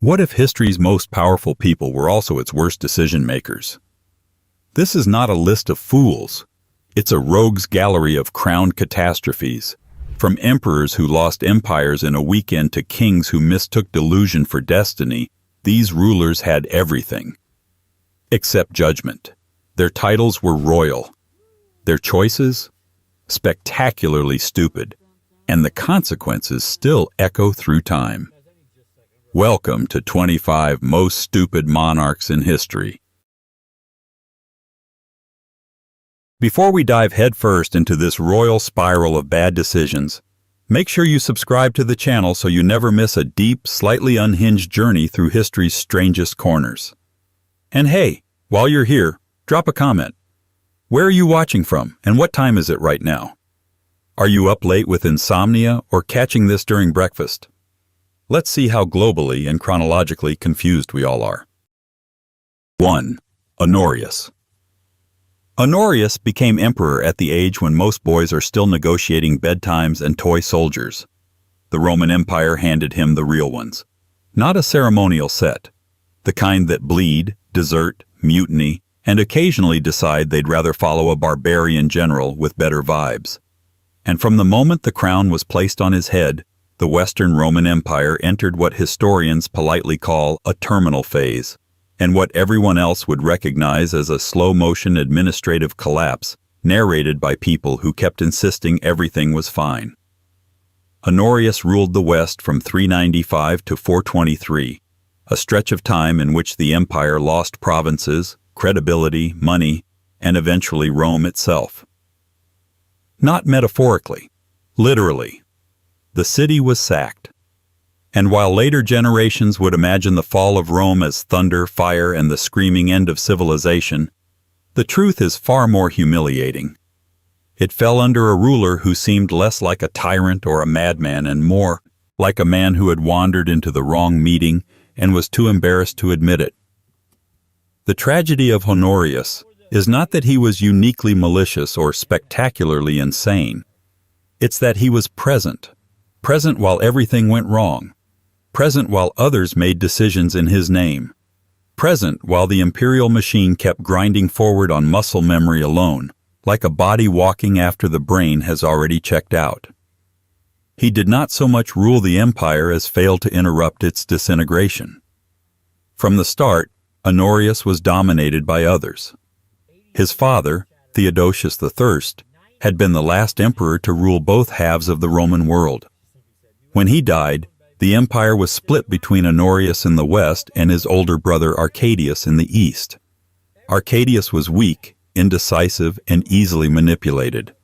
What if history's most powerful people were also its worst decision-makers? This is not a list of fools. It's a rogues gallery of crowned catastrophes. From emperors who lost empires in a weekend to kings who mistook delusion for destiny, these rulers had everything. Except judgment. Their titles were royal. Their choices? Spectacularly stupid. And the consequences still echo through time. Welcome to 25 Most Stupid Monarchs in History. Before we dive headfirst into this royal spiral of bad decisions, make sure you subscribe to the channel so you never miss a deep, slightly unhinged journey through history's strangest corners. And hey, while you're here, drop a comment. Where are you watching from, and what time is it right now? Are you up late with insomnia or catching this during breakfast? Let's see how globally and chronologically confused we all are. 1. Honorius. Honorius became emperor at the age when most boys are still negotiating bedtimes and toy soldiers. The Roman Empire handed him the real ones. Not a ceremonial set. The kind that bleed, desert, mutiny, and occasionally decide they'd rather follow a barbarian general with better vibes. And from the moment the crown was placed on his head, the Western Roman Empire entered what historians politely call a terminal phase, and what everyone else would recognize as a slow-motion administrative collapse, narrated by people who kept insisting everything was fine. Honorius ruled the West from 395 to 423, a stretch of time in which the empire lost provinces, credibility, money, and eventually Rome itself. Not metaphorically, literally. The city was sacked. And while later generations would imagine the fall of Rome as thunder, fire, and the screaming end of civilization, the truth is far more humiliating. It fell under a ruler who seemed less like a tyrant or a madman and more like a man who had wandered into the wrong meeting and was too embarrassed to admit it. The tragedy of Honorius is not that he was uniquely malicious or spectacularly insane. It's that he was present while everything went wrong. Present while others made decisions in his name. Present while the imperial machine kept grinding forward on muscle memory alone, like a body walking after the brain has already checked out. He did not so much rule the empire as fail to interrupt its disintegration. From the start, Honorius was dominated by others. His father, Theodosius III, had been the last emperor to rule both halves of the Roman world. When he died, the empire was split between Honorius in the west and his older brother Arcadius in the east. Arcadius was weak, indecisive, and easily manipulated.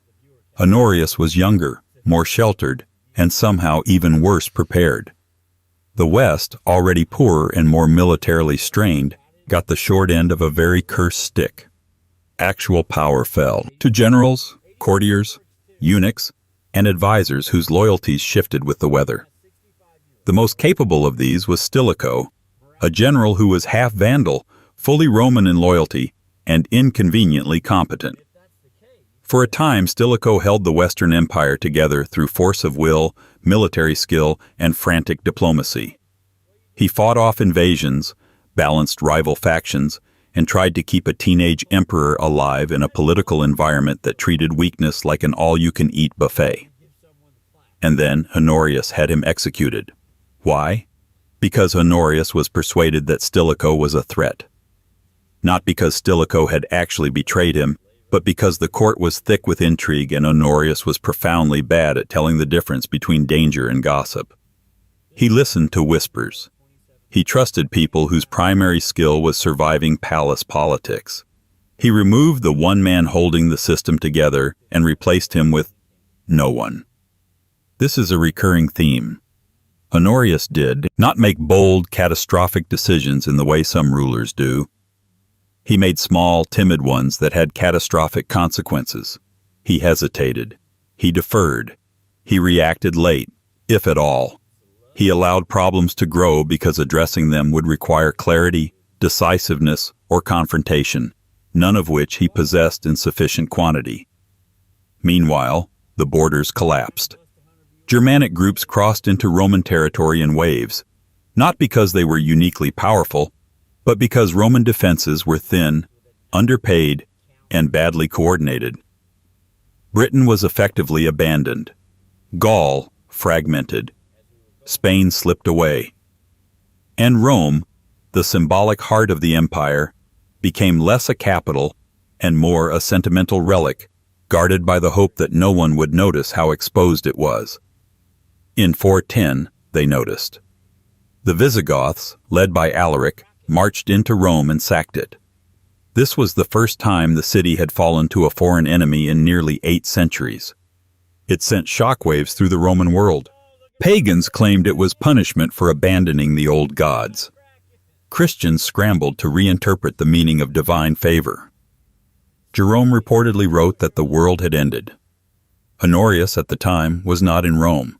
Honorius was younger, more sheltered, and somehow even worse prepared. The west, already poorer and more militarily strained, got the short end of a very cursed stick. Actual power fell to generals, courtiers, eunuchs, and advisors whose loyalties shifted with the weather. The most capable of these was Stilicho, a general who was half Vandal, fully Roman in loyalty, and inconveniently competent. For a time, Stilicho held the Western Empire together through force of will, military skill, and frantic diplomacy. He fought off invasions, balanced rival factions, and tried to keep a teenage emperor alive in a political environment that treated weakness like an all-you-can-eat buffet. And then Honorius had him executed. Why? Because Honorius was persuaded that Stilicho was a threat. Not because Stilicho had actually betrayed him, but because the court was thick with intrigue and Honorius was profoundly bad at telling the difference between danger and gossip. He listened to whispers. He trusted people whose primary skill was surviving palace politics. He removed the one man holding the system together and replaced him with no one. This is a recurring theme. Honorius did not make bold, catastrophic decisions in the way some rulers do. He made small, timid ones that had catastrophic consequences. He hesitated. He deferred. He reacted late, if at all. He allowed problems to grow because addressing them would require clarity, decisiveness, or confrontation, none of which he possessed in sufficient quantity. Meanwhile, the borders collapsed. Germanic groups crossed into Roman territory in waves. not because they were uniquely powerful, but because Roman defenses were thin, underpaid, and badly coordinated. Britain was effectively abandoned. Gaul fragmented. Spain slipped away. And Rome, the symbolic heart of the empire, became less a capital and more a sentimental relic, guarded by the hope that no one would notice how exposed it was. In 410, they noticed. The Visigoths, led by Alaric, marched into Rome and sacked it. This was the first time the city had fallen to a foreign enemy in nearly 8 centuries. It sent shockwaves through the Roman world. Pagans claimed it was punishment for abandoning the old gods. Christians scrambled to reinterpret the meaning of divine favor. Jerome reportedly wrote that the world had ended. Honorius, at the time, was not in Rome.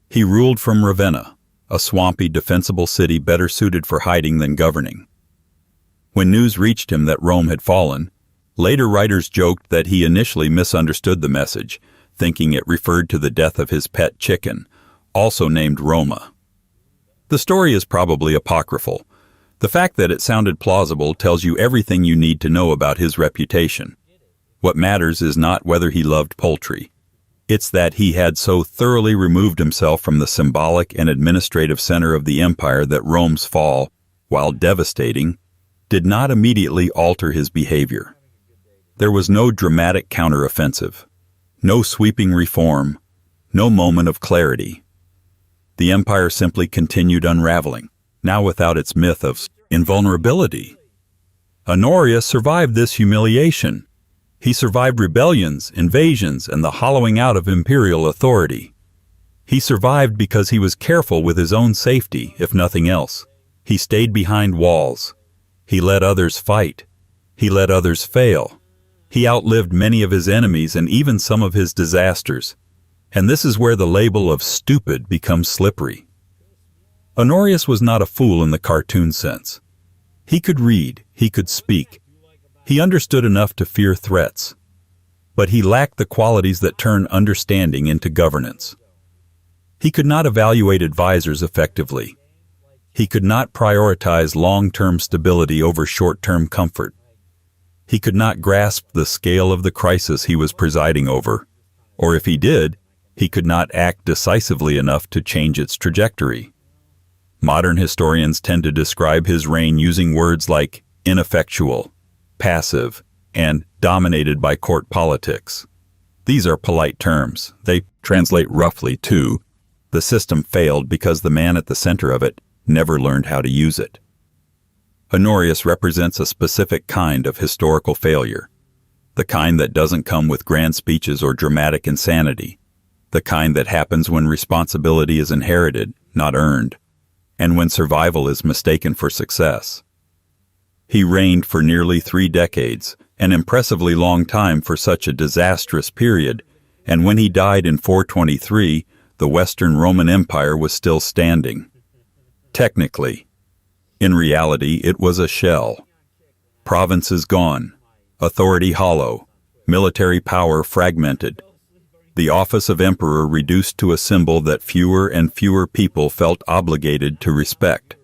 He ruled from Ravenna, a swampy, defensible city better suited for hiding than governing. When news reached him that Rome had fallen, later writers joked that he initially misunderstood the message, thinking it referred to the death of his pet chicken, also named Roma. The story is probably apocryphal. The fact that it sounded plausible tells you everything you need to know about his reputation. What matters is not whether he loved poultry. It's that he had so thoroughly removed himself from the symbolic and administrative center of the empire that Rome's fall, while devastating, did not immediately alter his behavior. There was no dramatic counteroffensive, no sweeping reform, no moment of clarity. The empire simply continued unraveling, now without its myth of invulnerability. Honorius survived this humiliation. He survived rebellions, invasions, and the hollowing out of imperial authority. He survived because he was careful with his own safety, if nothing else. He stayed behind walls. He let others fight. He let others fail. He outlived many of his enemies and even some of his disasters. And this is where the label of stupid becomes slippery. Honorius was not a fool in the cartoon sense. He could read, he could speak. He understood enough to fear threats. But he lacked the qualities that turn understanding into governance. He could not evaluate advisors effectively. He could not prioritize long-term stability over short-term comfort. He could not grasp the scale of the crisis he was presiding over, or if he did, he could not act decisively enough to change its trajectory. Modern historians tend to describe his reign using words like ineffectual, passive, and dominated by court politics. These are polite terms. They translate roughly to, the system failed because the man at the center of it never learned how to use it. Honorius represents a specific kind of historical failure, the kind that doesn't come with grand speeches or dramatic insanity, the kind that happens when responsibility is inherited, not earned, and when survival is mistaken for success. He reigned for nearly 3 decades, an impressively long time for such a disastrous period, and when he died in 423, the Western Roman Empire was still standing. Technically. In reality, it was a shell. Provinces gone, authority hollow, military power fragmented, the office of emperor reduced to a symbol that fewer and fewer people felt obligated to respect.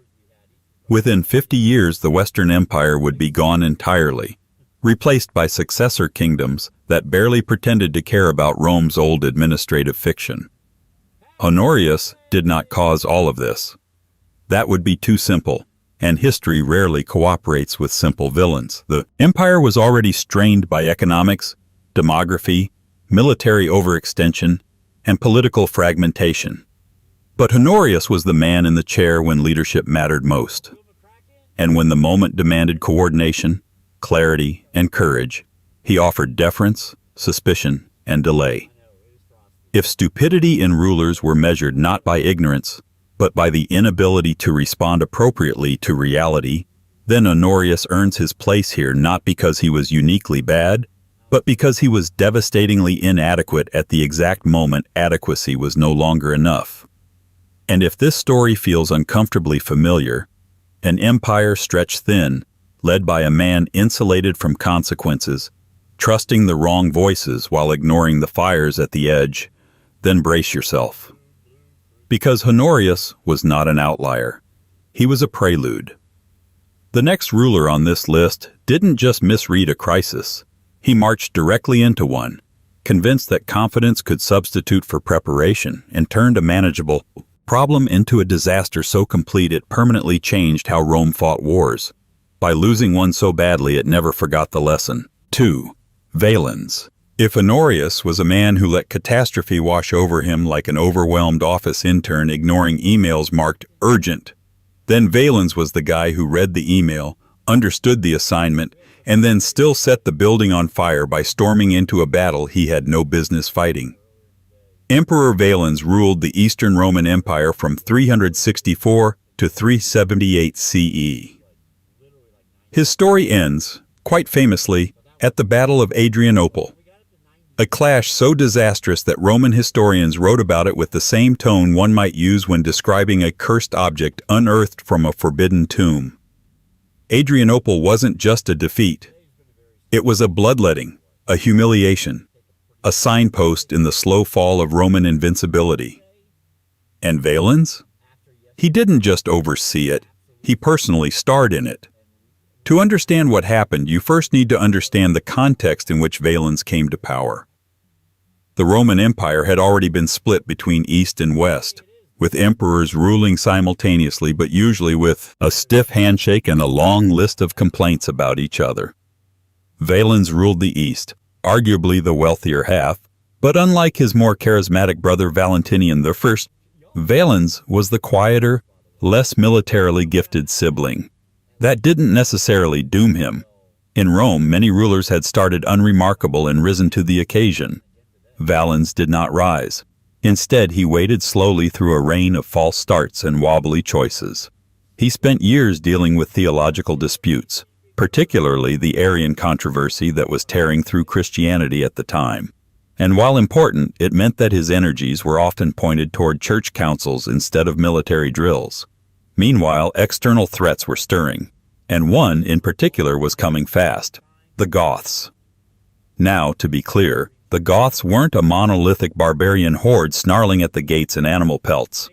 Within 50 years, the Western Empire would be gone entirely, replaced by successor kingdoms that barely pretended to care about Rome's old administrative fiction. Honorius did not cause all of this. That would be too simple, and history rarely cooperates with simple villains. The empire was already strained by economics, demography, military overextension, and political fragmentation. But Honorius was the man in the chair when leadership mattered most. And when the moment demanded coordination, clarity, and courage, he offered deference, suspicion, and delay. If stupidity in rulers were measured not by ignorance, but by the inability to respond appropriately to reality, then Honorius earns his place here not because he was uniquely bad, but because he was devastatingly inadequate at the exact moment adequacy was no longer enough. And if this story feels uncomfortably familiar, an empire stretched thin, led by a man insulated from consequences, trusting the wrong voices while ignoring the fires at the edge, then brace yourself. Because Honorius was not an outlier. He was a prelude. The next ruler on this list didn't just misread a crisis. He marched directly into one, convinced that confidence could substitute for preparation, and turned a manageable problem into a disaster so complete it permanently changed how Rome fought wars. By losing one so badly it never forgot the lesson. 2. Valens. If Honorius was a man who let catastrophe wash over him like an overwhelmed office intern ignoring emails marked urgent, then Valens was the guy who read the email, understood the assignment, and then still set the building on fire by storming into a battle he had no business fighting. Emperor Valens ruled the Eastern Roman Empire from 364 to 378 CE. His story ends, quite famously, at the Battle of Adrianople, a clash so disastrous that Roman historians wrote about it with the same tone one might use when describing a cursed object unearthed from a forbidden tomb. Adrianople wasn't just a defeat. It was a bloodletting, a humiliation, a signpost in the slow fall of Roman invincibility. And Valens? He didn't just oversee it, he personally starred in it. To understand what happened, you first need to understand the context in which Valens came to power. The Roman Empire had already been split between East and West, with emperors ruling simultaneously but usually with a stiff handshake and a long list of complaints about each other. Valens ruled the East, arguably the wealthier half, but unlike his more charismatic brother Valentinian I, Valens was the quieter, less militarily gifted sibling. That didn't necessarily doom him. In Rome, many rulers had started unremarkable and risen to the occasion. Valens did not rise. Instead, he waded slowly through a rain of false starts and wobbly choices. He spent years dealing with theological disputes, particularly the Arian controversy that was tearing through Christianity at the time. And while important, it meant that his energies were often pointed toward church councils instead of military drills. Meanwhile, external threats were stirring, and one in particular was coming fast: the Goths. Now, to be clear, the Goths weren't a monolithic barbarian horde snarling at the gates in animal pelts.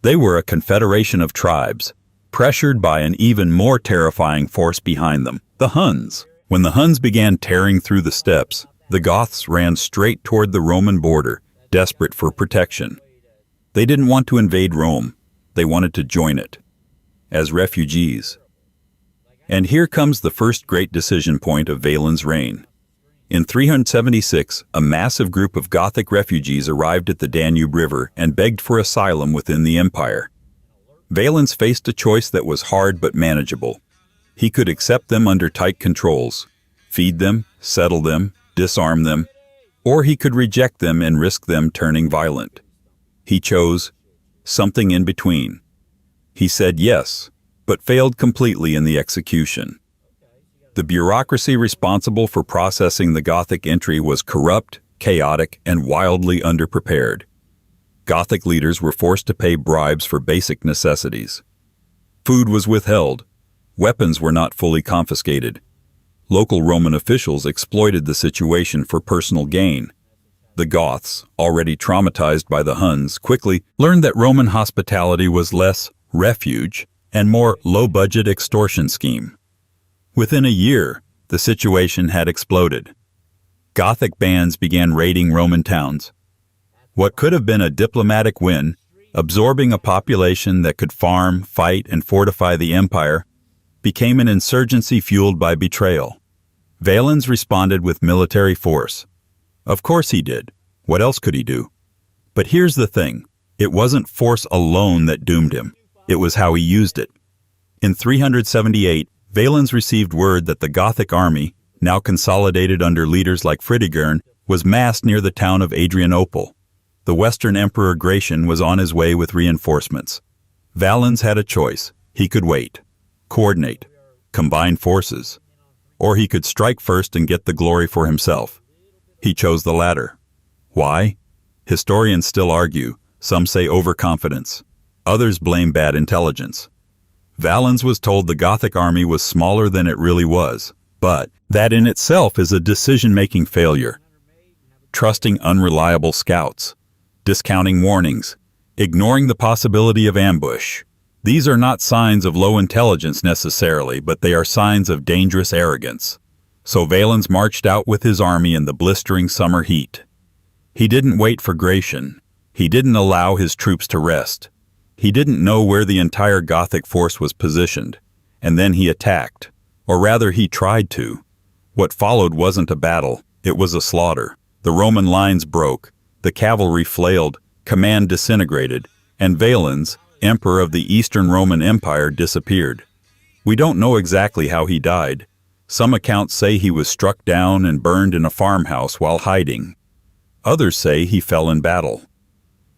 They were a confederation of tribes, pressured by an even more terrifying force behind them: the Huns. When the Huns began tearing through the steppes, the Goths ran straight toward the Roman border, desperate for protection. They didn't want to invade Rome. They wanted to join it, as refugees. And here comes the first great decision point of Valens' reign. In 376, a massive group of Gothic refugees arrived at the Danube River and begged for asylum within the empire. Valens faced a choice that was hard but manageable. He could accept them under tight controls, feed them, settle them, disarm them, or he could reject them and risk them turning violent. He chose something in between. He said yes, but failed completely in the execution. The bureaucracy responsible for processing the Gothic entry was corrupt, chaotic, and wildly underprepared. Gothic leaders were forced to pay bribes for basic necessities. Food was withheld. Weapons were not fully confiscated. Local Roman officials exploited the situation for personal gain. The Goths, already traumatized by the Huns, quickly learned that Roman hospitality was less refuge and more low-budget extortion scheme. Within a year, the situation had exploded. Gothic bands began raiding Roman towns. What could have been a diplomatic win, absorbing a population that could farm, fight, and fortify the empire, became an insurgency fueled by betrayal. Valens responded with military force. Of course he did. What else could he do? But here's the thing. It wasn't force alone that doomed him. It was how he used it. In 378, Valens received word that the Gothic army, now consolidated under leaders like Fritigern, was massed near the town of Adrianople. The Western Emperor Gratian was on his way with reinforcements. Valens had a choice. He could wait, coordinate, combine forces, or he could strike first and get the glory for himself. He chose the latter. Why? Historians still argue. Some say overconfidence. Others blame bad intelligence. Valens was told the Gothic army was smaller than it really was, but that in itself is a decision-making failure. Trusting unreliable scouts, discounting warnings, ignoring the possibility of ambush. These are not signs of low intelligence necessarily, but they are signs of dangerous arrogance. So Valens marched out with his army in the blistering summer heat. He didn't wait for Gratian. He didn't allow his troops to rest. He didn't know where the entire Gothic force was positioned, and then he attacked, or rather he tried to. What followed wasn't a battle, it was a slaughter. The Roman lines broke, the cavalry flailed, command disintegrated, and Valens, emperor of the Eastern Roman Empire, disappeared. We don't know exactly how he died. Some accounts say he was struck down and burned in a farmhouse while hiding. Others say he fell in battle.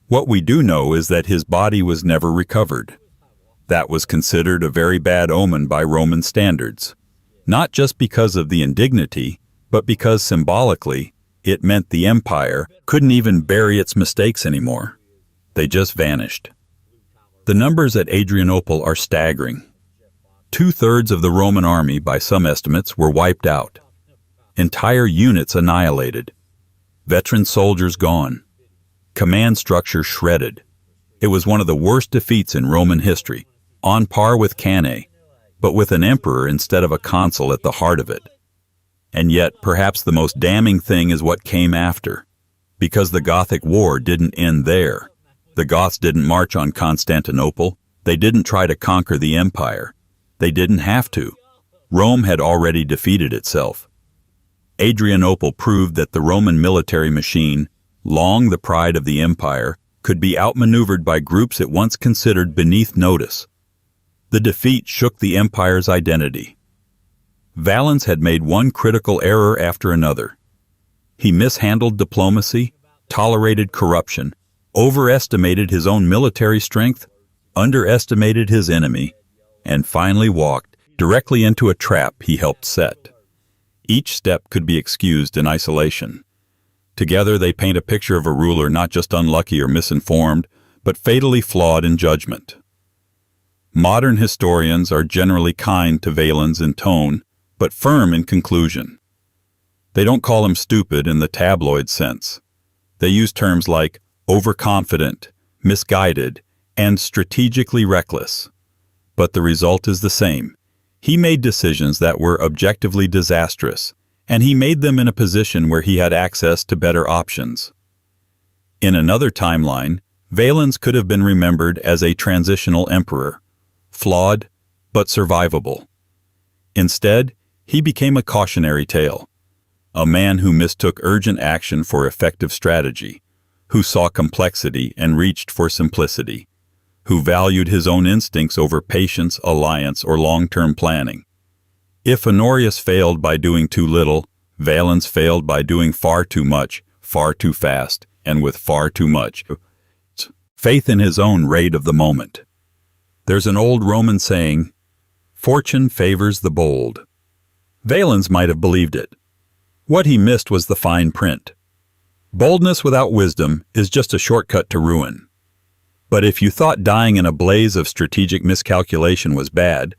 What we do know is that his body was never recovered. That was considered a very bad omen by Roman standards, not just because of the indignity, but because symbolically, it meant the empire couldn't even bury its mistakes anymore. They just vanished. The numbers at Adrianople are staggering. 2/3 of the Roman army, by some estimates, were wiped out. Entire units annihilated. Veteran soldiers gone. Command structure shredded. It was one of the worst defeats in Roman history, on par with Cannae, but with an emperor instead of a consul at the heart of it. And yet, perhaps the most damning thing is what came after. Because the Gothic War didn't end there. The Goths didn't march on Constantinople. They didn't try to conquer the empire. They didn't have to. Rome had already defeated itself. Adrianople proved that the Roman military machine, long the pride of the empire, could be outmaneuvered by groups it once considered beneath notice. The defeat shook the empire's identity. Valens had made one critical error after another. He mishandled diplomacy, tolerated corruption, overestimated his own military strength, underestimated his enemy, and finally walked directly into a trap he helped set. Each step could be excused in isolation. Together they paint a picture of a ruler not just unlucky or misinformed, but fatally flawed in judgment. Modern historians are generally kind to Valens in tone, but firm in conclusion. They don't call him stupid in the tabloid sense. They use terms like overconfident, misguided, and strategically reckless. But the result is the same. He made decisions that were objectively disastrous, and he made them in a position where he had access to better options. In another timeline, Valens could have been remembered as a transitional emperor, flawed but survivable. Instead, he became a cautionary tale, a man who mistook urgent action for effective strategy, who saw complexity and reached for simplicity, who valued his own instincts over patience, alliance, or long-term planning. If Honorius failed by doing too little, Valens failed by doing far too much, far too fast, and with far too much faith in his own rate of the moment. There's an old Roman saying, "Fortune favors the bold." Valens might have believed it. What he missed was the fine print. Boldness without wisdom is just a shortcut to ruin. But if you thought dying in a blaze of strategic miscalculation was bad,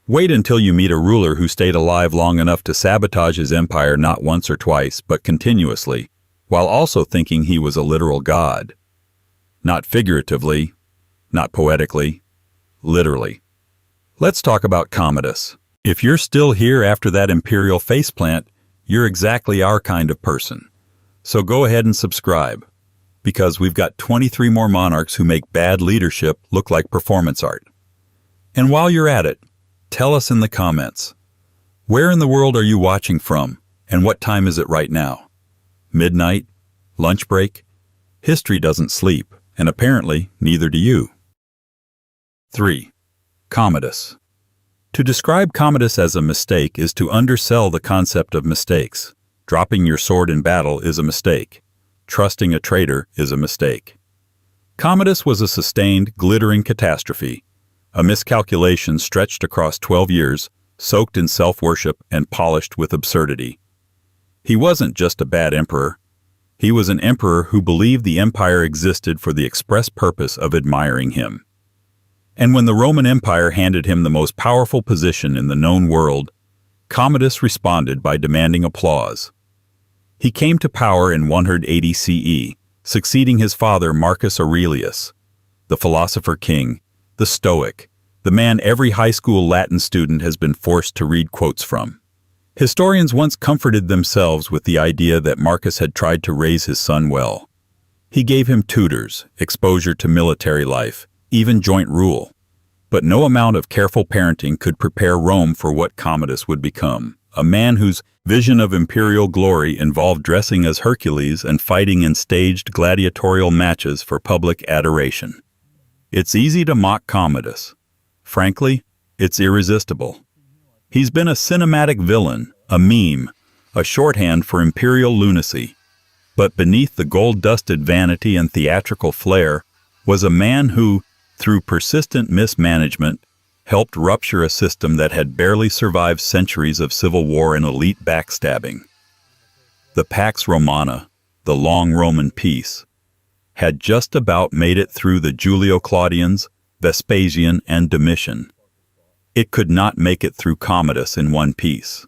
wait until you meet a ruler who stayed alive long enough to sabotage his empire not once or twice, but continuously, while also thinking he was a literal god. Not figuratively, not poetically, literally. Let's talk about Commodus. If you're still here after that imperial faceplant, you're exactly our kind of person. So go ahead and subscribe, because we've got 23 more monarchs who make bad leadership look like performance art. And while you're at it, tell us in the comments, where in the world are you watching from, and what time is it right now? Midnight? Lunch break? History doesn't sleep, and apparently neither do you. 3. Commodus. To describe Commodus as a mistake is to undersell the concept of mistakes. Dropping your sword in battle is a mistake. Trusting a traitor is a mistake. Commodus was a sustained, glittering catastrophe, a miscalculation stretched across 12 years, soaked in self-worship and polished with absurdity. He wasn't just a bad emperor. He was an emperor who believed the empire existed for the express purpose of admiring him. And when the Roman Empire handed him the most powerful position in the known world, Commodus responded by demanding applause. He came to power in 180 CE, succeeding his father Marcus Aurelius, the philosopher king, the Stoic, the man every high school Latin student has been forced to read quotes from. Historians once comforted themselves with the idea that Marcus had tried to raise his son well. He gave him tutors, exposure to military life, even joint rule. But no amount of careful parenting could prepare Rome for what Commodus would become, a man whose vision of imperial glory involved dressing as Hercules and fighting in staged gladiatorial matches for public adoration. It's easy to mock Commodus. Frankly, it's irresistible. He's been a cinematic villain, a meme, a shorthand for imperial lunacy. But beneath the gold-dusted vanity and theatrical flair was a man who, through persistent mismanagement, helped rupture a system that had barely survived centuries of civil war and elite backstabbing. The Pax Romana, the long Roman peace, had just about made it through the Julio-Claudians, Vespasian, and Domitian. It could not make it through Commodus in one piece.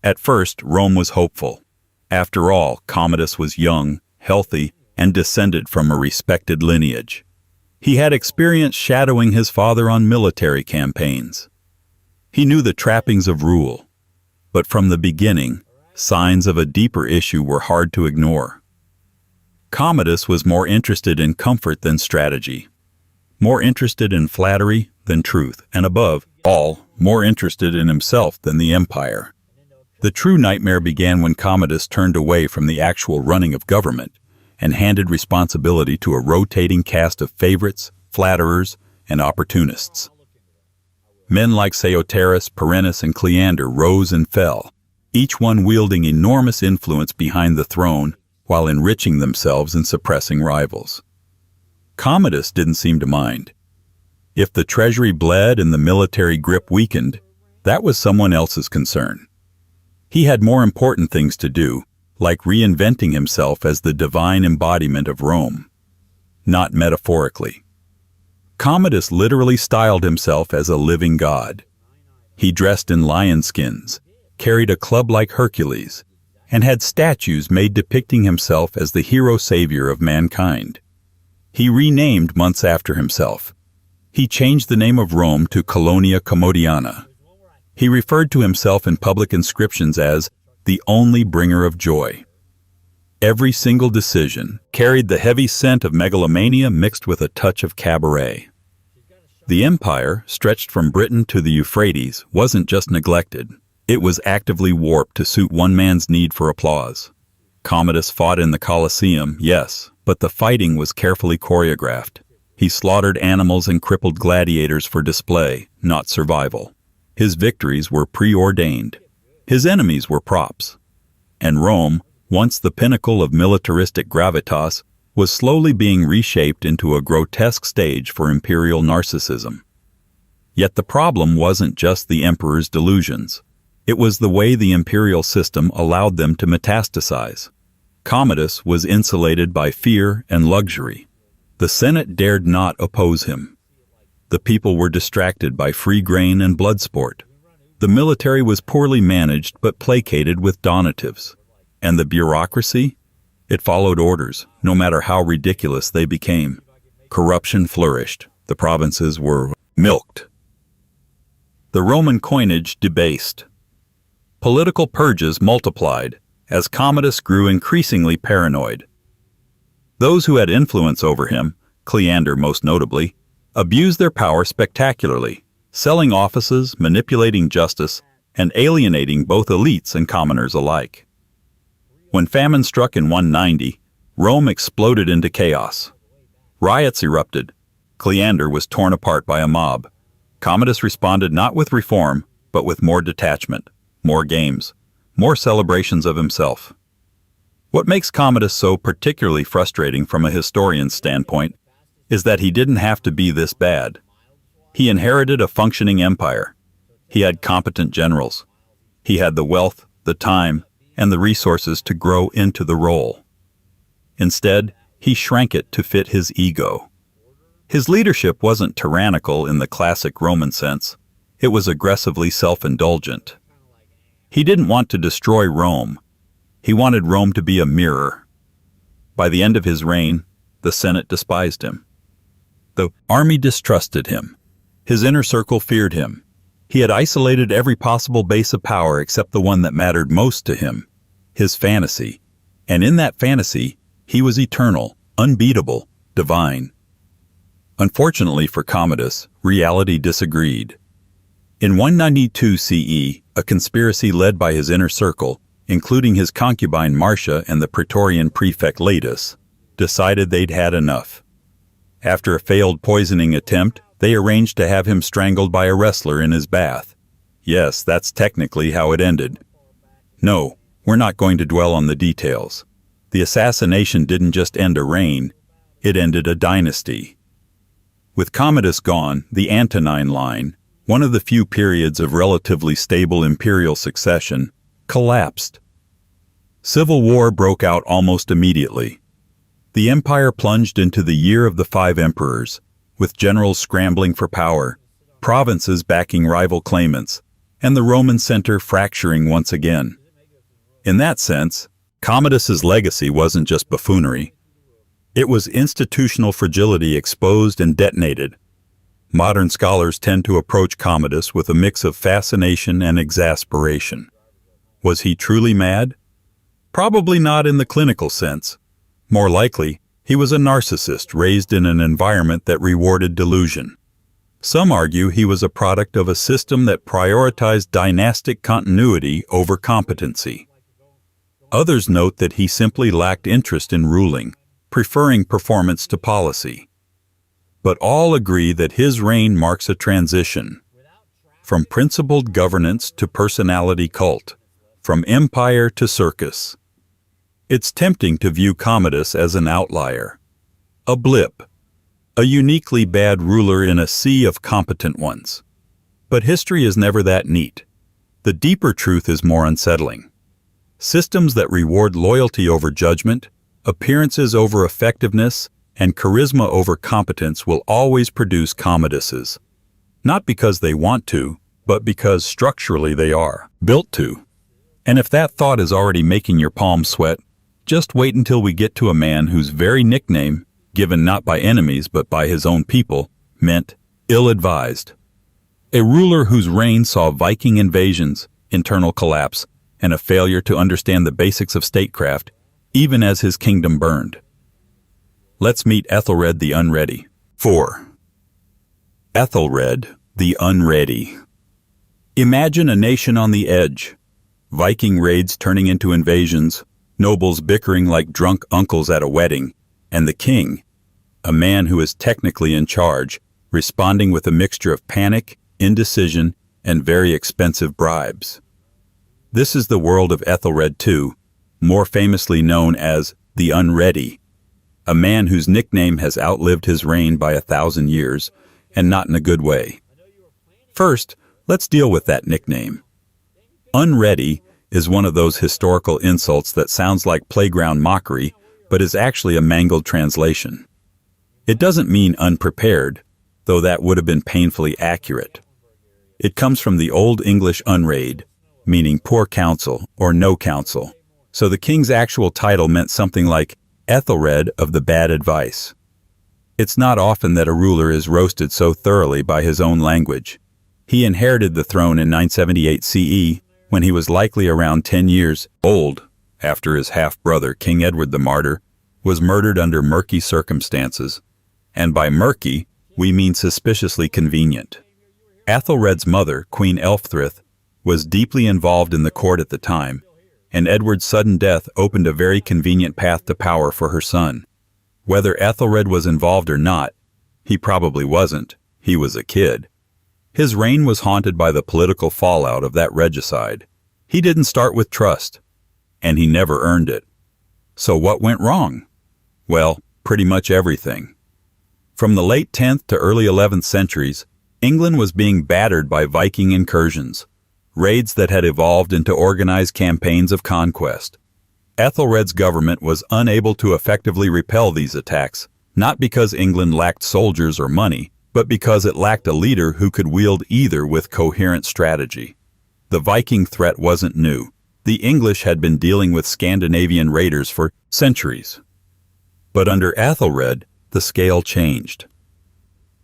At first, Rome was hopeful. After all, Commodus was young, healthy, and descended from a respected lineage. He had experience shadowing his father on military campaigns. He knew the trappings of rule. But from the beginning, signs of a deeper issue were hard to ignore. Commodus was more interested in comfort than strategy, more interested in flattery than truth, and above all, more interested in himself than the empire. The true nightmare began when Commodus turned away from the actual running of government and handed responsibility to a rotating cast of favorites, flatterers, and opportunists. Men like Seioterus, Perennis, and Cleander rose and fell, each one wielding enormous influence behind the throne while enriching themselves and suppressing rivals. Commodus didn't seem to mind. If the treasury bled and the military grip weakened, that was someone else's concern. He had more important things to do, like reinventing himself as the divine embodiment of Rome. Not metaphorically. Commodus literally styled himself as a living god. He dressed in lion skins, carried a club like Hercules, and had statues made depicting himself as the hero savior of mankind. He renamed months after himself. He changed the name of Rome to Colonia Commodiana. He referred to himself in public inscriptions as the only bringer of joy. Every single decision carried the heavy scent of megalomania mixed with a touch of cabaret. The empire, stretched from Britain to the Euphrates, wasn't just neglected. It was actively warped to suit one man's need for applause. Commodus fought in the Colosseum, yes, but the fighting was carefully choreographed. He slaughtered animals and crippled gladiators for display, not survival. His victories were preordained. His enemies were props. And Rome, once the pinnacle of militaristic gravitas, was slowly being reshaped into a grotesque stage for imperial narcissism. Yet the problem wasn't just the emperor's delusions. It was the way the imperial system allowed them to metastasize. Commodus was insulated by fear and luxury. The Senate dared not oppose him. The people were distracted by free grain and blood sport. The military was poorly managed but placated with donatives. And the bureaucracy? It followed orders, no matter how ridiculous they became. Corruption flourished. The provinces were milked. The Roman coinage debased. Political purges multiplied as Commodus grew increasingly paranoid. Those who had influence over him, Cleander most notably, abused their power spectacularly, selling offices, manipulating justice, and alienating both elites and commoners alike. When famine struck in 190, Rome exploded into chaos. Riots erupted. Cleander was torn apart by a mob. Commodus responded not with reform, but with more detachment, more games, more celebrations of himself. What makes Commodus so particularly frustrating from a historian's standpoint is that he didn't have to be this bad. He inherited a functioning empire. He had competent generals. He had the wealth, the time, and the resources to grow into the role. Instead, he shrank it to fit his ego. His leadership wasn't tyrannical in the classic Roman sense. It was aggressively self-indulgent. He didn't want to destroy Rome. He wanted Rome to be a mirror. By the end of his reign, the Senate despised him. The army distrusted him. His inner circle feared him. He had isolated every possible base of power except the one that mattered most to him, his fantasy. And in that fantasy, he was eternal, unbeatable, divine. Unfortunately for Commodus, reality disagreed. In 192 CE, a conspiracy led by his inner circle, including his concubine Marcia and the Praetorian prefect Latus, decided they'd had enough. After a failed poisoning attempt, they arranged to have him strangled by a wrestler in his bath. Yes, that's technically how it ended. No, we're not going to dwell on the details. The assassination didn't just end a reign, it ended a dynasty. With Commodus gone, the Antonine line, one of the few periods of relatively stable imperial succession, collapsed. Civil war broke out almost immediately. The empire plunged into the year of the 5 emperors, with generals scrambling for power, provinces backing rival claimants, and the Roman center fracturing once again. In that sense, Commodus's legacy wasn't just buffoonery. It was institutional fragility exposed and detonated. Modern scholars tend to approach Commodus with a mix of fascination and exasperation. Was he truly mad? Probably not in the clinical sense. More likely, he was a narcissist raised in an environment that rewarded delusion. Some argue he was a product of a system that prioritized dynastic continuity over competency. Others note that he simply lacked interest in ruling, preferring performance to policy. But all agree that his reign marks a transition. From principled governance to personality cult, from empire to circus. It's tempting to view Commodus as an outlier, a blip, a uniquely bad ruler in a sea of competent ones. But history is never that neat. The deeper truth is more unsettling. Systems that reward loyalty over judgment, appearances over effectiveness, and charisma over competence will always produce Commoduses. Not because they want to, but because structurally they are built to. And if that thought is already making your palms sweat, just wait until we get to a man whose very nickname, given not by enemies but by his own people, meant ill-advised. A ruler whose reign saw Viking invasions, internal collapse, and a failure to understand the basics of statecraft, even as his kingdom burned. Let's meet Ethelred the Unready. 4. Ethelred the Unready. Imagine a nation on the edge. Viking raids turning into invasions, nobles bickering like drunk uncles at a wedding, and the king, a man who is technically in charge, responding with a mixture of panic, indecision, and very expensive bribes. This is the world of Ethelred II, more famously known as the Unready, a man whose nickname has outlived his reign by 1,000 years, and not in a good way. First, let's deal with that nickname. Unready is one of those historical insults that sounds like playground mockery, but is actually a mangled translation. It doesn't mean unprepared, though that would have been painfully accurate. It comes from the Old English unread, meaning poor counsel or no counsel, so the king's actual title meant something like Ethelred of the bad advice. It's not often that a ruler is roasted so thoroughly by his own language. He inherited the throne in 978 CE, when he was likely around 10 years old, after his half-brother, King Edward the Martyr, was murdered under murky circumstances. And by murky, we mean suspiciously convenient. Ethelred's mother, Queen Elfthryth, was deeply involved in the court at the time, and Edward's sudden death opened a very convenient path to power for her son. Whether Ethelred was involved or not, he probably wasn't. He was a kid. His reign was haunted by the political fallout of that regicide. He didn't start with trust, and he never earned it. So what went wrong? Well, pretty much everything. From the late 10th to early 11th centuries, England was being battered by Viking incursions, raids that had evolved into organized campaigns of conquest. Ethelred's government was unable to effectively repel these attacks, not because England lacked soldiers or money, but because it lacked a leader who could wield either with coherent strategy. The Viking threat wasn't new. The English had been dealing with Scandinavian raiders for centuries. But under Ethelred, the scale changed.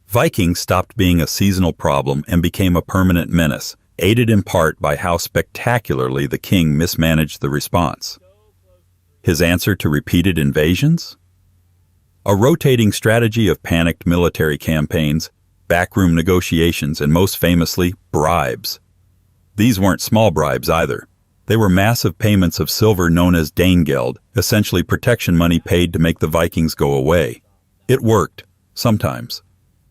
Vikings stopped being a seasonal problem and became a permanent menace, aided in part by how spectacularly the king mismanaged the response. His answer to repeated invasions? A rotating strategy of panicked military campaigns, backroom negotiations, and most famously, bribes. These weren't small bribes either. They were massive payments of silver known as Danegeld, essentially protection money paid to make the Vikings go away. It worked, sometimes.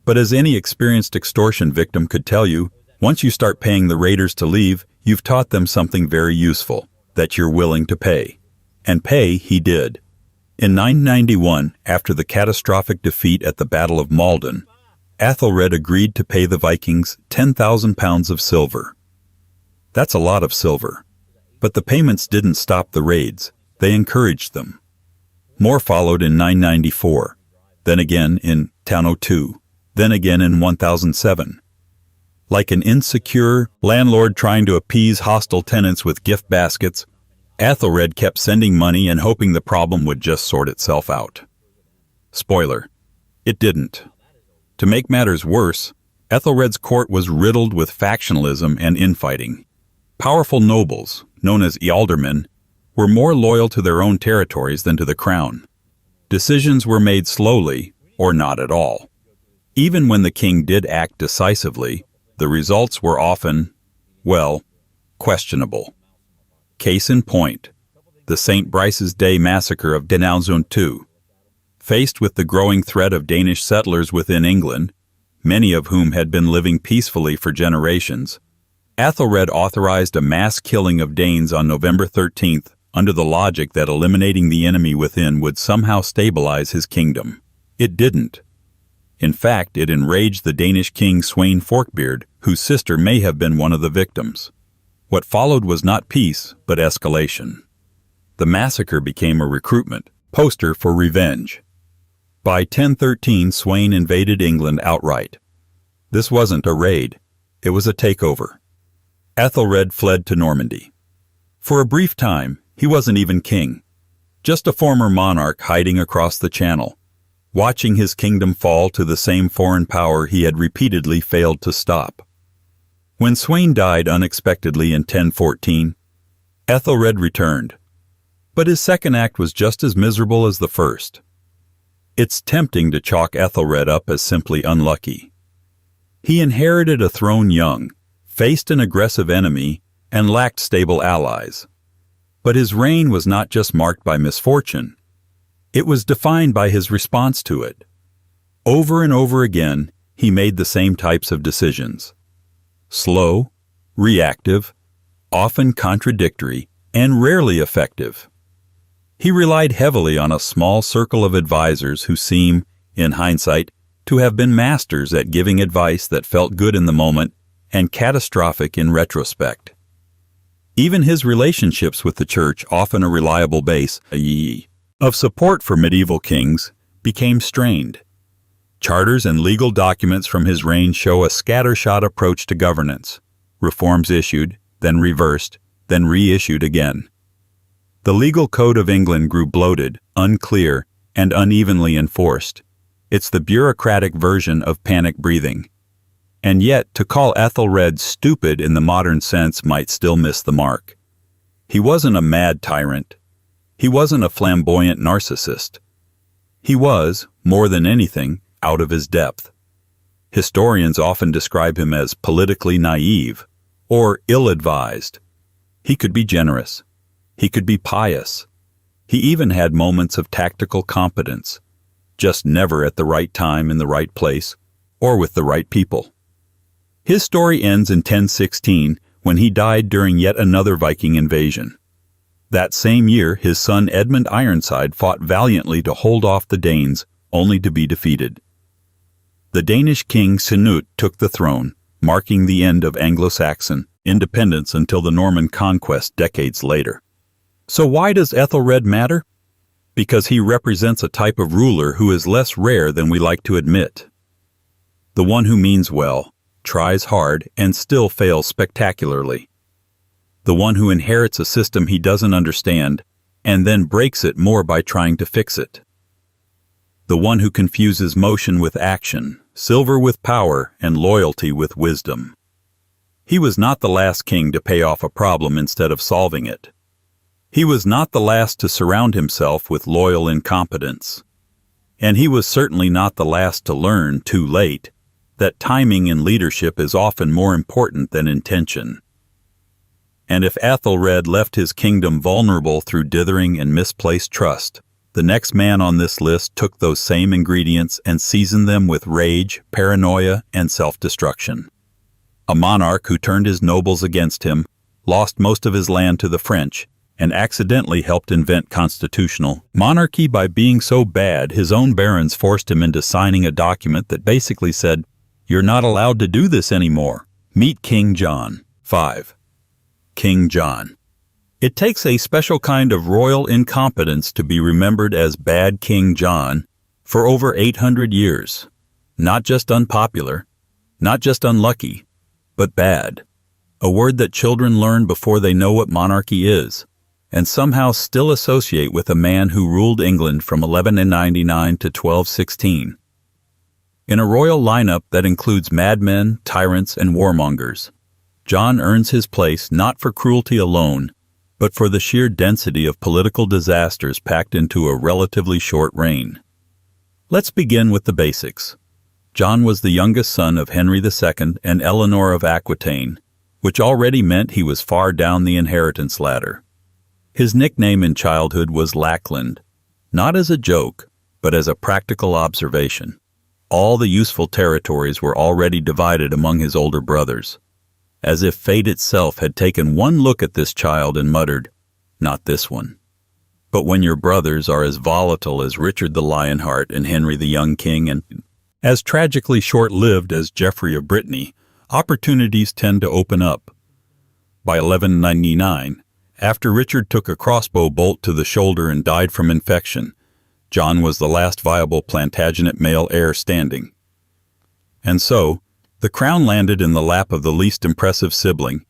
But as any experienced extortion victim could tell you, once you start paying the raiders to leave, you've taught them something very useful, that you're willing to pay. And pay he did. In 991, after the catastrophic defeat at the Battle of Maldon, Athelred agreed to pay the Vikings 10,000 pounds of silver. That's a lot of silver. But the payments didn't stop the raids, they encouraged them. More followed in 994, then again in 1002, then again in 1007. Like an insecure landlord trying to appease hostile tenants with gift baskets, Athelred kept sending money and hoping the problem would just sort itself out. Spoiler: it didn't. To make matters worse, Ethelred's court was riddled with factionalism and infighting. Powerful nobles, known as ealdormen, were more loyal to their own territories than to the crown. Decisions were made slowly, or not at all. Even when the king did act decisively, the results were often, well, questionable. Case in point, the St. Brice's Day massacre of Denalzund II. Faced with the growing threat of Danish settlers within England, many of whom had been living peacefully for generations, Athelred authorized a mass killing of Danes on November 13th under the logic that eliminating the enemy within would somehow stabilize his kingdom. It didn't. In fact, it enraged the Danish king Sweyn Forkbeard, whose sister may have been one of the victims. What followed was not peace, but escalation. The massacre became a recruitment poster for revenge. By 1013, Sweyn invaded England outright. This wasn't a raid, it was a takeover. Athelred fled to Normandy. For a brief time, he wasn't even king, just a former monarch hiding across the Channel, watching his kingdom fall to the same foreign power he had repeatedly failed to stop. When Sweyn died unexpectedly in 1014, Ethelred returned. But his second act was just as miserable as the first. It's tempting to chalk Ethelred up as simply unlucky. He inherited a throne young, faced an aggressive enemy, and lacked stable allies. But his reign was not just marked by misfortune. It was defined by his response to it. Over and over again, he made the same types of decisions. Slow, reactive, often contradictory, and rarely effective. He relied heavily on a small circle of advisors who seem, in hindsight, to have been masters at giving advice that felt good in the moment and catastrophic in retrospect. Even his relationships with the church, often a reliable base of support for medieval kings, became strained. Charters and legal documents from his reign show a scattershot approach to governance. Reforms issued, then reversed, then reissued again. The legal code of England grew bloated, unclear, and unevenly enforced. It's the bureaucratic version of panic breathing. And yet, to call Ethelred stupid in the modern sense might still miss the mark. He wasn't a mad tyrant. He wasn't a flamboyant narcissist. He was, more than anything, out of his depth. Historians often describe him as politically naive or ill-advised. He could be generous. He could be pious. He even had moments of tactical competence, just never at the right time in the right place or with the right people. His story ends in 1016 when he died during yet another Viking invasion. That same year, his son Edmund Ironside fought valiantly to hold off the Danes, only to be defeated. The Danish king Canute took the throne, marking the end of Anglo-Saxon independence until the Norman conquest decades later. So why does Ethelred matter? Because he represents a type of ruler who is less rare than we like to admit. The one who means well, tries hard, and still fails spectacularly. The one who inherits a system he doesn't understand, and then breaks it more by trying to fix it. The one who confuses motion with action, silver with power, and loyalty with wisdom. He was not the last king to pay off a problem instead of solving it. He was not the last to surround himself with loyal incompetents. And he was certainly not the last to learn, too late, that timing in leadership is often more important than intention. And if Ethelred left his kingdom vulnerable through dithering and misplaced trust, the next man on this list took those same ingredients and seasoned them with rage, paranoia, and self-destruction. A monarch who turned his nobles against him, lost most of his land to the French, and accidentally helped invent constitutional monarchy by being so bad his own barons forced him into signing a document that basically said, "You're not allowed to do this anymore." Meet King John. 5. King John. It takes a special kind of royal incompetence to be remembered as Bad King John for over 800 years. Not just unpopular, not just unlucky, but bad. A word that children learn before they know what monarchy is, and somehow still associate with a man who ruled England from 1199 to 1216. In a royal lineup that includes madmen, tyrants, and warmongers, John earns his place not for cruelty alone, but for the sheer density of political disasters packed into a relatively short reign. Let's begin with the basics. John was the youngest son of Henry II and Eleanor of Aquitaine, which already meant he was far down the inheritance ladder. His nickname in childhood was Lackland, not as a joke, but as a practical observation. All the useful territories were already divided among his older brothers, as if fate itself had taken one look at this child and muttered, "Not this one." But when your brothers are as volatile as Richard the Lionheart and Henry the Young King and as tragically short-lived as Geoffrey of Brittany, opportunities tend to open up. By 1199, after Richard took a crossbow bolt to the shoulder and died from infection, John was the last viable Plantagenet male heir standing. And so, the crown landed in the lap of the least impressive sibling,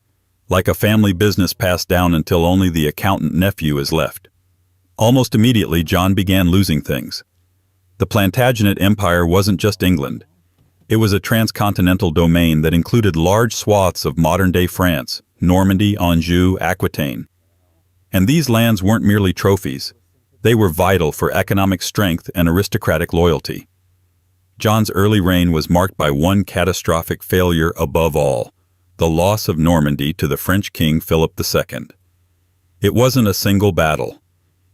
like a family business passed down until only the accountant nephew is left. Almost immediately, John began losing things. The Plantagenet Empire wasn't just England. It was a transcontinental domain that included large swaths of modern-day France, Normandy, Anjou, Aquitaine. And these lands weren't merely trophies. They were vital for economic strength and aristocratic loyalty. John's early reign was marked by one catastrophic failure above all, the loss of Normandy to the French king Philip II. It wasn't a single battle.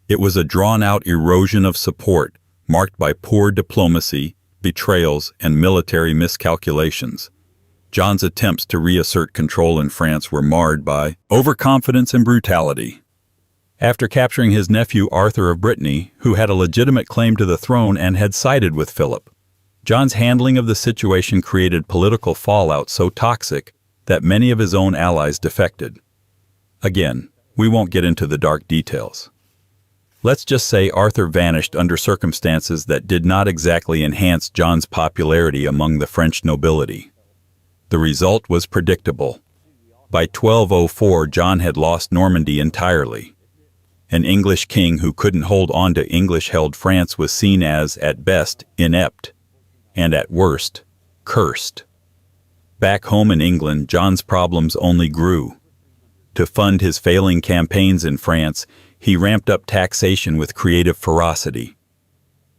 It was a drawn-out erosion of support, marked by poor diplomacy, betrayals, and military miscalculations. John's attempts to reassert control in France were marred by overconfidence and brutality. After capturing his nephew Arthur of Brittany, who had a legitimate claim to the throne and had sided with Philip, John's handling of the situation created political fallout so toxic that many of his own allies defected. Again, we won't get into the dark details. Let's just say Arthur vanished under circumstances that did not exactly enhance John's popularity among the French nobility. The result was predictable. By 1204, John had lost Normandy entirely. An English king who couldn't hold on to English-held France was seen as, at best, inept, and at worst, cursed. Back home in England, John's problems only grew. To fund his failing campaigns in France, he ramped up taxation with creative ferocity.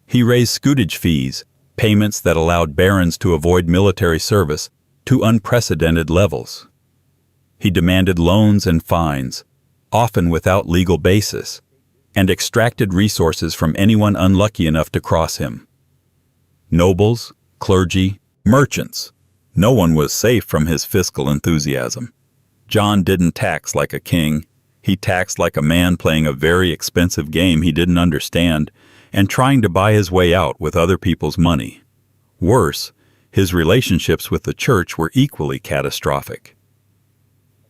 He raised scutage fees, payments that allowed barons to avoid military service, to unprecedented levels. He demanded loans and fines, often without legal basis, and extracted resources from anyone unlucky enough to cross him. Nobles, clergy, merchants. No one was safe from his fiscal enthusiasm. John didn't tax like a king. He taxed like a man playing a very expensive game he didn't understand and trying to buy his way out with other people's money. Worse, his relationships with the church were equally catastrophic.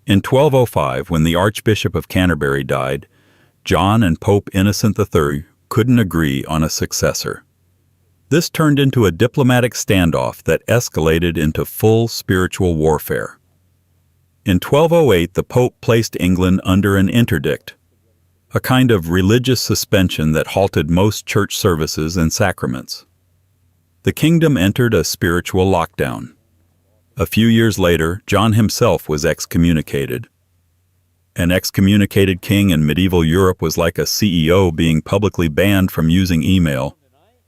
In 1205, when the Archbishop of Canterbury died, John and Pope Innocent III couldn't agree on a successor. This turned into a diplomatic standoff that escalated into full spiritual warfare. In 1208, the Pope placed England under an interdict, a kind of religious suspension that halted most church services and sacraments. the kingdom entered a spiritual lockdown. A few years later, John himself was excommunicated. An excommunicated king in medieval Europe was like a CEO being publicly banned from using email.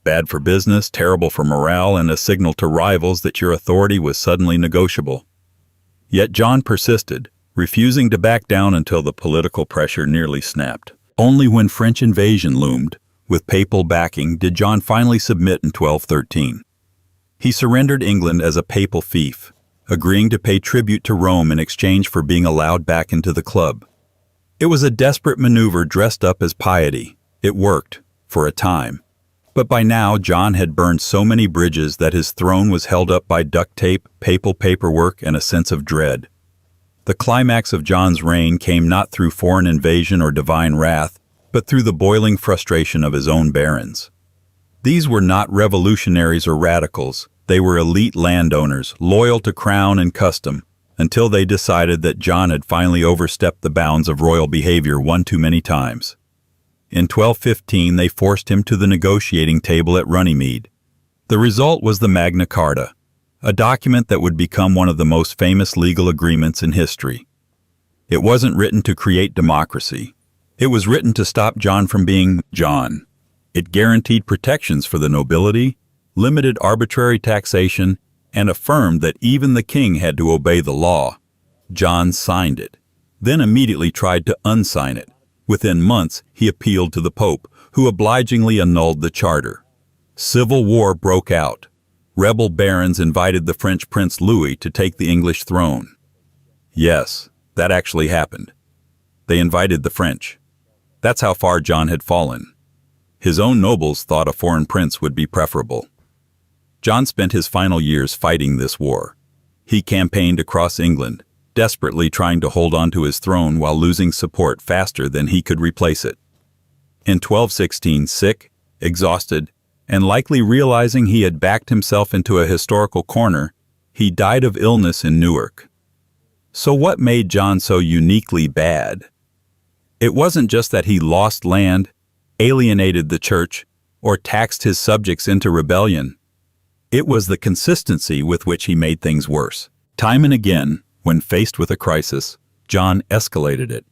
Bad for business, terrible for morale, and a signal to rivals that your authority was suddenly negotiable. Yet John persisted, refusing to back down until the political pressure nearly snapped. Only when French invasion loomed, with papal backing, did John finally submit in 1213. He surrendered England as a papal fief, agreeing to pay tribute to Rome in exchange for being allowed back into the club. It was a desperate maneuver dressed up as piety. It worked, for a time. But by now, John had burned so many bridges that his throne was held up by duct tape, papal paperwork, and a sense of dread. The climax of John's reign came not through foreign invasion or divine wrath, but through the boiling frustration of his own barons. These were not revolutionaries or radicals. They were elite landowners, loyal to crown and custom, until they decided that John had finally overstepped the bounds of royal behavior one too many times. In 1215, they forced him to the negotiating table at Runnymede. The result was the Magna Carta, a document that would become one of the most famous legal agreements in history. It wasn't written to create democracy. It was written to stop John from being John. It guaranteed protections for the nobility, limited arbitrary taxation, and affirmed that even the king had to obey the law. John signed it, then immediately tried to unsign it. Within months, he appealed to the Pope, who obligingly annulled the charter. Civil war broke out. Rebel barons invited the French Prince Louis to take the English throne. Yes, that actually happened. They invited the French. That's how far John had fallen. His own nobles thought a foreign prince would be preferable. John spent his final years fighting this war. He campaigned across England, desperately trying to hold on to his throne while losing support faster than he could replace it. In 1216, sick, exhausted, and likely realizing he had backed himself into a historical corner, he died of illness in Newark. So what made John so uniquely bad? It wasn't just that he lost land, alienated the church, or taxed his subjects into rebellion. It was the consistency with which he made things worse. Time and again, when faced with a crisis, John escalated it.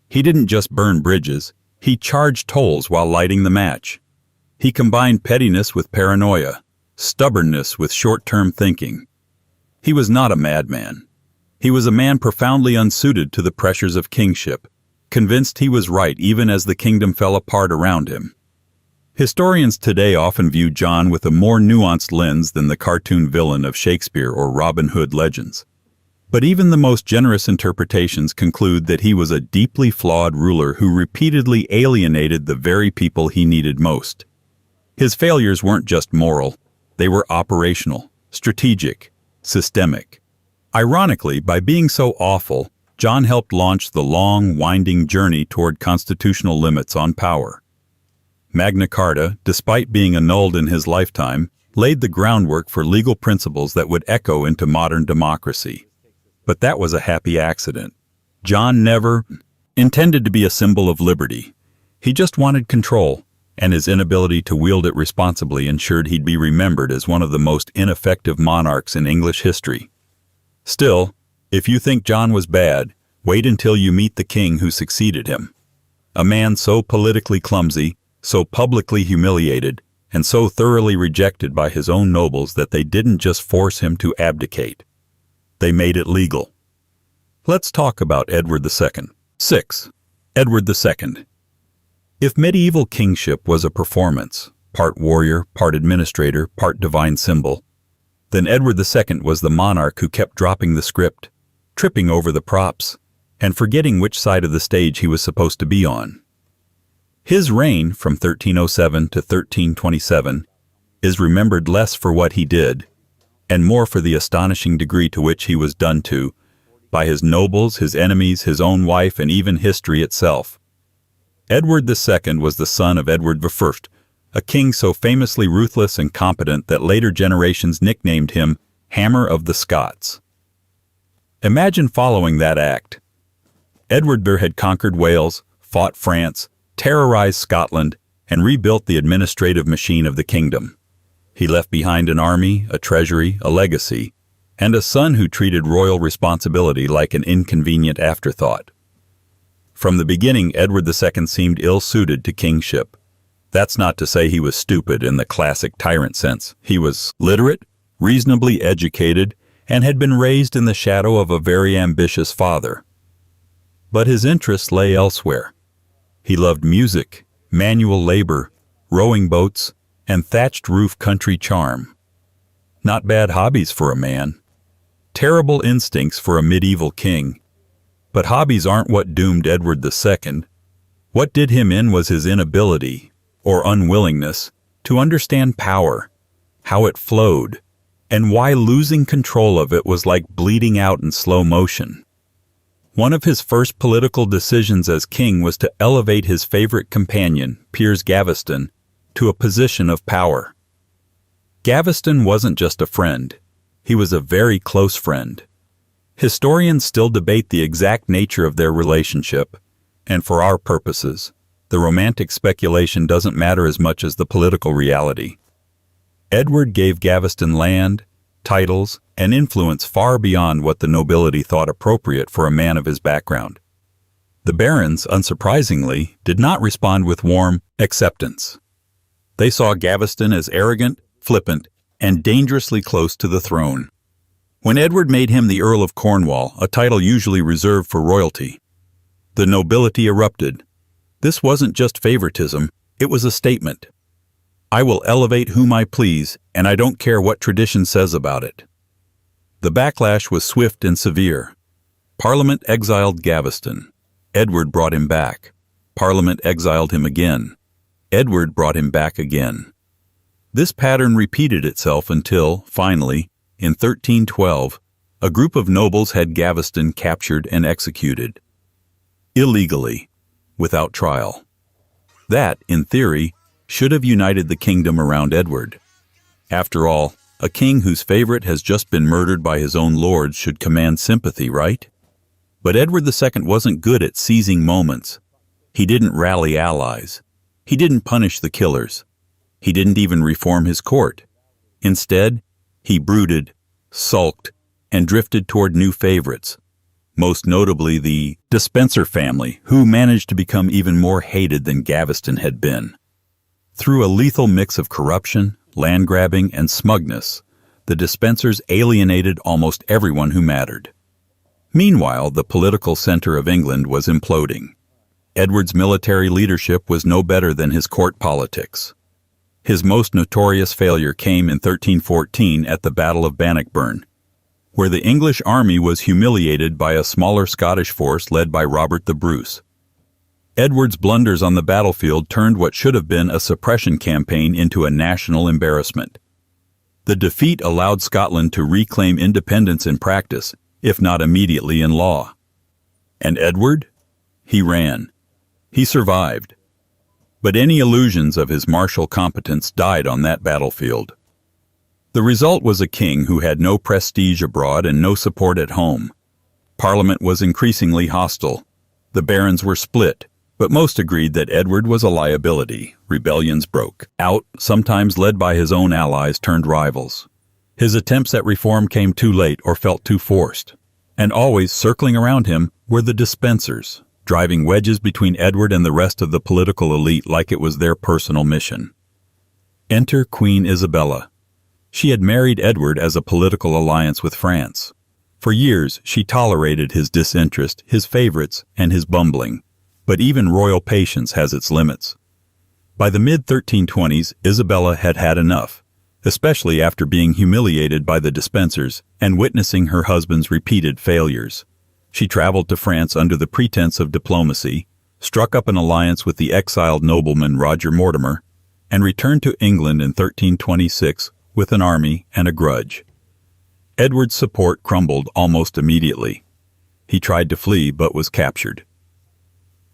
He didn't just burn bridges, he charged tolls while lighting the match. He combined pettiness with paranoia, stubbornness with short-term thinking. He was not a madman. He was a man profoundly unsuited to the pressures of kingship, convinced he was right even as the kingdom fell apart around him. Historians today often view John with a more nuanced lens than the cartoon villain of Shakespeare or Robin Hood legends. But even the most generous interpretations conclude that he was a deeply flawed ruler who repeatedly alienated the very people he needed most. His failures weren't just moral, they were operational, strategic, systemic. Ironically, by being so awful, John helped launch the long, winding journey toward constitutional limits on power. Magna Carta, despite being annulled in his lifetime, laid the groundwork for legal principles that would echo into modern democracy. But that was a happy accident. John never intended to be a symbol of liberty. He just wanted control, and his inability to wield it responsibly ensured he'd be remembered as one of the most ineffective monarchs in English history. Still, if you think John was bad, wait until you meet the king who succeeded him. A man so politically clumsy, so publicly humiliated, and so thoroughly rejected by his own nobles that they didn't just force him to abdicate. They made it legal. Let's talk about Edward II. 6. Edward II. If medieval kingship was a performance, part warrior, part administrator, part divine symbol, then Edward II was the monarch who kept dropping the script, tripping over the props, and forgetting which side of the stage he was supposed to be on. His reign from 1307 to 1327 is remembered less for what he did, and more for the astonishing degree to which he was done to by his nobles, his enemies, his own wife, and even history itself. Edward II was the son of Edward I, a king so famously ruthless and competent that later generations nicknamed him Hammer of the Scots. Imagine following that act. Edward I had conquered Wales, fought France, terrorized Scotland, and rebuilt the administrative machine of the kingdom. He left behind an army, a treasury, a legacy, and a son who treated royal responsibility like an inconvenient afterthought. From the beginning, Edward II seemed ill-suited to kingship. That's not to say he was stupid in the classic tyrant sense. He was literate, reasonably educated, and had been raised in the shadow of a very ambitious father. But his interests lay elsewhere. He loved music, manual labor, rowing boats, and thatched roof country charm. Not bad hobbies for a man. Terrible instincts for a medieval king. But hobbies aren't what doomed Edward II. What did him in was his inability, or unwillingness, to understand power, how it flowed, and why losing control of it was like bleeding out in slow motion. One of his first political decisions as king was to elevate his favorite companion, Piers Gaveston, to a position of power. Gaveston wasn't just a friend. He was a very close friend. Historians still debate the exact nature of their relationship, and for our purposes, the romantic speculation doesn't matter as much as the political reality. Edward gave Gaveston land, titles, and influence far beyond what the nobility thought appropriate for a man of his background. The barons, unsurprisingly, did not respond with warm acceptance. They saw Gaveston as arrogant, flippant, and dangerously close to the throne. When Edward made him the Earl of Cornwall, a title usually reserved for royalty, the nobility erupted. This wasn't just favoritism, it was a statement. I will elevate whom I please, and I don't care what tradition says about it. The backlash was swift and severe. Parliament exiled Gaveston. Edward brought him back. Parliament exiled him again. Edward brought him back again. This pattern repeated itself until, finally, in 1312, a group of nobles had Gaveston captured and executed. Illegally, without trial. That, in theory, should have united the kingdom around Edward. After all, a king whose favorite has just been murdered by his own lords should command sympathy, right? But Edward II wasn't good at seizing moments. He didn't rally allies. He didn't punish the killers. He didn't even reform his court. Instead, he brooded, sulked, and drifted toward new favorites, most notably the Despencer family, who managed to become even more hated than Gaveston had been. Through a lethal mix of corruption, land-grabbing, and smugness, the Despensers alienated almost everyone who mattered. Meanwhile, the political center of England was imploding. Edward's military leadership was no better than his court politics. His most notorious failure came in 1314 at the Battle of Bannockburn, where the English army was humiliated by a smaller Scottish force led by Robert the Bruce. Edward's blunders on the battlefield turned what should have been a suppression campaign into a national embarrassment. The defeat allowed Scotland to reclaim independence in practice, if not immediately in law. And Edward? He ran. He survived. But any illusions of his martial competence died on that battlefield. The result was a king who had no prestige abroad and no support at home. Parliament was increasingly hostile. The barons were split, but most agreed that Edward was a liability. Rebellions broke out, sometimes led by his own allies turned rivals. His attempts at reform came too late or felt too forced. And always circling around him were the Despensers, driving wedges between Edward and the rest of the political elite like it was their personal mission. Enter Queen Isabella. She had married Edward as a political alliance with France. For years, she tolerated his disinterest, his favorites, and his bumbling. But even royal patience has its limits. By the mid-1320s, Isabella had had enough, especially after being humiliated by the Despensers and witnessing her husband's repeated failures. She traveled to France under the pretense of diplomacy, struck up an alliance with the exiled nobleman Roger Mortimer, and returned to England in 1326 with an army and a grudge. Edward's support crumbled almost immediately. He tried to flee but was captured.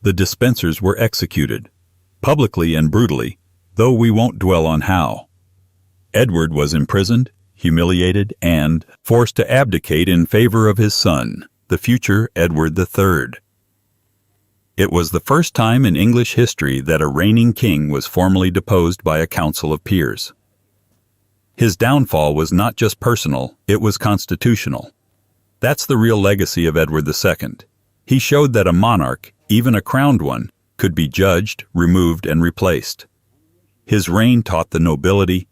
The Despensers were executed, publicly and brutally, though we won't dwell on how. Edward was imprisoned, humiliated, and forced to abdicate in favor of his son, the future Edward III. It was the first time in English history that a reigning king was formally deposed by a council of peers. His downfall was not just personal, it was constitutional. That's the real legacy of Edward II. He showed that a monarch, even a crowned one, could be judged, removed, and replaced. His reign taught the nobility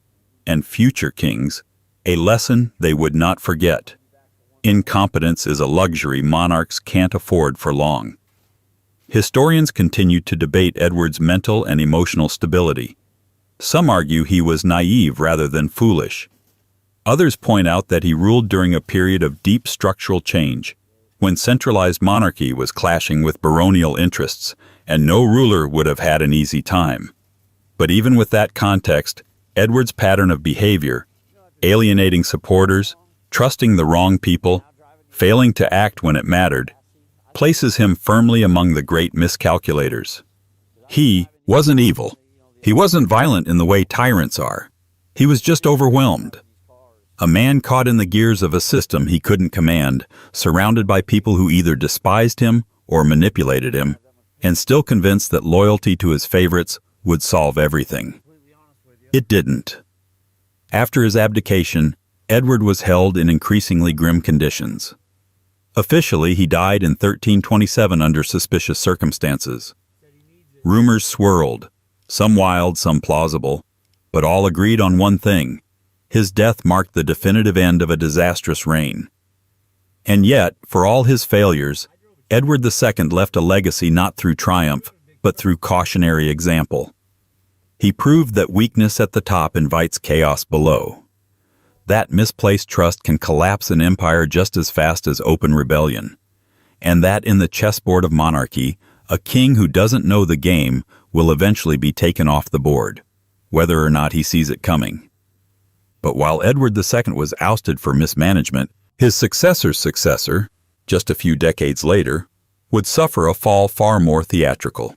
and future kings a lesson they would not forget. Incompetence is a luxury monarchs can't afford for long. Historians continue to debate Edward's mental and emotional stability. Some argue he was naive rather than foolish. Others point out that he ruled during a period of deep structural change, when centralized monarchy was clashing with baronial interests, and no ruler would have had an easy time. But even with that context, Edward's pattern of behavior, alienating supporters, trusting the wrong people, failing to act when it mattered, places him firmly among the great miscalculators. He wasn't evil. He wasn't violent in the way tyrants are. He was just overwhelmed. A man caught in the gears of a system he couldn't command, surrounded by people who either despised him or manipulated him, and still convinced that loyalty to his favorites would solve everything. It didn't. After his abdication, Edward was held in increasingly grim conditions. Officially, he died in 1327 under suspicious circumstances. Rumors swirled, some wild, some plausible, but all agreed on one thing. His death marked the definitive end of a disastrous reign. And yet, for all his failures, Edward II left a legacy not through triumph, but through cautionary example. He proved that weakness at the top invites chaos below. That misplaced trust can collapse an empire just as fast as open rebellion. And that in the chessboard of monarchy, a king who doesn't know the game will eventually be taken off the board, whether or not he sees it coming. But while Edward II was ousted for mismanagement, his successor's successor, just a few decades later, would suffer a fall far more theatrical.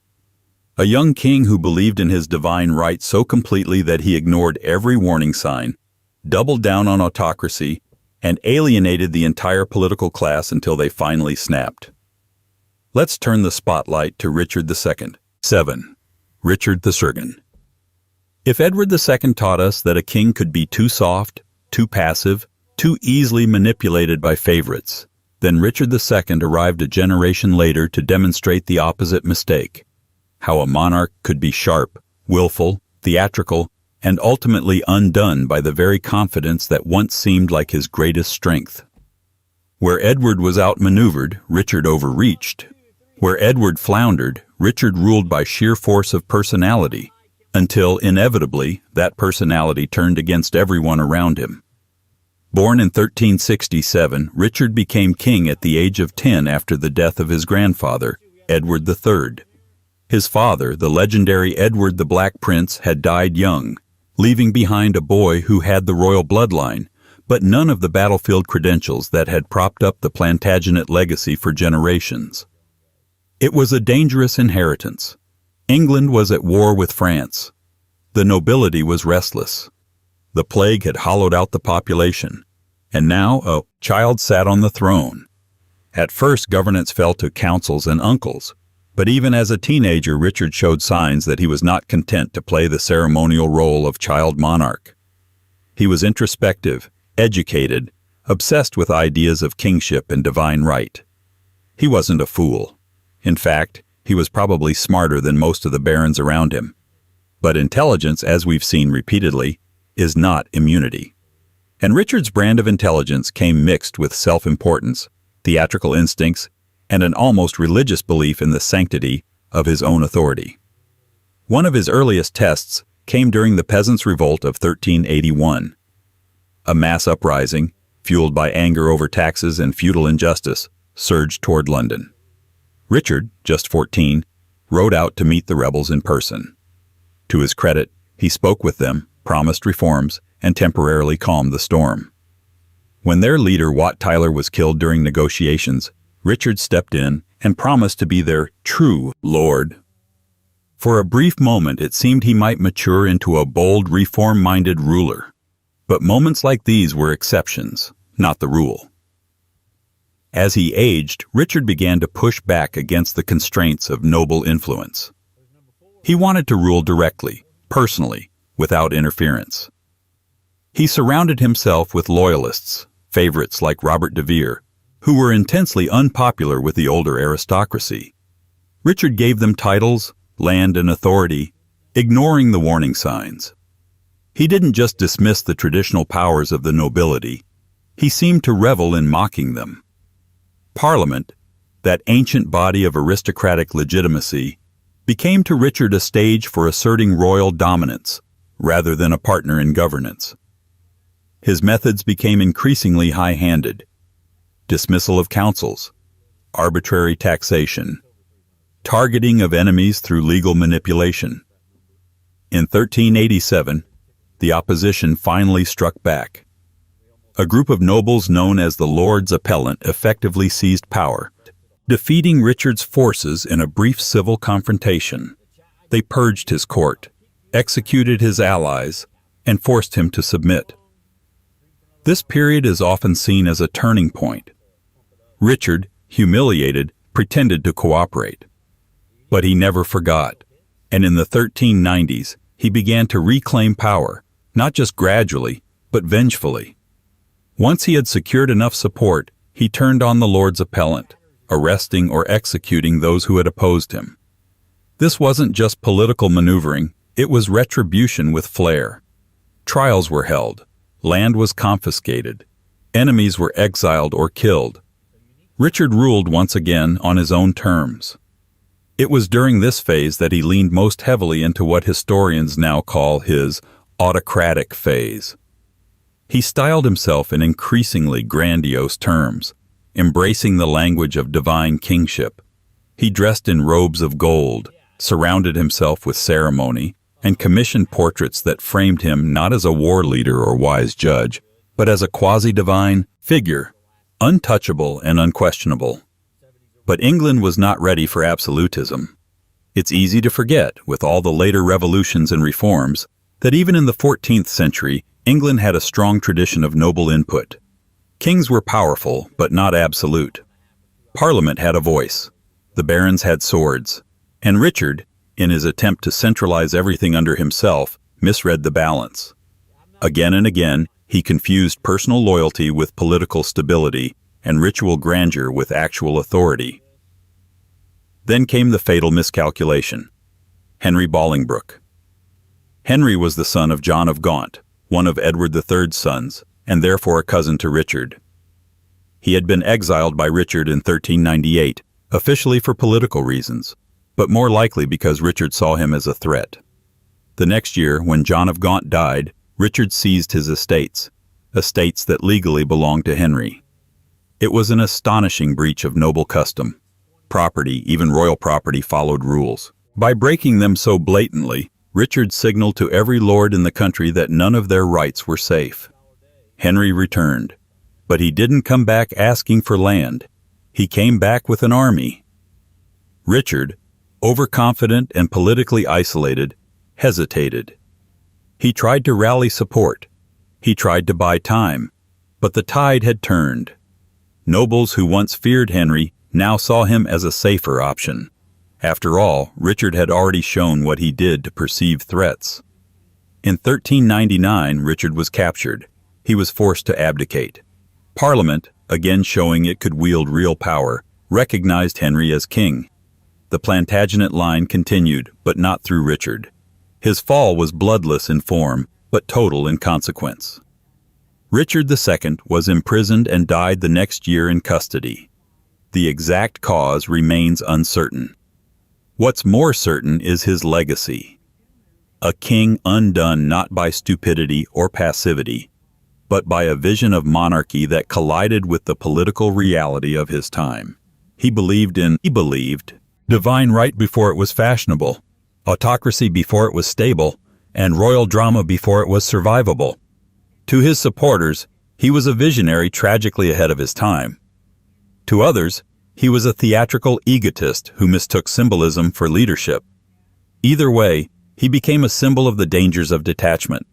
A young king who believed in his divine right so completely that he ignored every warning sign, doubled down on autocracy, and alienated the entire political class until they finally snapped. Let's turn the spotlight to Richard II. 7. Richard the Surgeon. If Edward II taught us that a king could be too soft, too passive, too easily manipulated by favorites, then Richard II arrived a generation later to demonstrate the opposite mistake: how a monarch could be sharp, willful, theatrical, and ultimately undone by the very confidence that once seemed like his greatest strength. Where Edward was outmaneuvered, Richard overreached. Where Edward floundered, Richard ruled by sheer force of personality, until, inevitably, that personality turned against everyone around him. Born in 1367, Richard became king at the age of 10 after the death of his grandfather, Edward III. His father, the legendary Edward the Black Prince, had died young, leaving behind a boy who had the royal bloodline, but none of the battlefield credentials that had propped up the Plantagenet legacy for generations. It was a dangerous inheritance. England was at war with France. The nobility was restless. The plague had hollowed out the population, and now a child sat on the throne. At first, governance fell to councils and uncles, but even as a teenager, Richard showed signs that he was not content to play the ceremonial role of child monarch. He was introspective, educated, obsessed with ideas of kingship and divine right. He wasn't a fool. In fact, he was probably smarter than most of the barons around him. But intelligence, as we've seen repeatedly, is not immunity. And Richard's brand of intelligence came mixed with self-importance, theatrical instincts, and an almost religious belief in the sanctity of his own authority. One of his earliest tests came during the Peasants' Revolt of 1381. A mass uprising, fueled by anger over taxes and feudal injustice, surged toward London. Richard, just 14, rode out to meet the rebels in person. To his credit, he spoke with them, promised reforms, and temporarily calmed the storm. When their leader, Wat Tyler, was killed during negotiations, Richard stepped in and promised to be their true lord. For a brief moment, it seemed he might mature into a bold, reform-minded ruler. But moments like these were exceptions, not the rule. As he aged, Richard began to push back against the constraints of noble influence. He wanted to rule directly, personally, without interference. He surrounded himself with loyalists, favorites like Robert de Vere, who were intensely unpopular with the older aristocracy. Richard gave them titles, land, and authority, ignoring the warning signs. He didn't just dismiss the traditional powers of the nobility, he seemed to revel in mocking them. Parliament, that ancient body of aristocratic legitimacy, became to Richard a stage for asserting royal dominance, rather than a partner in governance. His methods became increasingly high-handed. Dismissal of councils, arbitrary taxation, targeting of enemies through legal manipulation. In 1387, the opposition finally struck back. A group of nobles known as the Lords Appellant effectively seized power, defeating Richard's forces in a brief civil confrontation. They purged his court, executed his allies, and forced him to submit. This period is often seen as a turning point. Richard, humiliated, pretended to cooperate. But he never forgot, and in the 1390s, he began to reclaim power, not just gradually, but vengefully. Once he had secured enough support, he turned on the Lords Appellant, arresting or executing those who had opposed him. This wasn't just political maneuvering, it was retribution with flair. Trials were held, land was confiscated, enemies were exiled or killed. Richard ruled once again on his own terms. It was during this phase that he leaned most heavily into what historians now call his autocratic phase. He styled himself in increasingly grandiose terms, embracing the language of divine kingship. He dressed in robes of gold, surrounded himself with ceremony, and commissioned portraits that framed him not as a war leader or wise judge, but as a quasi-divine figure, untouchable and unquestionable. But England was not ready for absolutism. It's easy to forget, with all the later revolutions and reforms, that even in the 14th century, England had a strong tradition of noble input. Kings were powerful, but not absolute. Parliament had a voice. The barons had swords. And Richard, in his attempt to centralize everything under himself, misread the balance. Again and again, he confused personal loyalty with political stability and ritual grandeur with actual authority. Then came the fatal miscalculation. Henry Bolingbroke. Henry was the son of John of Gaunt, one of Edward III's sons, and therefore a cousin to Richard. He had been exiled by Richard in 1398, officially for political reasons, but more likely because Richard saw him as a threat. The next year, when John of Gaunt died, Richard seized his estates that legally belonged to Henry. It was an astonishing breach of noble custom. Property, even royal property, followed rules. By breaking them so blatantly, Richard signaled to every lord in the country that none of their rights were safe. Henry returned, but he didn't come back asking for land. He came back with an army. Richard, overconfident and politically isolated, hesitated. He tried to rally support. He tried to buy time, but the tide had turned. Nobles who once feared Henry now saw him as a safer option. After all, Richard had already shown what he did to perceive threats. In 1399, Richard was captured. He was forced to abdicate. Parliament, again showing it could wield real power, recognized Henry as king. The Plantagenet line continued, but not through Richard. His fall was bloodless in form, but total in consequence. Richard II was imprisoned and died the next year in custody. The exact cause remains uncertain. What's more certain is his legacy. A king undone not by stupidity or passivity, but by a vision of monarchy that collided with the political reality of his time. He believed divine right before it was fashionable, autocracy before it was stable, and royal drama before it was survivable. To his supporters, he was a visionary tragically ahead of his time. To others, he was a theatrical egotist who mistook symbolism for leadership. Either way, he became a symbol of the dangers of detachment,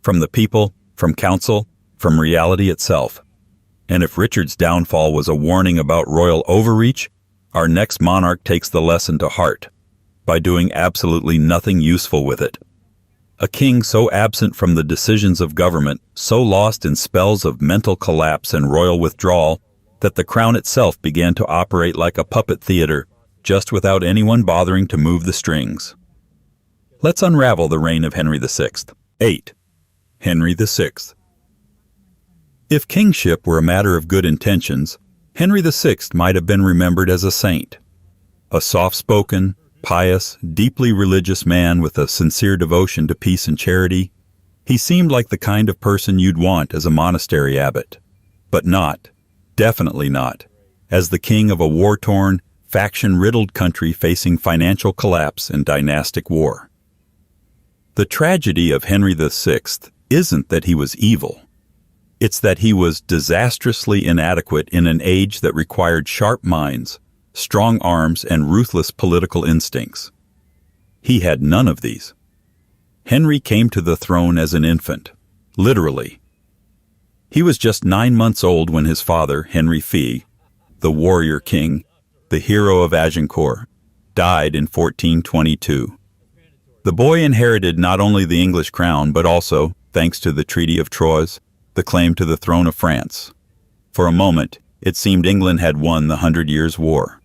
from the people, from council, from reality itself. And if Richard's downfall was a warning about royal overreach, our next monarch takes the lesson to heart, by doing absolutely nothing useful with it. A king so absent from the decisions of government, so lost in spells of mental collapse and royal withdrawal, that the crown itself began to operate like a puppet theater, just without anyone bothering to move the strings. Let's unravel the reign of Henry VI. 8. Henry VI. If kingship were a matter of good intentions, Henry VI might have been remembered as a saint. A soft-spoken, pious, deeply religious man with a sincere devotion to peace and charity, he seemed like the kind of person you'd want as a monastery abbot. But not, definitely not, as the king of a war-torn, faction-riddled country facing financial collapse and dynastic war. The tragedy of Henry VI isn't that he was evil. It's that he was disastrously inadequate in an age that required sharp minds, strong arms, and ruthless political instincts. He had none of these. Henry came to the throne as an infant, literally. He was just 9 months old when his father, Henry V, the warrior king, the hero of Agincourt, died in 1422. The boy inherited not only the English crown, but also, thanks to the Treaty of Troyes, the claim to the throne of France. For a moment, it seemed England had won the 100 Years' War.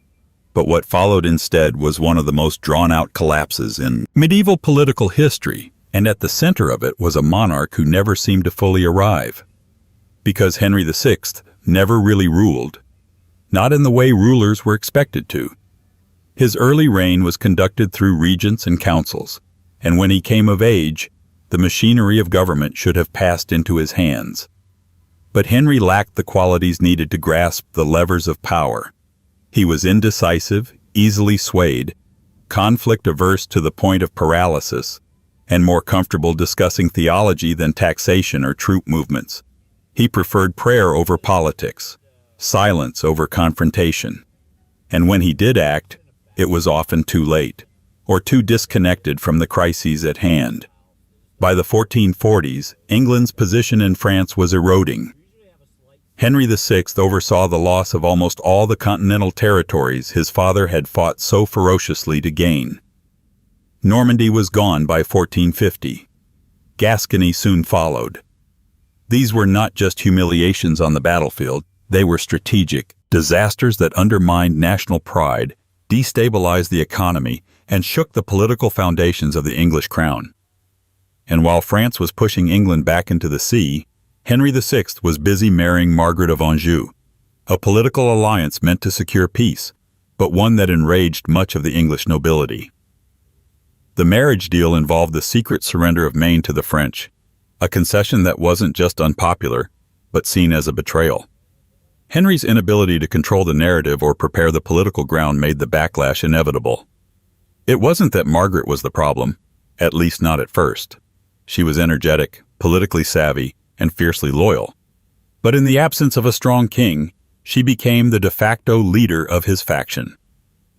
But what followed instead was one of the most drawn-out collapses in medieval political history, and at the center of it was a monarch who never seemed to fully arrive. Because Henry VI never really ruled, not in the way rulers were expected to. His early reign was conducted through regents and councils, and when he came of age, the machinery of government should have passed into his hands. But Henry lacked the qualities needed to grasp the levers of power. He was indecisive, easily swayed, conflict-averse to the point of paralysis, and more comfortable discussing theology than taxation or troop movements. He preferred prayer over politics, silence over confrontation. And when he did act, it was often too late, or too disconnected from the crises at hand. By the 1440s, England's position in France was eroding. Henry VI oversaw the loss of almost all the continental territories his father had fought so ferociously to gain. Normandy was gone by 1450. Gascony soon followed. These were not just humiliations on the battlefield, they were strategic disasters that undermined national pride, destabilized the economy, and shook the political foundations of the English crown. And while France was pushing England back into the sea, Henry VI was busy marrying Margaret of Anjou, a political alliance meant to secure peace, but one that enraged much of the English nobility. The marriage deal involved the secret surrender of Maine to the French, a concession that wasn't just unpopular, but seen as a betrayal. Henry's inability to control the narrative or prepare the political ground made the backlash inevitable. It wasn't that Margaret was the problem, at least not at first. She was energetic, politically savvy, and fiercely loyal. But in the absence of a strong king, she became the de facto leader of his faction.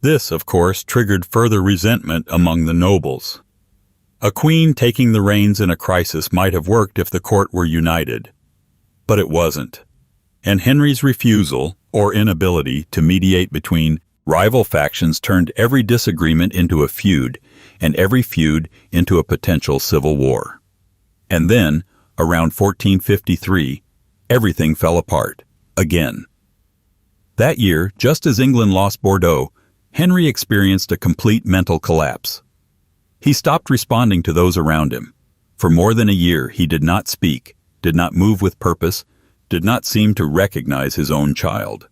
This, of course, triggered further resentment among the nobles. A queen taking the reins in a crisis might have worked if the court were united. But it wasn't. And Henry's refusal, or inability, to mediate between rival factions turned every disagreement into a feud, and every feud into a potential civil war. And then, around 1453, everything fell apart, again. That year, just as England lost Bordeaux, Henry experienced a complete mental collapse. He stopped responding to those around him. For more than a year, he did not speak, did not move with purpose, did not seem to recognize his own child.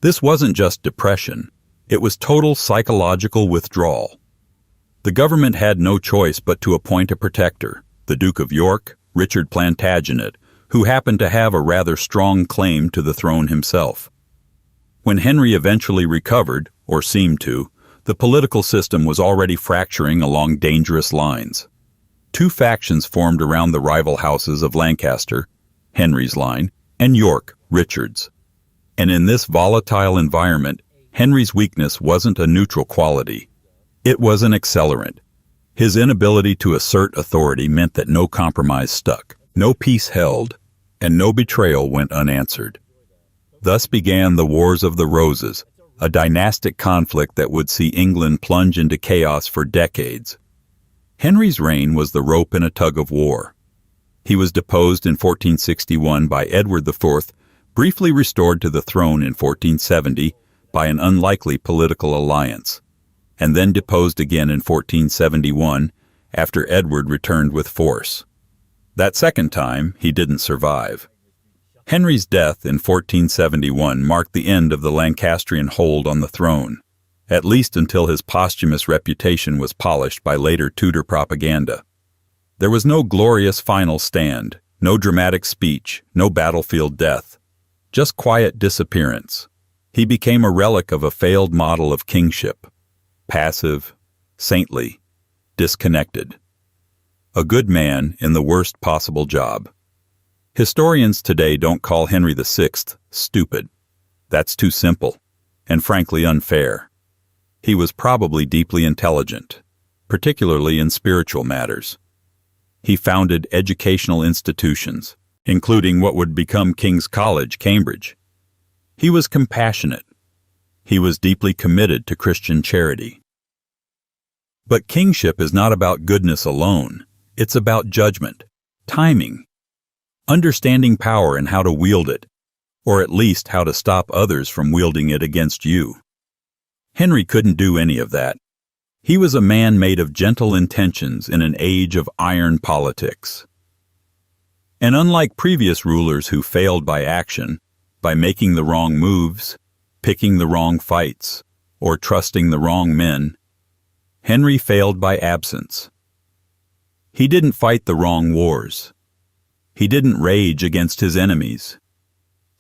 This wasn't just depression, it was total psychological withdrawal. The government had no choice but to appoint a protector, the Duke of York, Richard Plantagenet, who happened to have a rather strong claim to the throne himself. When Henry eventually recovered, or seemed to, the political system was already fracturing along dangerous lines. Two factions formed around the rival houses of Lancaster, Henry's line, and York, Richard's. And in this volatile environment, Henry's weakness wasn't a neutral quality. It was an accelerant. His inability to assert authority meant that no compromise stuck, no peace held, and no betrayal went unanswered. Thus began the Wars of the Roses, a dynastic conflict that would see England plunge into chaos for decades. Henry's reign was the rope in a tug of war. He was deposed in 1461 by Edward IV, briefly restored to the throne in 1470 by an unlikely political alliance, and then deposed again in 1471 after Edward returned with force. That second time, he didn't survive. Henry's death in 1471 marked the end of the Lancastrian hold on the throne, at least until his posthumous reputation was polished by later Tudor propaganda. There was no glorious final stand, no dramatic speech, no battlefield death, just quiet disappearance. He became a relic of a failed model of kingship, passive, saintly, disconnected. A good man in the worst possible job. Historians today don't call Henry VI stupid. That's too simple, and frankly unfair. He was probably deeply intelligent, particularly in spiritual matters. He founded educational institutions, including what would become King's College, Cambridge. He was compassionate. He was deeply committed to Christian charity. But kingship is not about goodness alone. It's about judgment, timing, understanding power and how to wield it, or at least how to stop others from wielding it against you. Henry couldn't do any of that. He was a man made of gentle intentions in an age of iron politics. And unlike previous rulers who failed by action, by making the wrong moves, picking the wrong fights, or trusting the wrong men, Henry failed by absence. He didn't fight the wrong wars. He didn't rage against his enemies.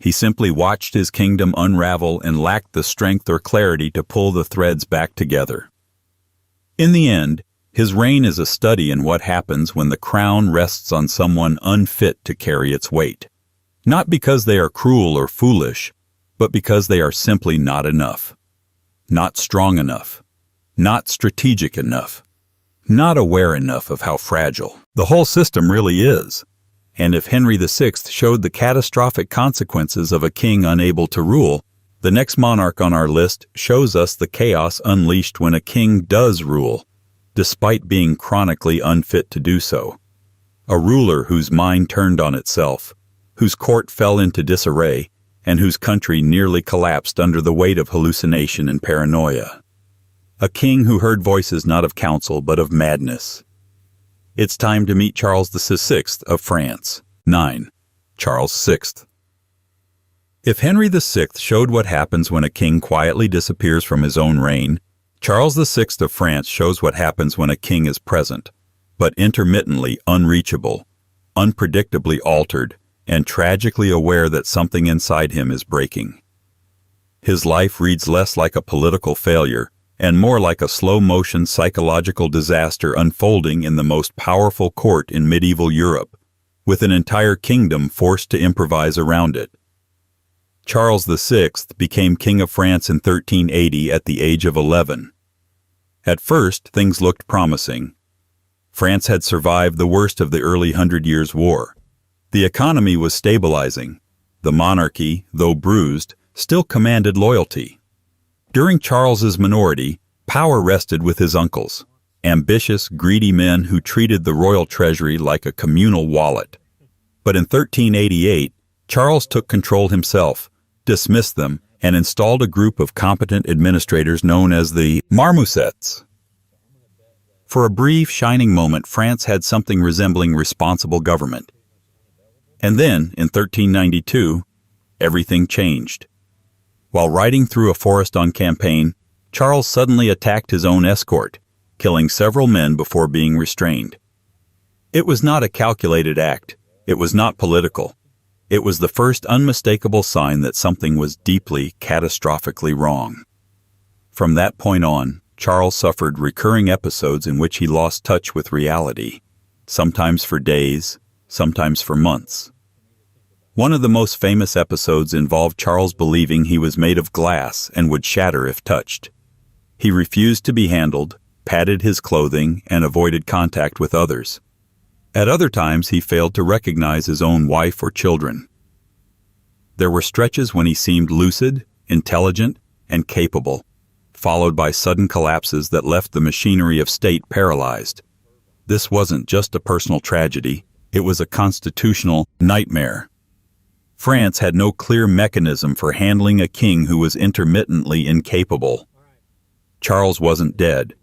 He simply watched his kingdom unravel and lacked the strength or clarity to pull the threads back together. In the end, his reign is a study in what happens when the crown rests on someone unfit to carry its weight. Not because they are cruel or foolish, but because they are simply not enough. Not strong enough. Not strategic enough. Not aware enough of how fragile the whole system really is. And if Henry VI showed the catastrophic consequences of a king unable to rule, the next monarch on our list shows us the chaos unleashed when a king does rule, despite being chronically unfit to do so. A ruler whose mind turned on itself, whose court fell into disarray, and whose country nearly collapsed under the weight of hallucination and paranoia. A king who heard voices not of counsel but of madness. It's time to meet Charles VI of France. 9. Charles VI. If Henry VI showed what happens when a king quietly disappears from his own reign, Charles VI of France shows what happens when a king is present, but intermittently unreachable, unpredictably altered, and tragically aware that something inside him is breaking. His life reads less like a political failure and more like a slow-motion psychological disaster unfolding in the most powerful court in medieval Europe, with an entire kingdom forced to improvise around it. Charles VI became King of France in 1380 at the age of 11. At first, things looked promising. France had survived the worst of the early Hundred Years' War. The economy was stabilizing. The monarchy, though bruised, still commanded loyalty. During Charles's minority, power rested with his uncles, ambitious, greedy men who treated the royal treasury like a communal wallet. But in 1388, Charles took control himself, dismissed them, and installed a group of competent administrators known as the marmosets. For a brief, shining moment, France had something resembling responsible government. And then, in 1392, everything changed. While riding through a forest on campaign, Charles suddenly attacked his own escort, killing several men before being restrained. It was not a calculated act. It was not political. It was the first unmistakable sign that something was deeply, catastrophically wrong. From that point on, Charles suffered recurring episodes in which he lost touch with reality, sometimes for days, sometimes for months. One of the most famous episodes involved Charles believing he was made of glass and would shatter if touched. He refused to be handled, padded his clothing, and avoided contact with others. At other times, he failed to recognize his own wife or children. There were stretches when he seemed lucid, intelligent, and capable, followed by sudden collapses that left the machinery of state paralyzed. This wasn't just a personal tragedy, it was a constitutional nightmare. France had no clear mechanism for handling a king who was intermittently incapable. Charles wasn't dead.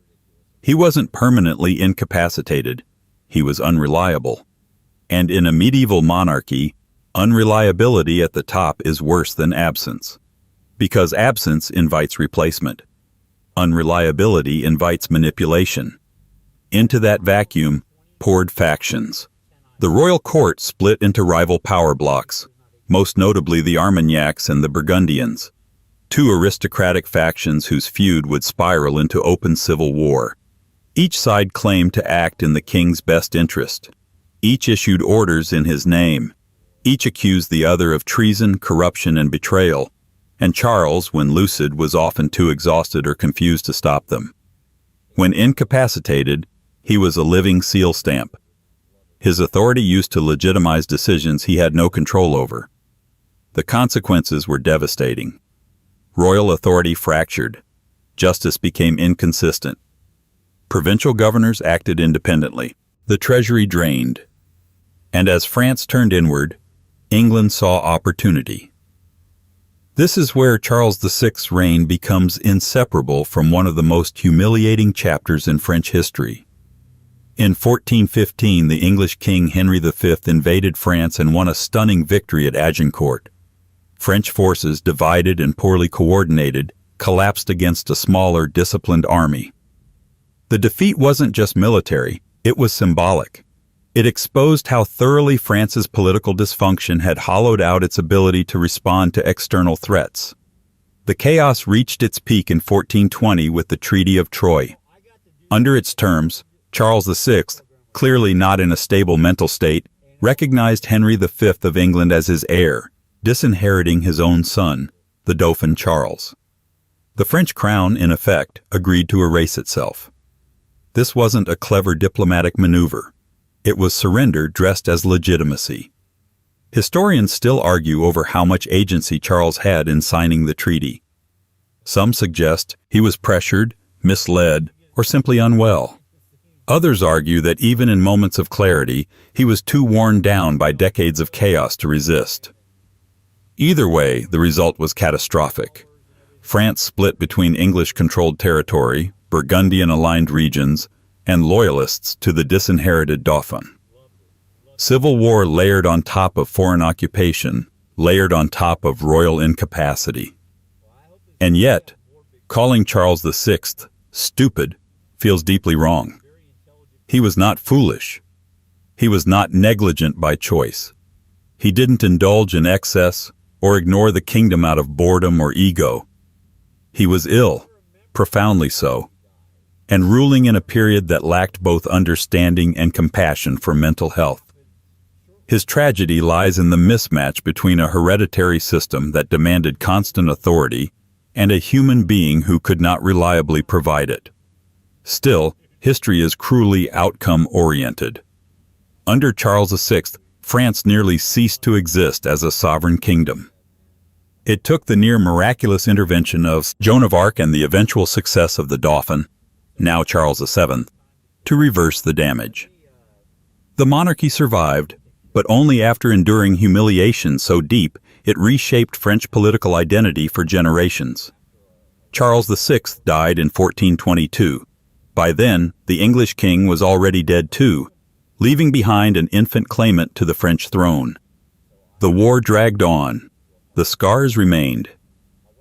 He wasn't permanently incapacitated. He was unreliable. And in a medieval monarchy, unreliability at the top is worse than absence. Because absence invites replacement. Unreliability invites manipulation. Into that vacuum poured factions. The royal court split into rival power blocks, most notably the Armagnacs and the Burgundians, two aristocratic factions whose feud would spiral into open civil war. Each side claimed to act in the king's best interest. Each issued orders in his name. Each accused the other of treason, corruption, and betrayal, and Charles, when lucid, was often too exhausted or confused to stop them. When incapacitated, he was a living seal stamp. His authority used to legitimize decisions he had no control over. The consequences were devastating. Royal authority fractured. Justice became inconsistent. Provincial governors acted independently. The treasury drained. And as France turned inward, England saw opportunity. This is where Charles VI's reign becomes inseparable from one of the most humiliating chapters in French history. In 1415, the English king Henry V invaded France and won a stunning victory at Agincourt. French forces, divided and poorly coordinated, collapsed against a smaller, disciplined army. The defeat wasn't just military, it was symbolic. It exposed how thoroughly France's political dysfunction had hollowed out its ability to respond to external threats. The chaos reached its peak in 1420 with the Treaty of Troyes. Under its terms, Charles VI, clearly not in a stable mental state, recognized Henry V of England as his heir, disinheriting his own son, the Dauphin Charles. The French crown, in effect, agreed to erase itself. This wasn't a clever diplomatic maneuver. It was surrender dressed as legitimacy. Historians still argue over how much agency Charles had in signing the treaty. Some suggest he was pressured, misled, or simply unwell. Others argue that even in moments of clarity, he was too worn down by decades of chaos to resist. Either way, the result was catastrophic. France split between English-controlled territory, Burgundian-aligned regions, and loyalists to the disinherited Dauphin. Civil war layered on top of foreign occupation, layered on top of royal incapacity. And yet, calling Charles VI stupid feels deeply wrong. He was not foolish. He was not negligent by choice. He didn't indulge in excess or ignore the kingdom out of boredom or ego. He was ill, profoundly so, and ruling in a period that lacked both understanding and compassion for mental health. His tragedy lies in the mismatch between a hereditary system that demanded constant authority and a human being who could not reliably provide it. Still, history is cruelly outcome-oriented. Under Charles VI, France nearly ceased to exist as a sovereign kingdom. It took the near-miraculous intervention of Joan of Arc and the eventual success of the Dauphin, now Charles VII, to reverse the damage. The monarchy survived, but only after enduring humiliation so deep it reshaped French political identity for generations. Charles VI died in 1422. By then, the English king was already dead too, leaving behind an infant claimant to the French throne. The war dragged on. The scars remained.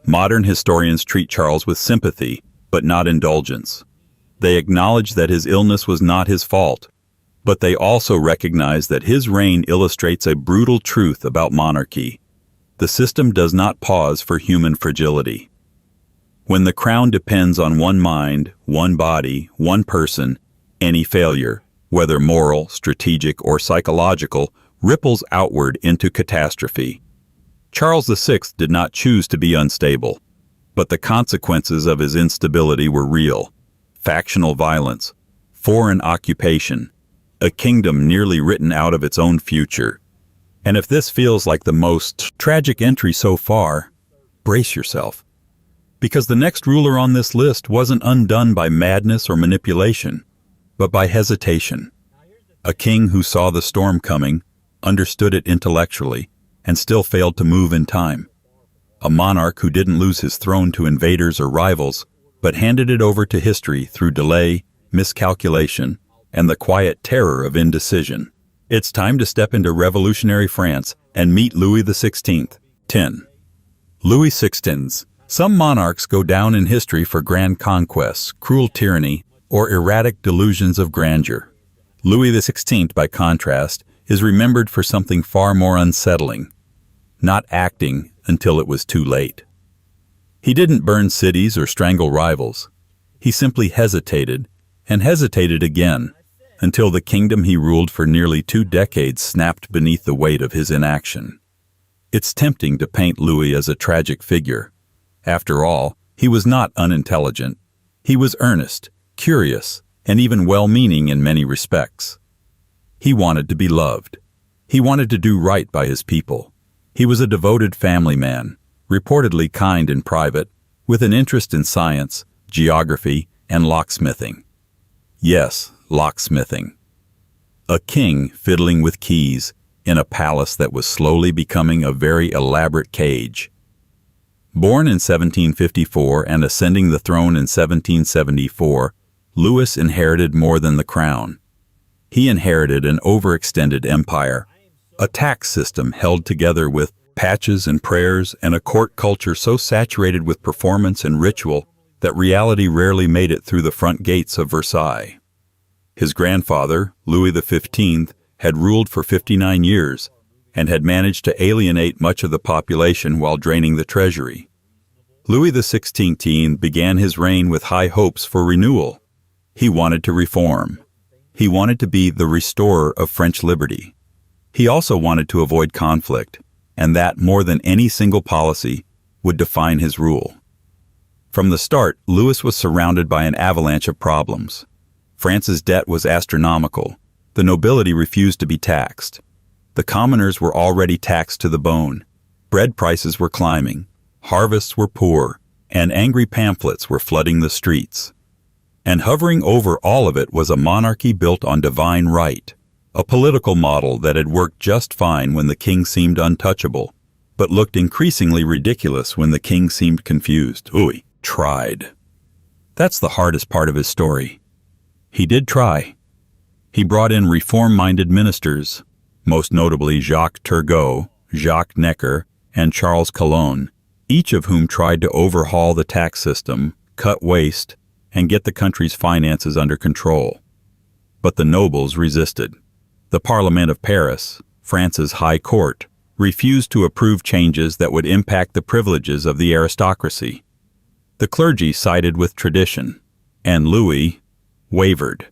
Modern historians treat Charles with sympathy, but not indulgence. They acknowledge that his illness was not his fault, but they also recognize that his reign illustrates a brutal truth about monarchy. The system does not pause for human fragility. When the crown depends on one mind, one body, one person, any failure, whether moral, strategic, or psychological, ripples outward into catastrophe. Charles VI did not choose to be unstable, but the consequences of his instability were real. Factional violence, foreign occupation, a kingdom nearly written out of its own future. And if this feels like the most tragic entry so far, brace yourself. Because the next ruler on this list wasn't undone by madness or manipulation. but by hesitation. A king who saw the storm coming, understood it intellectually, and still failed to move in time. A monarch who didn't lose his throne to invaders or rivals, but handed it over to history through delay, miscalculation, and the quiet terror of indecision. It's time to step into revolutionary France and meet Louis XVI. 10. Louis XVI. Some monarchs go down in history for grand conquests, cruel tyranny, or erratic delusions of grandeur. Louis XVI, by contrast, is remembered for something far more unsettling: not acting until it was too late. He didn't burn cities or strangle rivals. He simply hesitated, and hesitated again, until the kingdom he ruled for nearly 2 decades snapped beneath the weight of his inaction. It's tempting to paint Louis as a tragic figure. After all, he was not unintelligent. He was earnest, curious, and even well-meaning in many respects. He wanted to be loved. He wanted to do right by his people. He was a devoted family man, reportedly kind in private, with an interest in science, geography, and locksmithing. Yes, locksmithing. A king fiddling with keys in a palace that was slowly becoming a very elaborate cage. Born in 1754 and ascending the throne in 1774, Louis inherited more than the crown. He inherited an overextended empire, a tax system held together with patches and prayers, and a court culture so saturated with performance and ritual that reality rarely made it through the front gates of Versailles. His grandfather, Louis XV, had ruled for 59 years and had managed to alienate much of the population while draining the treasury. Louis XVI began his reign with high hopes for renewal. He wanted to reform. He wanted to be the restorer of French liberty. He also wanted to avoid conflict, and that, more than any single policy, would define his rule. From the start, Louis was surrounded by an avalanche of problems. France's debt was astronomical. The nobility refused to be taxed. The commoners were already taxed to the bone. Bread prices were climbing. Harvests were poor, and angry pamphlets were flooding the streets. And hovering over all of it was a monarchy built on divine right, a political model that had worked just fine when the king seemed untouchable, but looked increasingly ridiculous when the king seemed confused. Louis tried. That's the hardest part of his story. He did try. He brought in reform-minded ministers, most notably Jacques Turgot, Jacques Necker, and Charles Calonne, each of whom tried to overhaul the tax system, cut waste, and get the country's finances under control. But the nobles resisted. The Parliament of Paris, France's high court, refused to approve changes that would impact the privileges of the aristocracy. The clergy sided with tradition, and Louis wavered.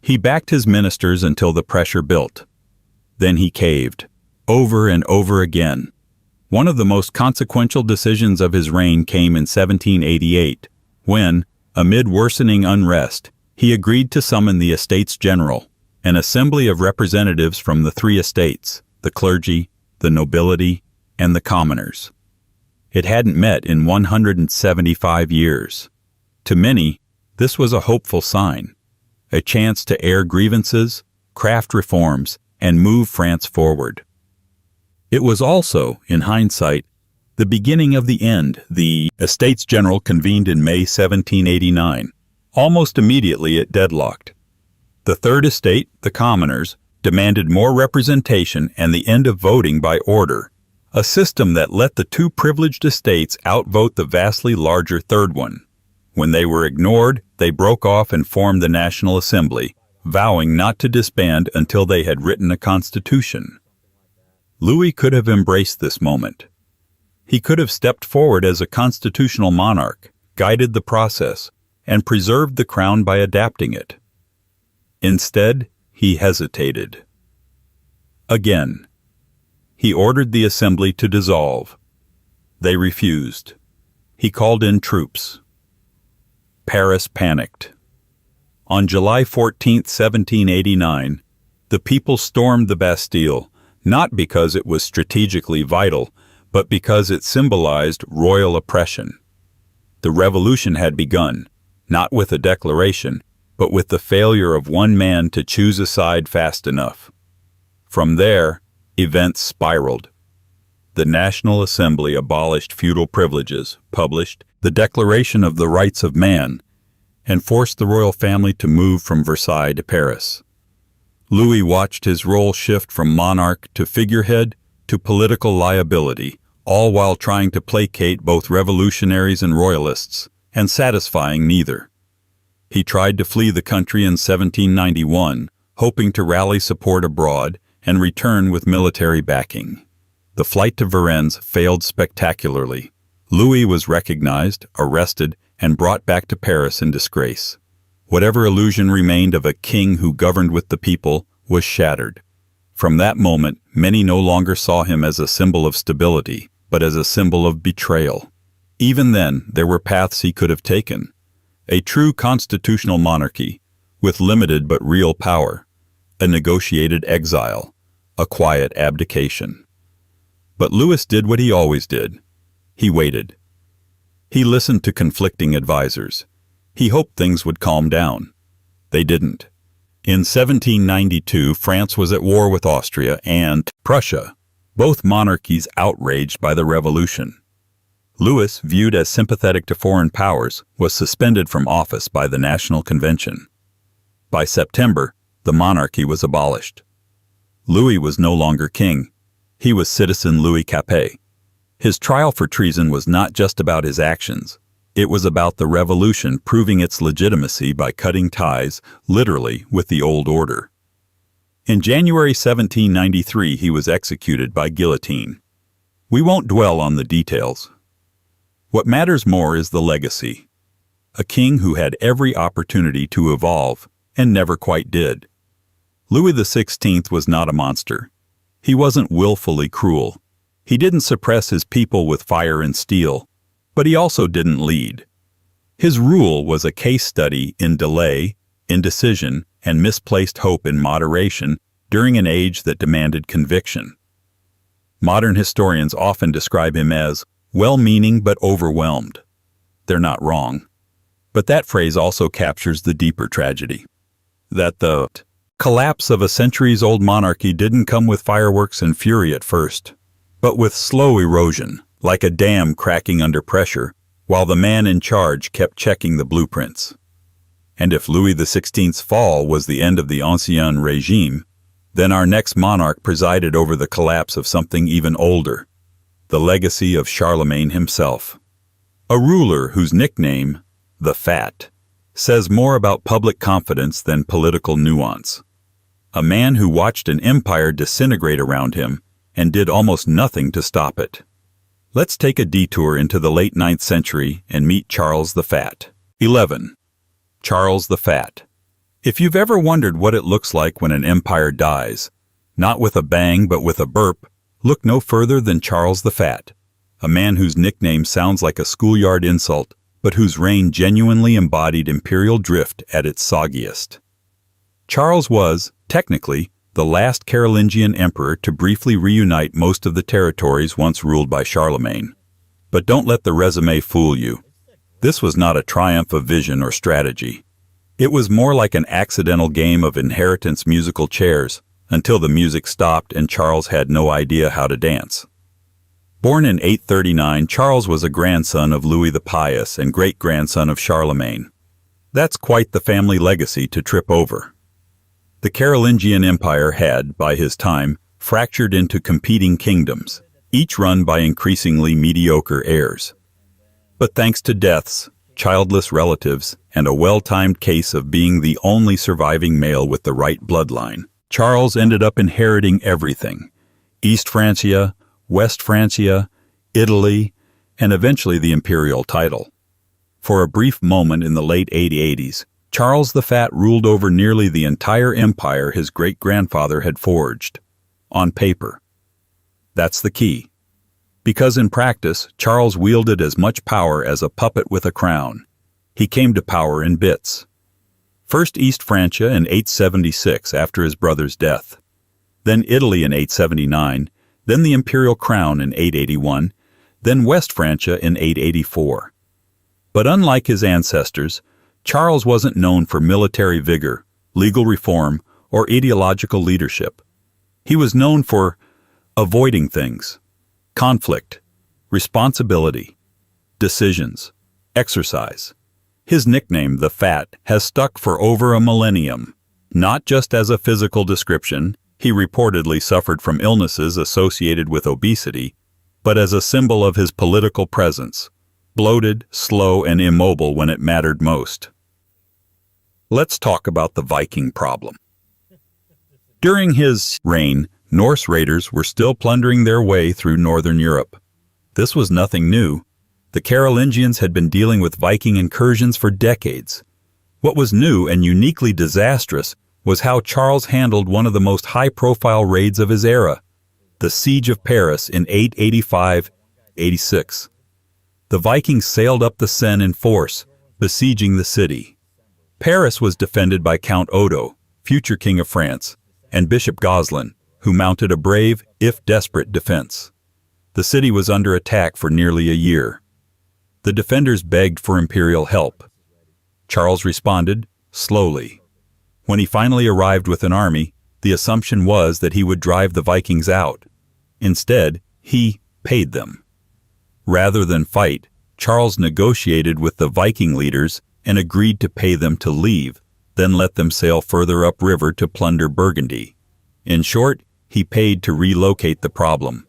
He backed his ministers until the pressure built. Then he caved, over and over again. One of the most consequential decisions of his reign came in 1788, when, amid worsening unrest, he agreed to summon the Estates General, an assembly of representatives from the 3 estates, the clergy, the nobility, and the commoners. It hadn't met in 175 years. To many, this was a hopeful sign, a chance to air grievances, craft reforms, and move France forward. It was also, in hindsight, the beginning of the end. The Estates General convened in May 1789. Almost immediately it deadlocked. The Third Estate, the commoners, demanded more representation and the end of voting by order, a system that let the 2 privileged estates outvote the vastly larger third one. When they were ignored, they broke off and formed the National Assembly, vowing not to disband until they had written a constitution. Louis could have embraced this moment. He could have stepped forward as a constitutional monarch, guided the process, and preserved the crown by adapting it. Instead, he hesitated. Again, he ordered the assembly to dissolve. They refused. He called in troops. Paris panicked. On July 14, 1789, the people stormed the Bastille, not because it was strategically vital, but because it symbolized royal oppression. The revolution had begun, not with a declaration, but with the failure of one man to choose a side fast enough. From there, events spiraled. The National Assembly abolished feudal privileges, published the Declaration of the Rights of Man, and forced the royal family to move from Versailles to Paris. Louis watched his role shift from monarch to figurehead to political liability, all while trying to placate both revolutionaries and royalists, and satisfying neither. He tried to flee the country in 1791, hoping to rally support abroad and return with military backing. The flight to Varennes failed spectacularly. Louis was recognized, arrested, and brought back to Paris in disgrace. Whatever illusion remained of a king who governed with the people was shattered. From that moment, many no longer saw him as a symbol of stability, but as a symbol of betrayal. Even then, there were paths he could have taken. A true constitutional monarchy, with limited but real power, a negotiated exile, a quiet abdication. But Louis did what he always did. He waited. He listened to conflicting advisors. He hoped things would calm down. They didn't. In 1792, France was at war with Austria and Prussia, both monarchies outraged by the revolution. Louis, viewed as sympathetic to foreign powers, was suspended from office by the National Convention. By September, the monarchy was abolished. Louis was no longer king. He was citizen Louis Capet. His trial for treason was not just about his actions. It was about the revolution proving its legitimacy by cutting ties, literally, with the old order. In January 1793, he was executed by guillotine. We won't dwell on the details. What matters more is the legacy. A king who had every opportunity to evolve and never quite did. Louis XVI was not a monster. He wasn't willfully cruel. He didn't suppress his people with fire and steel, but he also didn't lead. His rule was a case study in delay, indecision, and misplaced hope in moderation during an age that demanded conviction. Modern historians often describe him as well-meaning but overwhelmed. They're not wrong. But that phrase also captures the deeper tragedy. That the collapse of a centuries-old monarchy didn't come with fireworks and fury at first, but with slow erosion, like a dam cracking under pressure, while the man in charge kept checking the blueprints. And if Louis XVI's fall was the end of the Ancien regime, then our next monarch presided over the collapse of something even older, the legacy of Charlemagne himself. A ruler whose nickname, the Fat, says more about public confidence than political nuance. A man who watched an empire disintegrate around him and did almost nothing to stop it. Let's take a detour into the late 9th century and meet Charles the Fat. 11. Charles the Fat. If you've ever wondered what it looks like when an empire dies, not with a bang but with a burp, look no further than Charles the Fat, a man whose nickname sounds like a schoolyard insult, but whose reign genuinely embodied imperial drift at its soggiest. Charles was, technically, the last Carolingian emperor to briefly reunite most of the territories once ruled by Charlemagne. But don't let the resume fool you. This was not a triumph of vision or strategy. It was more like an accidental game of inheritance musical chairs, until the music stopped and Charles had no idea how to dance. Born in 839, Charles was a grandson of Louis the Pious and great-grandson of Charlemagne. That's quite the family legacy to trip over. The Carolingian Empire had, by his time, fractured into competing kingdoms, each run by increasingly mediocre heirs. But thanks to deaths, childless relatives, and a well-timed case of being the only surviving male with the right bloodline, Charles ended up inheriting everything: East Francia, West Francia, Italy, and eventually the imperial title. For a brief moment in the late 880s, Charles the Fat ruled over nearly the entire empire his great-grandfather had forged. On paper. That's the key. Because in practice, Charles wielded as much power as a puppet with a crown. He came to power in bits. First East Francia in 876 after his brother's death. Then Italy in 879, then the imperial crown in 881, then West Francia in 884. But unlike his ancestors, Charles wasn't known for military vigor, legal reform, or ideological leadership. He was known for avoiding things, conflict, responsibility, decisions, exercise. His nickname, the Fat, has stuck for over a millennium. Not just as a physical description, he reportedly suffered from illnesses associated with obesity, but as a symbol of his political presence, bloated, slow, and immobile when it mattered most. Let's talk about the Viking problem. During his reign, Norse raiders were still plundering their way through northern Europe. This was nothing new. The Carolingians had been dealing with Viking incursions for decades. What was new and uniquely disastrous was how Charles handled one of the most high-profile raids of his era, the Siege of Paris in 885-86. The Vikings sailed up the Seine in force, besieging the city. Paris was defended by Count Odo, future King of France, and Bishop Goslin, who mounted a brave, if desperate, defense. The city was under attack for nearly a year. The defenders begged for imperial help. Charles responded, slowly. When he finally arrived with an army, the assumption was that he would drive the Vikings out. Instead, he paid them. Rather than fight, Charles negotiated with the Viking leaders and agreed to pay them to leave, then let them sail further upriver to plunder Burgundy. In short, he paid to relocate the problem.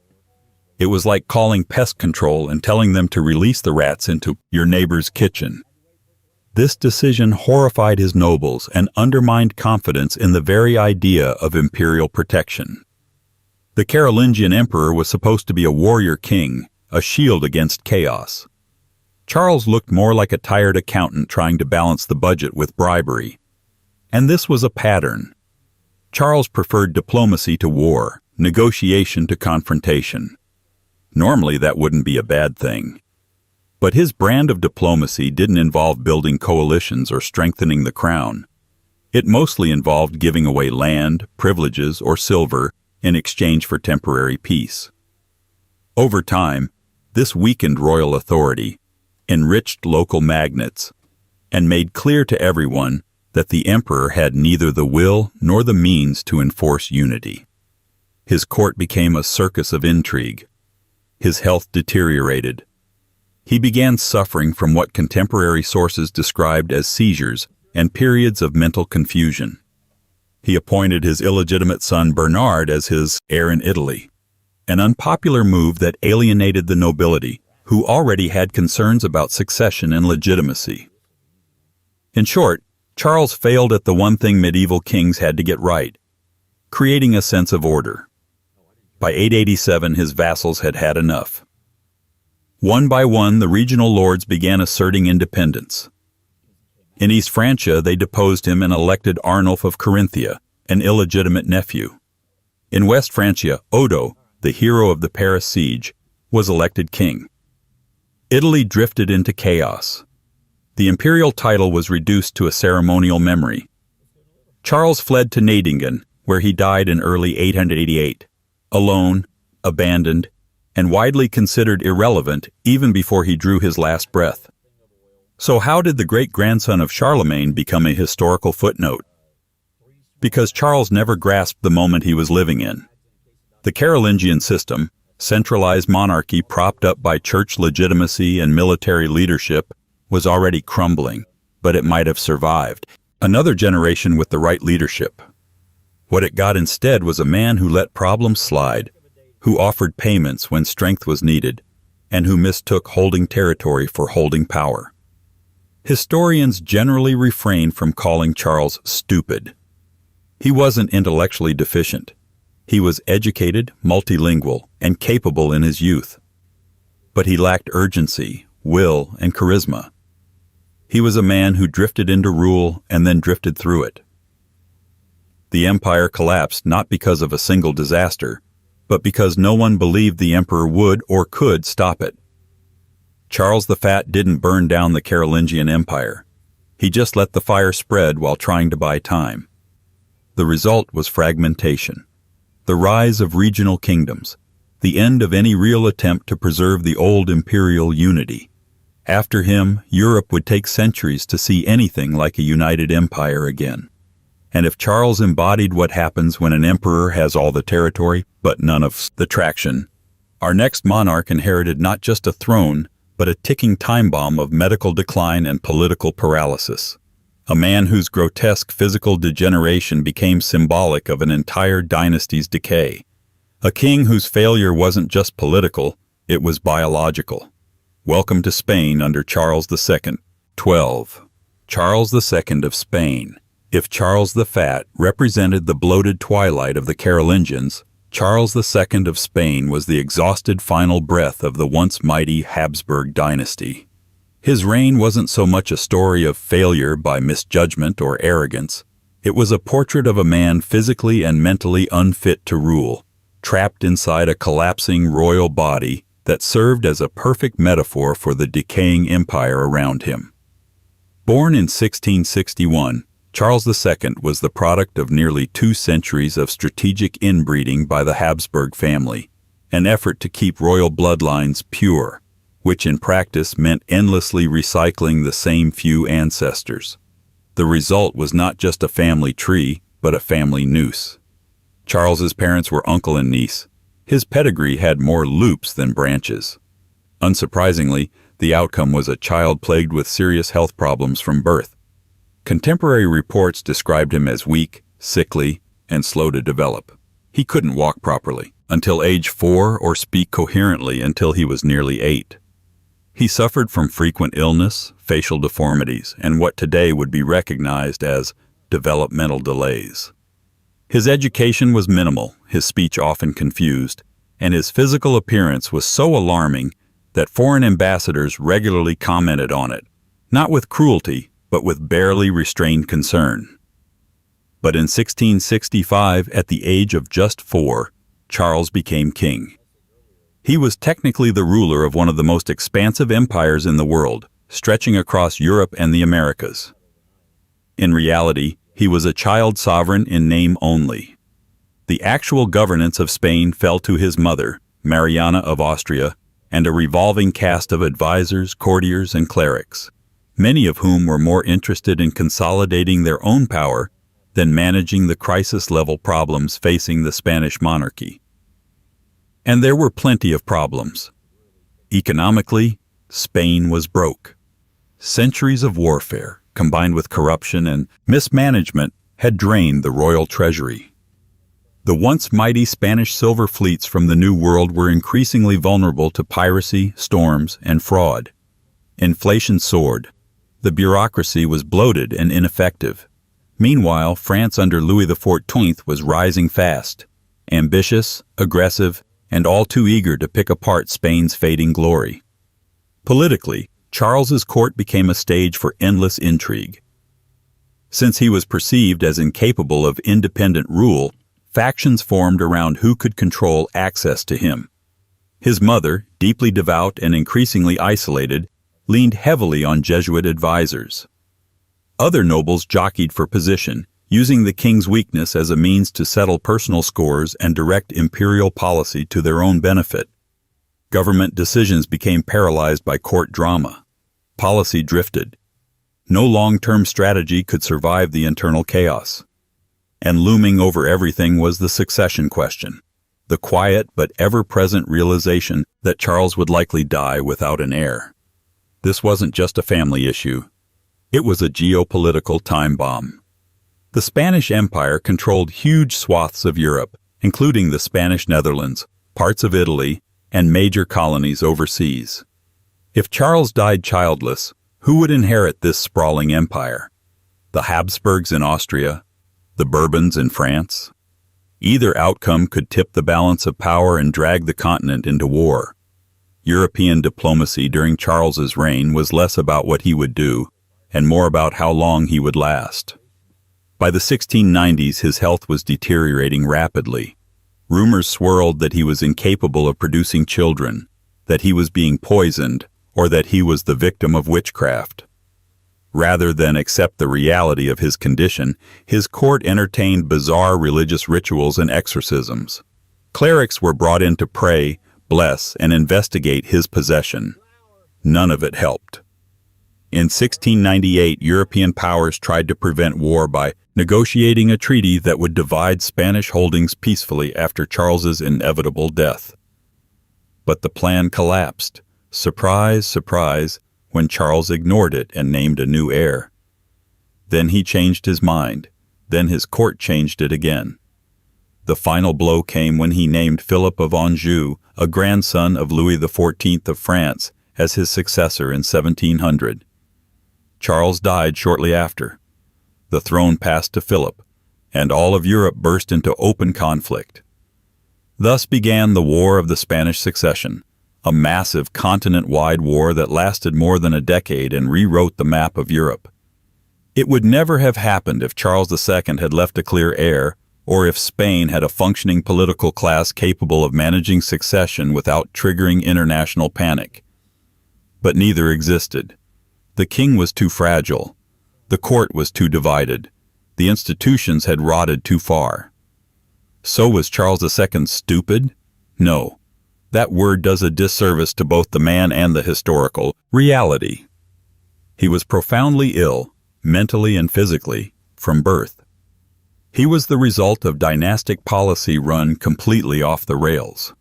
It was like calling pest control and telling them to release the rats into your neighbor's kitchen. This decision horrified his nobles and undermined confidence in the very idea of imperial protection. The Carolingian emperor was supposed to be a warrior king, a shield against chaos. Charles looked more like a tired accountant trying to balance the budget with bribery. And this was a pattern. Charles preferred diplomacy to war, negotiation to confrontation. Normally that wouldn't be a bad thing. But his brand of diplomacy didn't involve building coalitions or strengthening the crown. It mostly involved giving away land, privileges, or silver in exchange for temporary peace. Over time, this weakened royal authority, enriched local magnates, and made clear to everyone that the emperor had neither the will nor the means to enforce unity. His court became a circus of intrigue. His health deteriorated. He began suffering from what contemporary sources described as seizures and periods of mental confusion. He appointed his illegitimate son Bernard as his heir in Italy, an unpopular move that alienated the nobility, who already had concerns about succession and legitimacy. In short, Charles failed at the one thing medieval kings had to get right, creating a sense of order. By 887, his vassals had had enough. One by one, the regional lords began asserting independence. In East Francia, they deposed him and elected Arnulf of Carinthia, an illegitimate nephew. In West Francia, Odo, the hero of the Paris siege, was elected king. Italy drifted into chaos. The imperial title was reduced to a ceremonial memory. Charles fled to Nadingen, where he died in early 888, alone, abandoned, and widely considered irrelevant even before he drew his last breath. So how did the great-grandson of Charlemagne become a historical footnote? Because Charles never grasped the moment he was living in. The Carolingian system, centralized monarchy propped up by church legitimacy and military leadership, was already crumbling, but it might have survived another generation with the right leadership. What it got instead was a man who let problems slide, who offered payments when strength was needed, and who mistook holding territory for holding power. Historians generally refrain from calling Charles stupid. He wasn't intellectually deficient. He was educated, multilingual, and capable in his youth. But he lacked urgency, will, and charisma. He was a man who drifted into rule and then drifted through it. The empire collapsed not because of a single disaster, but because no one believed the emperor would or could stop it. Charles the Fat didn't burn down the Carolingian Empire. He just let the fire spread while trying to buy time. The result was fragmentation, the rise of regional kingdoms, the end of any real attempt to preserve the old imperial unity. After him, Europe would take centuries to see anything like a united empire again. And if Charles embodied what happens when an emperor has all the territory, but none of the traction, our next monarch inherited not just a throne, but a ticking time bomb of medical decline and political paralysis. A man whose grotesque physical degeneration became symbolic of an entire dynasty's decay. A king whose failure wasn't just political, it was biological. Welcome to Spain under Charles II. 12. Charles II of Spain. If Charles the Fat represented the bloated twilight of the Carolingians, Charles II of Spain was the exhausted final breath of the once mighty Habsburg dynasty. His reign wasn't so much a story of failure by misjudgment or arrogance. It was a portrait of a man physically and mentally unfit to rule, trapped inside a collapsing royal body that served as a perfect metaphor for the decaying empire around him. Born in 1661, Charles II was the product of nearly 2 centuries of strategic inbreeding by the Habsburg family, an effort to keep royal bloodlines pure, which in practice meant endlessly recycling the same few ancestors. The result was not just a family tree, but a family noose. Charles's parents were uncle and niece. His pedigree had more loops than branches. Unsurprisingly, the outcome was a child plagued with serious health problems from birth. Contemporary reports described him as weak, sickly, and slow to develop. He couldn't walk properly until age 4 or speak coherently until he was nearly 8. He suffered from frequent illness, facial deformities, and what today would be recognized as developmental delays. His education was minimal, his speech often confused, and his physical appearance was so alarming that foreign ambassadors regularly commented on it, not with cruelty, but with barely restrained concern. But in 1665, at the age of just 4, Charles became king. He was technically the ruler of one of the most expansive empires in the world, stretching across Europe and the Americas. In reality, he was a child sovereign in name only. The actual governance of Spain fell to his mother, Mariana of Austria, and a revolving cast of advisors, courtiers, and clerics, many of whom were more interested in consolidating their own power than managing the crisis-level problems facing the Spanish monarchy. And there were plenty of problems. Economically, Spain was broke. Centuries of warfare, combined with corruption and mismanagement, had drained the royal treasury. The once mighty Spanish silver fleets from the New World were increasingly vulnerable to piracy, storms, and fraud. Inflation soared. The bureaucracy was bloated and ineffective. Meanwhile, France under Louis XIV was rising fast, ambitious, aggressive, and all too eager to pick apart Spain's fading glory. Politically, Charles's court became a stage for endless intrigue. Since he was perceived as incapable of independent rule, factions formed around who could control access to him. His mother, deeply devout and increasingly isolated, leaned heavily on Jesuit advisors. Other nobles jockeyed for position, using the king's weakness as a means to settle personal scores and direct imperial policy to their own benefit. Government decisions became paralyzed by court drama. Policy drifted. No long-term strategy could survive the internal chaos. And looming over everything was the succession question, the quiet but ever-present realization that Charles would likely die without an heir. This wasn't just a family issue. It was a geopolitical time bomb. The Spanish Empire controlled huge swaths of Europe, including the Spanish Netherlands, parts of Italy, and major colonies overseas. If Charles died childless, who would inherit this sprawling empire? The Habsburgs in Austria? The Bourbons in France? Either outcome could tip the balance of power and drag the continent into war. European diplomacy during Charles's reign was less about what he would do, and more about how long he would last. By the 1690s, his health was deteriorating rapidly. Rumors swirled that he was incapable of producing children, that he was being poisoned, or that he was the victim of witchcraft. Rather than accept the reality of his condition, his court entertained bizarre religious rituals and exorcisms. Clerics were brought in to pray, bless, and investigate his possession. None of it helped. In 1698, European powers tried to prevent war by negotiating a treaty that would divide Spanish holdings peacefully after Charles's inevitable death. But the plan collapsed. Surprise, surprise, when Charles ignored it and named a new heir. Then he changed his mind. Then his court changed it again. The final blow came when he named Philip of Anjou, a grandson of Louis XIV of France, as his successor in 1700. Charles died shortly after. The throne passed to Philip, and all of Europe burst into open conflict. Thus began the War of the Spanish Succession, a massive continent-wide war that lasted more than a decade and rewrote the map of Europe. It would never have happened if Charles II had left a clear heir, or if Spain had a functioning political class capable of managing succession without triggering international panic. But neither existed. The king was too fragile. The court was too divided. The institutions had rotted too far. So was Charles II stupid? No. That word does a disservice to both the man and the historical reality. He was profoundly ill, mentally and physically, from birth. He was the result of dynastic policy run completely off the rails.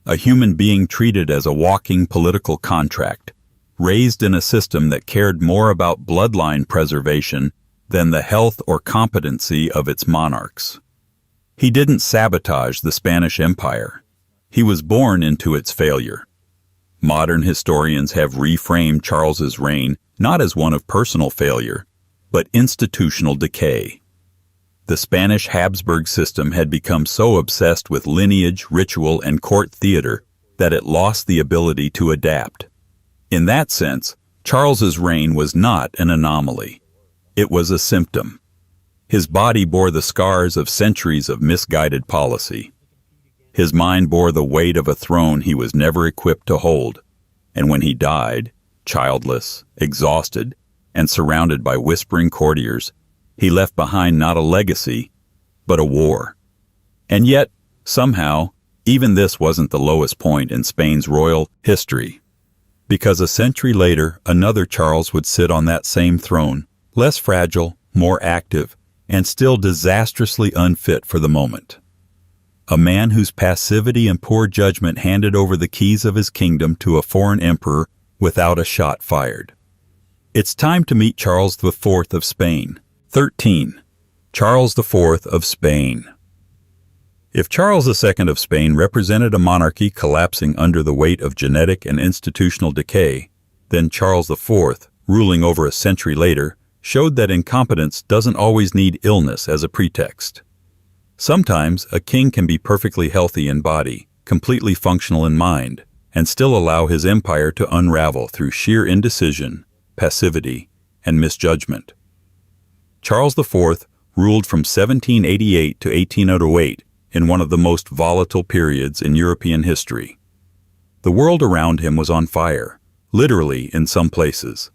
A human being treated as a walking political contract, raised in a system that cared more about bloodline preservation than the health or competency of its monarchs. He didn't sabotage the Spanish Empire. He was born into its failure. Modern historians have reframed Charles's reign not as one of personal failure, but institutional decay. The Spanish Habsburg system had become so obsessed with lineage, ritual, and court theater that it lost the ability to adapt. In that sense, Charles's reign was not an anomaly. It was a symptom. His body bore the scars of centuries of misguided policy. His mind bore the weight of a throne he was never equipped to hold, and when he died, childless, exhausted, and surrounded by whispering courtiers, he left behind not a legacy, but a war. And yet, somehow, even this wasn't the lowest point in Spain's royal history. Because a century later, another Charles would sit on that same throne, less fragile, more active, and still disastrously unfit for the moment. A man whose passivity and poor judgment handed over the keys of his kingdom to a foreign emperor without a shot fired. It's time to meet Charles IV of Spain. 13. Charles IV of Spain. If Charles II of Spain represented a monarchy collapsing under the weight of genetic and institutional decay, then Charles IV, ruling over a century later, showed that incompetence doesn't always need illness as a pretext. Sometimes a king can be perfectly healthy in body, completely functional in mind, and still allow his empire to unravel through sheer indecision, passivity, and misjudgment. Charles IV ruled from 1788 to 1808 in one of the most volatile periods in European history. The world around him was on fire, literally in some places.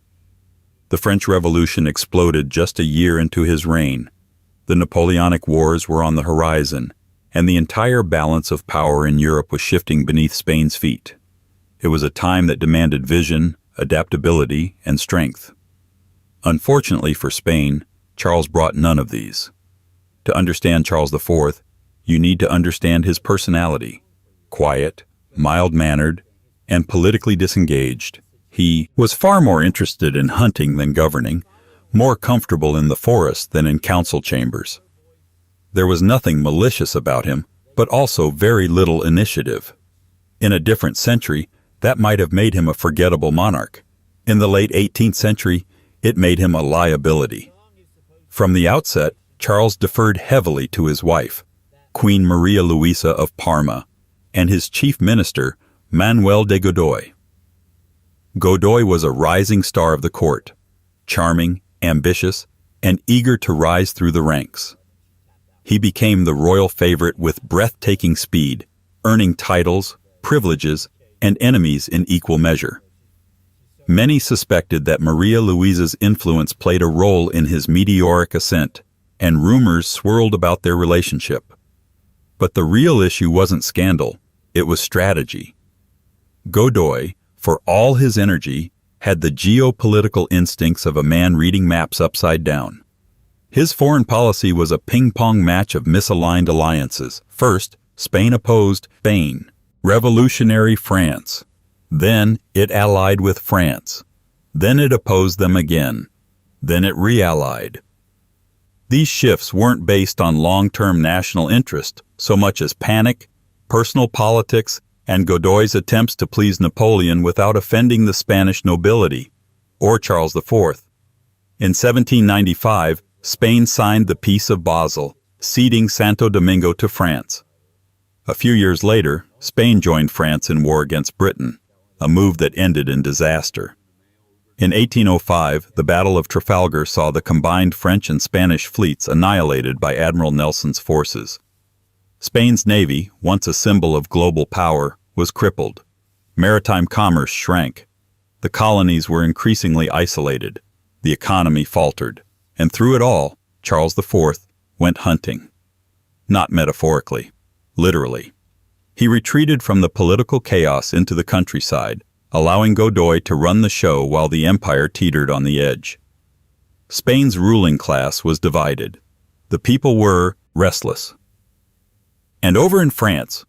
The French Revolution exploded just a year into his reign. The Napoleonic Wars were on the horizon, and the entire balance of power in Europe was shifting beneath Spain's feet. It was a time that demanded vision, adaptability, and strength. Unfortunately for Spain, Charles brought none of these. To understand Charles IV, you need to understand his personality. Quiet, mild-mannered, and politically disengaged, he was far more interested in hunting than governing, more comfortable in the forest than in council chambers. There was nothing malicious about him, but also very little initiative. In a different century, that might have made him a forgettable monarch. In the late 18th century, it made him a liability. From the outset, Charles deferred heavily to his wife, Queen Maria Luisa of Parma, and his chief minister, Manuel de Godoy. Godoy was a rising star of the court, charming, ambitious, and eager to rise through the ranks. He became the royal favorite with breathtaking speed, earning titles, privileges, and enemies in equal measure. Many suspected that Maria Luisa's influence played a role in his meteoric ascent, and rumors swirled about their relationship. But the real issue wasn't scandal, it was strategy. Godoy, for all his energy, had the geopolitical instincts of a man reading maps upside down. His foreign policy was a ping-pong match of misaligned alliances. First, Spain opposed Spain, revolutionary France. Then it allied with France. Then it opposed them again. Then it re-allied. These shifts weren't based on long-term national interest so much as panic, personal politics, and Godoy's attempts to please Napoleon without offending the Spanish nobility, or Charles IV. In 1795, Spain signed the Peace of Basel, ceding Santo Domingo to France. A few years later, Spain joined France in war against Britain, a move that ended in disaster. In 1805, the Battle of Trafalgar saw the combined French and Spanish fleets annihilated by Admiral Nelson's forces. Spain's navy, once a symbol of global power, was crippled. Maritime commerce shrank. The colonies were increasingly isolated. The economy faltered. And through it all, Charles IV went hunting. Not metaphorically, literally. He retreated from the political chaos into the countryside, allowing Godoy to run the show while the empire teetered on the edge. Spain's ruling class was divided. The people were restless. And over in France,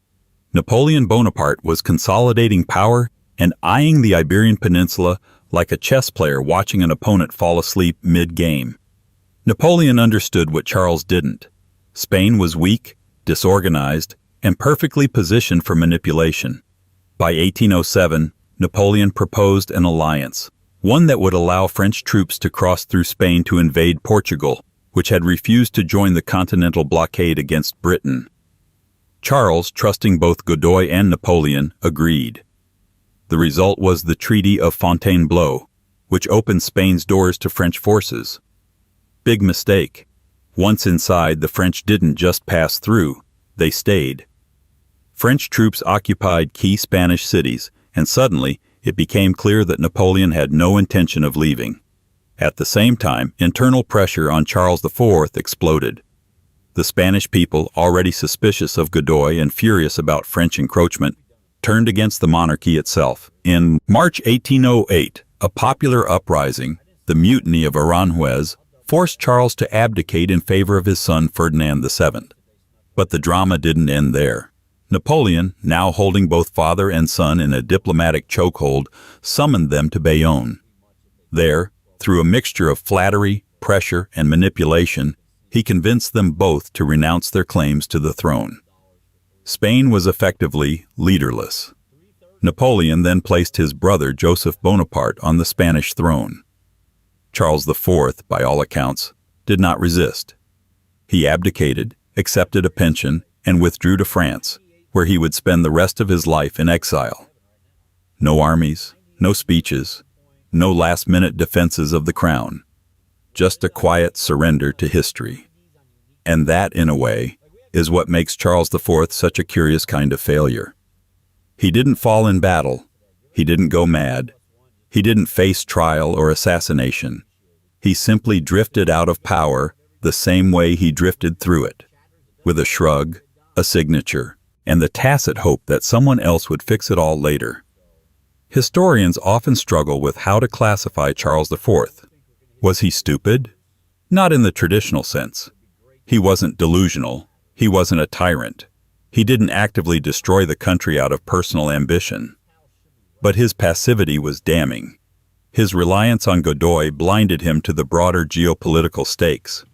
Napoleon Bonaparte was consolidating power and eyeing the Iberian Peninsula like a chess player watching an opponent fall asleep mid-game. Napoleon understood what Charles didn't. Spain was weak, disorganized, and perfectly positioned for manipulation. By 1807, Napoleon proposed an alliance, one that would allow French troops to cross through Spain to invade Portugal, which had refused to join the continental blockade against Britain. Charles, trusting both Godoy and Napoleon, agreed. The result was the Treaty of Fontainebleau, which opened Spain's doors to French forces. Big mistake. Once inside, the French didn't just pass through, they stayed. French troops occupied key Spanish cities, and suddenly it became clear that Napoleon had no intention of leaving. At the same time, internal pressure on Charles IV exploded. The Spanish people, already suspicious of Godoy and furious about French encroachment, turned against the monarchy itself. In March 1808, a popular uprising, the Mutiny of Aranjuez, forced Charles to abdicate in favor of his son Ferdinand VII. But the drama didn't end there. Napoleon, now holding both father and son in a diplomatic chokehold, summoned them to Bayonne. There, through a mixture of flattery, pressure, and manipulation, he convinced them both to renounce their claims to the throne. Spain was effectively leaderless. Napoleon then placed his brother Joseph Bonaparte on the Spanish throne. Charles IV, by all accounts, did not resist. He abdicated, accepted a pension, and withdrew to France, where he would spend the rest of his life in exile. No armies, no speeches, no last-minute defenses of the crown. Just a quiet surrender to history. And that, in a way, is what makes Charles IV such a curious kind of failure. He didn't fall in battle. He didn't go mad. He didn't face trial or assassination. He simply drifted out of power the same way he drifted through it, with a shrug, a signature, and the tacit hope that someone else would fix it all later. Historians often struggle with how to classify Charles IV. Was he stupid? Not in the traditional sense. He wasn't delusional. He wasn't a tyrant. He didn't actively destroy the country out of personal ambition. But his passivity was damning. His reliance on Godoy blinded him to the broader geopolitical stakes.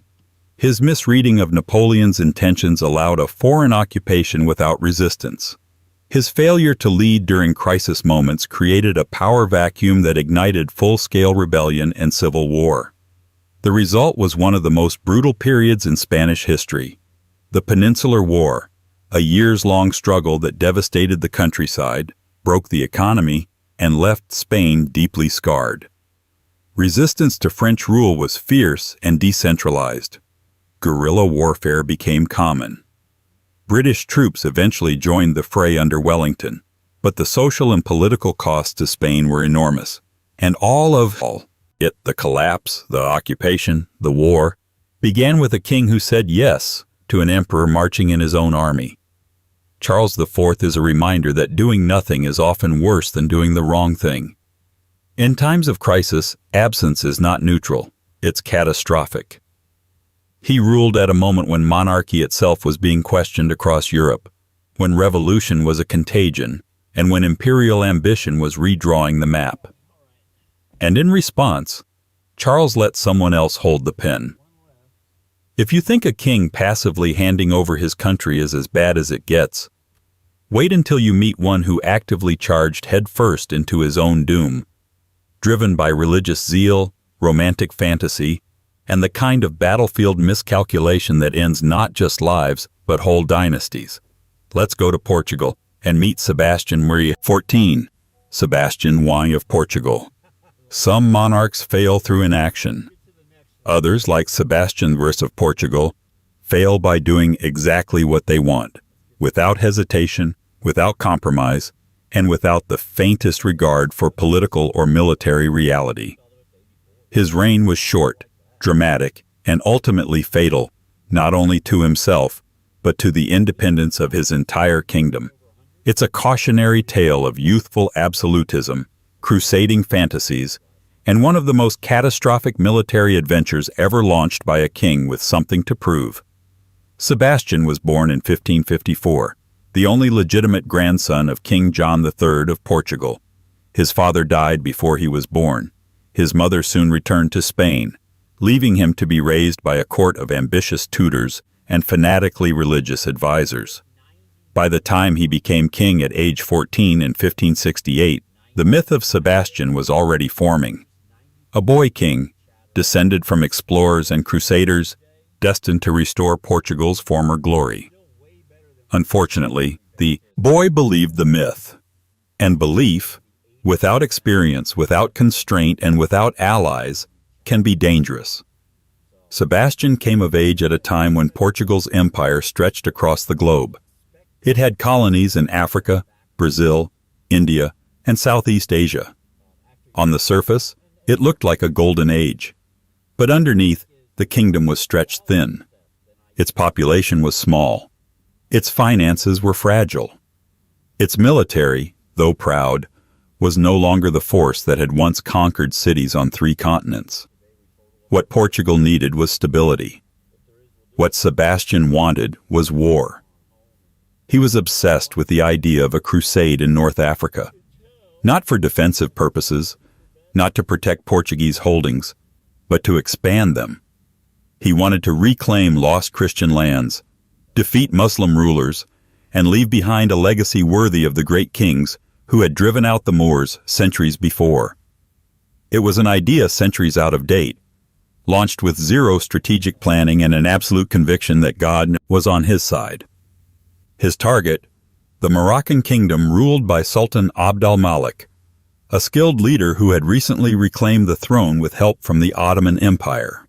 His misreading of Napoleon's intentions allowed a foreign occupation without resistance. His failure to lead during crisis moments created a power vacuum that ignited full-scale rebellion and civil war. The result was one of the most brutal periods in Spanish history. The Peninsular War, a years-long struggle that devastated the countryside, broke the economy, and left Spain deeply scarred. Resistance to French rule was fierce and decentralized. Guerrilla warfare became common. British troops eventually joined the fray under Wellington, but the social and political costs to Spain were enormous. And all of it, the collapse, the occupation, the war, began with a king who said yes to an emperor marching in his own army. Charles IV is a reminder that doing nothing is often worse than doing the wrong thing. In times of crisis, absence is not neutral, it's catastrophic. He ruled at a moment when monarchy itself was being questioned across Europe, when revolution was a contagion, and when imperial ambition was redrawing the map. And in response, Charles let someone else hold the pen. If you think a king passively handing over his country is as bad as it gets, wait until you meet one who actively charged headfirst into his own doom, driven by religious zeal, romantic fantasy, and the kind of battlefield miscalculation that ends not just lives, but whole dynasties. Let's go to Portugal and meet Sebastian Maria 14, Sebastian I of Portugal. Some monarchs fail through inaction. Others, like Sebastian I of Portugal, fail by doing exactly what they want, without hesitation, without compromise, and without the faintest regard for political or military reality. His reign was short, dramatic, and ultimately fatal, not only to himself, but to the independence of his entire kingdom. It's a cautionary tale of youthful absolutism, crusading fantasies, and one of the most catastrophic military adventures ever launched by a king with something to prove. Sebastian was born in 1554, the only legitimate grandson of King John III of Portugal. His father died before he was born. His mother soon returned to Spain, leaving him to be raised by a court of ambitious tutors and fanatically religious advisors. By the time he became king at age 14 in 1568, the myth of Sebastian was already forming. A boy king, descended from explorers and crusaders, destined to restore Portugal's former glory. Unfortunately, the boy believed the myth. And belief, without experience, without constraint, and without allies, can be dangerous. Sebastian came of age at a time when Portugal's empire stretched across the globe. It had colonies in Africa, Brazil, India, and Southeast Asia. On the surface, it looked like a golden age. But underneath, the kingdom was stretched thin. Its population was small. Its finances were fragile. Its military, though proud, was no longer the force that had once conquered cities on 3 continents. What Portugal needed was stability. What Sebastian wanted was war. He was obsessed with the idea of a crusade in North Africa, not for defensive purposes, not to protect Portuguese holdings, but to expand them. He wanted to reclaim lost Christian lands, defeat Muslim rulers, and leave behind a legacy worthy of the great kings who had driven out the Moors centuries before. It was an idea centuries out of date, launched with zero strategic planning and an absolute conviction that God was on his side. His target, the Moroccan kingdom ruled by Sultan Abd al-Malik, a skilled leader who had recently reclaimed the throne with help from the Ottoman Empire.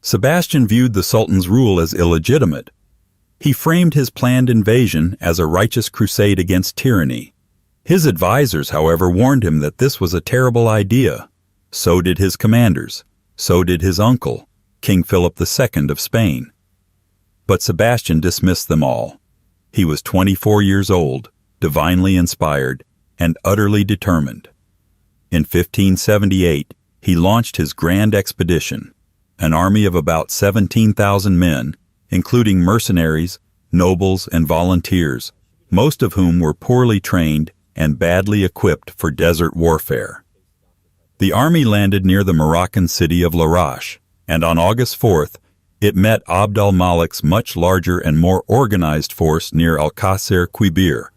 Sebastian viewed the Sultan's rule as illegitimate. He framed his planned invasion as a righteous crusade against tyranny. His advisors, however, warned him that this was a terrible idea. So did his commanders. So did his uncle, King Philip II of Spain. But Sebastian dismissed them all. He was 24 years old, divinely inspired, and utterly determined. In 1578, he launched his grand expedition, an army of about 17,000 men, including mercenaries, nobles, and volunteers, most of whom were poorly trained and badly equipped for desert warfare. The army landed near the Moroccan city of Larache, and on August 4th, it met Abd al-Malik's much larger and more organized force near Alcácer Quibir,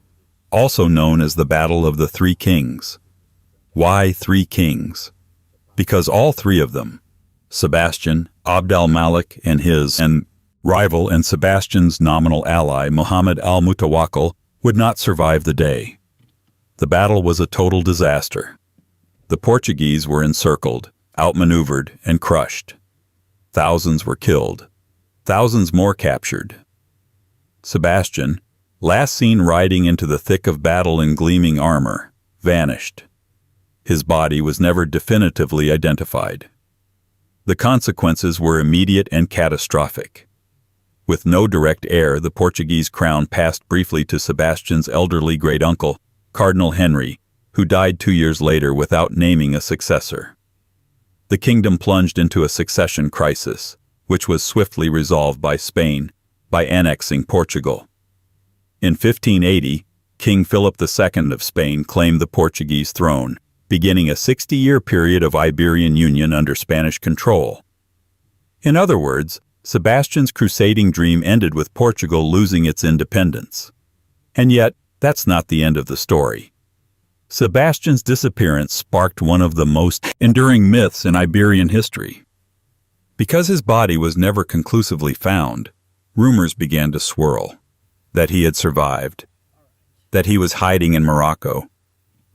also known as the Battle of the Three Kings. Why 3 kings? Because all 3 of them, Sebastian, Abd al-Malik, and his rival and Sebastian's nominal ally, Muhammad al-Mutawakkil, would not survive the day. The battle was a total disaster. The Portuguese were encircled, outmaneuvered, and crushed. Thousands were killed, thousands more captured. Sebastian, last seen riding into the thick of battle in gleaming armor, vanished. His body was never definitively identified. The consequences were immediate and catastrophic. With no direct heir, the Portuguese crown passed briefly to Sebastian's elderly great-uncle, Cardinal Henry, who died 2 years later without naming a successor. The kingdom plunged into a succession crisis, which was swiftly resolved by Spain by annexing Portugal. In 1580, King Philip II of Spain claimed the Portuguese throne, beginning a 60-year period of Iberian union under Spanish control. In other words, Sebastian's crusading dream ended with Portugal losing its independence. And yet, that's not the end of the story. Sebastian's disappearance sparked one of the most enduring myths in Iberian history. Because his body was never conclusively found, rumors began to swirl that he had survived, that he was hiding in Morocco,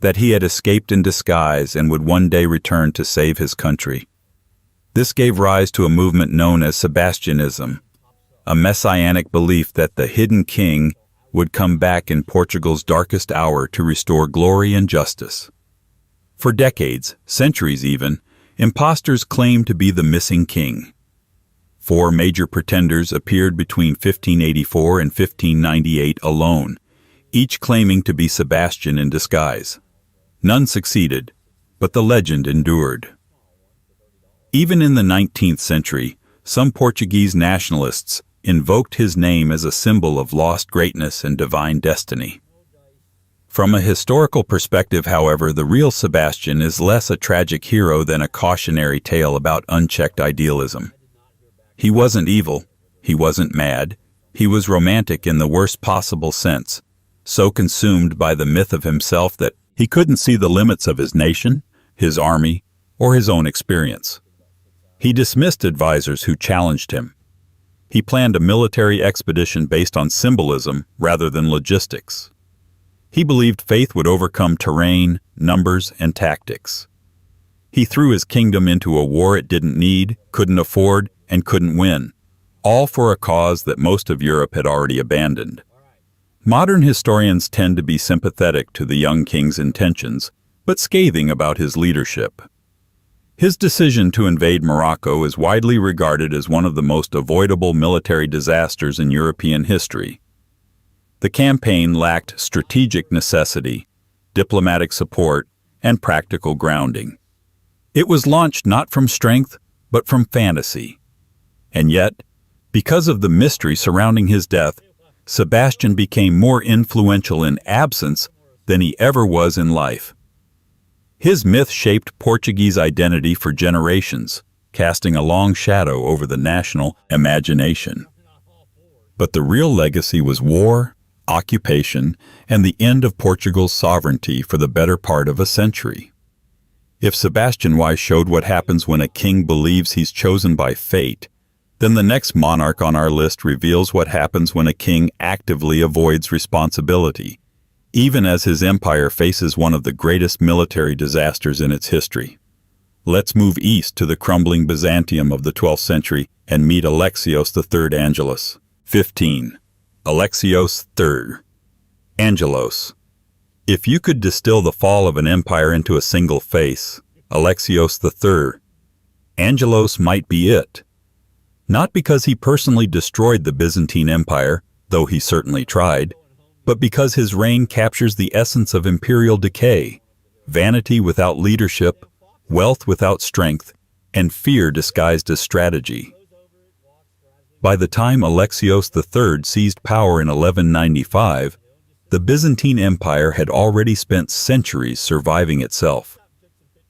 that he had escaped in disguise and would one day return to save his country. This gave rise to a movement known as Sebastianism, a messianic belief that the hidden king would come back in Portugal's darkest hour to restore glory and justice. For decades, centuries even, impostors claimed to be the missing king. 4 major pretenders appeared between 1584 and 1598 alone, each claiming to be Sebastian in disguise. None succeeded, but the legend endured. Even in the 19th century, some Portuguese nationalists invoked his name as a symbol of lost greatness and divine destiny. From a historical perspective, however, the real Sebastian is less a tragic hero than a cautionary tale about unchecked idealism. He wasn't evil, he wasn't mad, he was romantic in the worst possible sense, so consumed by the myth of himself that he couldn't see the limits of his nation, his army, or his own experience. He dismissed advisors who challenged him. He planned a military expedition based on symbolism rather than logistics. He believed faith would overcome terrain, numbers, and tactics. He threw his kingdom into a war it didn't need, couldn't afford, and couldn't win, all for a cause that most of Europe had already abandoned. Modern historians tend to be sympathetic to the young king's intentions, but scathing about his leadership. His decision to invade Morocco is widely regarded as one of the most avoidable military disasters in European history. The campaign lacked strategic necessity, diplomatic support, and practical grounding. It was launched not from strength, but from fantasy. And yet, because of the mystery surrounding his death, Sebastian became more influential in absence than he ever was in life. His myth shaped Portuguese identity for generations, casting a long shadow over the national imagination. But the real legacy was war, occupation, and the end of Portugal's sovereignty for the better part of a century. If Sebastian Weiss showed what happens when a king believes he's chosen by fate, then the next monarch on our list reveals what happens when a king actively avoids responsibility, even as his empire faces one of the greatest military disasters in its history. Let's move east to the crumbling Byzantium of the 12th century and meet Alexios III Angelos. 15. Alexios III Angelos. If you could distill the fall of an empire into a single face, Alexios III, Angelos might be it. Not because he personally destroyed the Byzantine Empire, though he certainly tried, but because his reign captures the essence of imperial decay, vanity without leadership, wealth without strength, and fear disguised as strategy. By the time Alexios III seized power in 1195, the Byzantine Empire had already spent centuries surviving itself.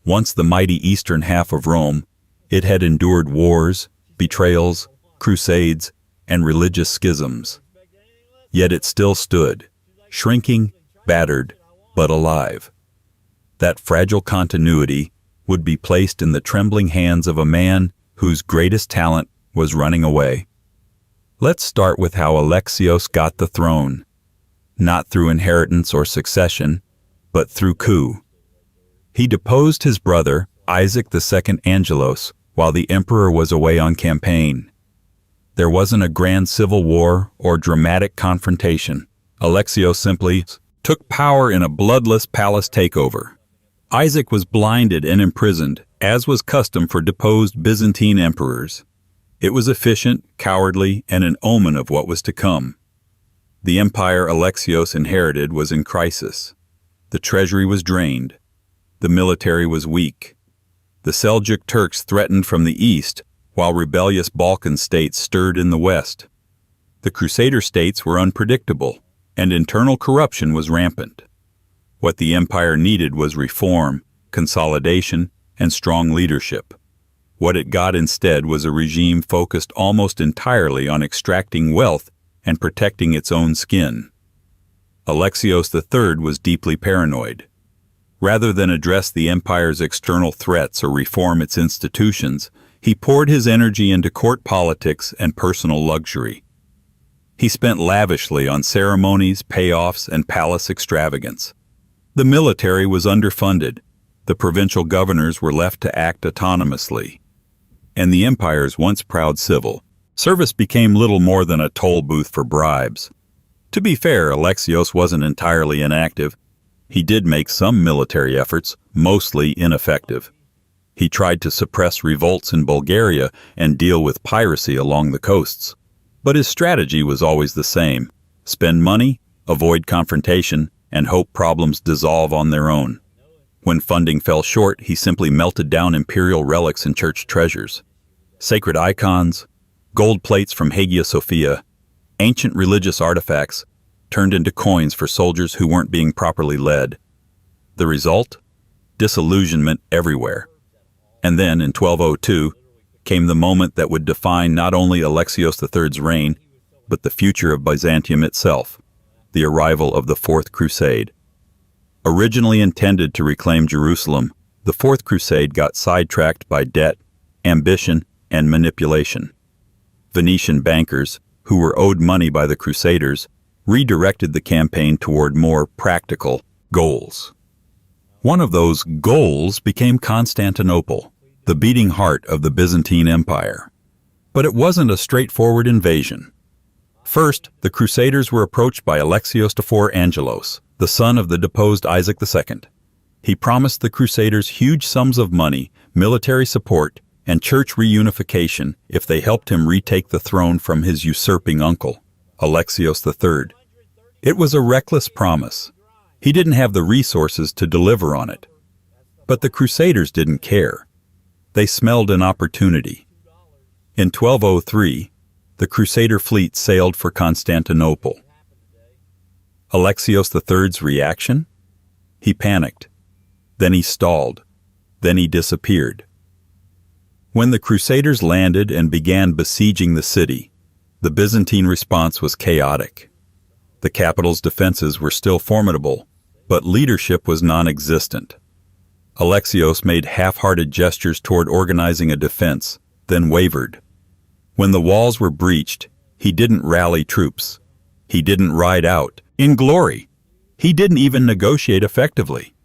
Once the mighty eastern half of Rome, it had endured wars, betrayals, crusades, and religious schisms. Yet it still stood, shrinking, battered, but alive. That fragile continuity would be placed in the trembling hands of a man whose greatest talent was running away. Let's start with how Alexios got the throne, not through inheritance or succession, but through coup. He deposed his brother, Isaac II Angelos, while the emperor was away on campaign. There wasn't a grand civil war or dramatic confrontation. Alexios simply took power in a bloodless palace takeover. Isaac was blinded and imprisoned, as was custom for deposed Byzantine emperors. It was efficient, cowardly, and an omen of what was to come. The empire Alexios inherited was in crisis. The treasury was drained. The military was weak. The Seljuk Turks threatened from the east, while rebellious Balkan states stirred in the west. The Crusader states were unpredictable, and internal corruption was rampant. What the empire needed was reform, consolidation, and strong leadership. What it got instead was a regime focused almost entirely on extracting wealth and protecting its own skin. Alexios III was deeply paranoid. Rather than address the empire's external threats or reform its institutions, he poured his energy into court politics and personal luxury. He spent lavishly on ceremonies, payoffs, and palace extravagance. The military was underfunded. The provincial governors were left to act autonomously. And the empire's once proud civil service became little more than a toll booth for bribes. To be fair, Alexios wasn't entirely inactive. He did make some military efforts, mostly ineffective. He tried to suppress revolts in Bulgaria and deal with piracy along the coasts. But his strategy was always the same: spend money, avoid confrontation, and hope problems dissolve on their own. When funding fell short, he simply melted down imperial relics and church treasures. Sacred icons, gold plates from Hagia Sophia, ancient religious artifacts, turned into coins for soldiers who weren't being properly led. The result? Disillusionment everywhere. And then, in 1202, came the moment that would define not only Alexios III's reign, but the future of Byzantium itself: the arrival of the Fourth Crusade. Originally intended to reclaim Jerusalem, the Fourth Crusade got sidetracked by debt, ambition, and manipulation. Venetian bankers, who were owed money by the Crusaders, redirected the campaign toward more practical goals. One of those goals became Constantinople, the beating heart of the Byzantine Empire. But it wasn't a straightforward invasion. First, the Crusaders were approached by Alexios IV Angelos, the son of the deposed Isaac II. He promised the Crusaders huge sums of money, military support, and church reunification if they helped him retake the throne from his usurping uncle, Alexios III. It was a reckless promise. He didn't have the resources to deliver on it. But the Crusaders didn't care. They smelled an opportunity. In 1203, the Crusader fleet sailed for Constantinople. Alexios III's reaction? He panicked. Then he stalled. Then he disappeared. When the Crusaders landed and began besieging the city, the Byzantine response was chaotic. The capital's defenses were still formidable, but leadership was non-existent. Alexios made half-hearted gestures toward organizing a defense, then wavered. When the walls were breached, he didn't rally troops. He didn't ride out in glory. He didn't even negotiate effectively.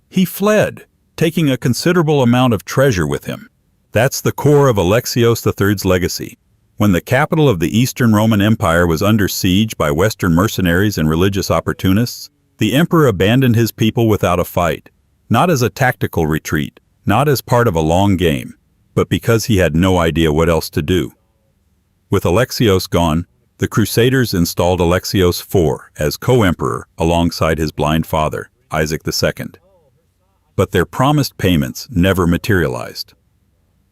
He fled, taking a considerable amount of treasure with him. That's the core of Alexios III's legacy. When the capital of the Eastern Roman Empire was under siege by Western mercenaries and religious opportunists, the emperor abandoned his people without a fight, not as a tactical retreat, not as part of a long game, but because he had no idea what else to do. With Alexios gone, the Crusaders installed Alexios IV as co-emperor alongside his blind father, Isaac II. But their promised payments never materialized.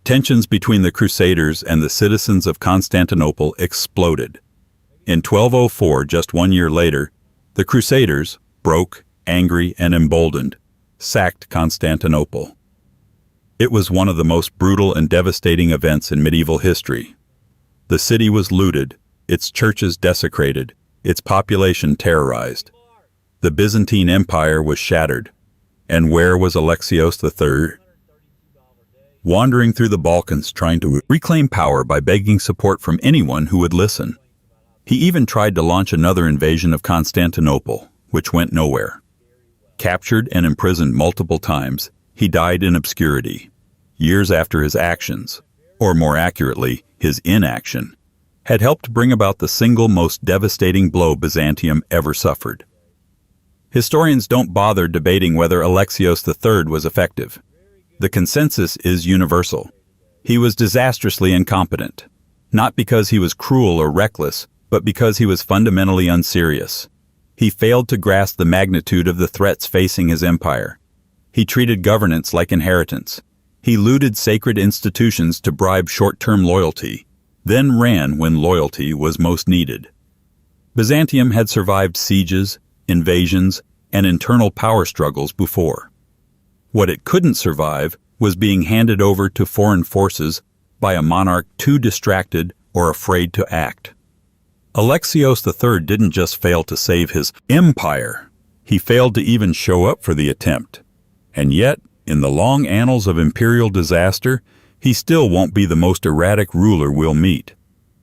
Tensions between the Crusaders and the citizens of Constantinople exploded. In 1204, just 1 year later, the Crusaders, broke, angry, and emboldened, sacked Constantinople. It was one of the most brutal and devastating events in medieval history. The city was looted, its churches desecrated, its population terrorized. The Byzantine Empire was shattered. And where was Alexios III? Wandering through the Balkans trying to reclaim power by begging support from anyone who would listen. He even tried to launch another invasion of Constantinople, which went nowhere. Captured and imprisoned multiple times, he died in obscurity, years after his actions, or more accurately, his inaction, had helped bring about the single most devastating blow Byzantium ever suffered. Historians don't bother debating whether Alexios III was effective. The consensus is universal. He was disastrously incompetent. not because he was cruel or reckless, but because he was fundamentally unserious. He failed to grasp the magnitude of the threats facing his empire. He treated governance like inheritance. He looted sacred institutions to bribe short-term loyalty, then ran when loyalty was most needed. Byzantium had survived sieges, invasions, and internal power struggles before. What it couldn't survive was being handed over to foreign forces by a monarch too distracted or afraid to act. Alexios III didn't just fail to save his empire, he failed to even show up for the attempt. And yet, in the long annals of imperial disaster, he still won't be the most erratic ruler we'll meet.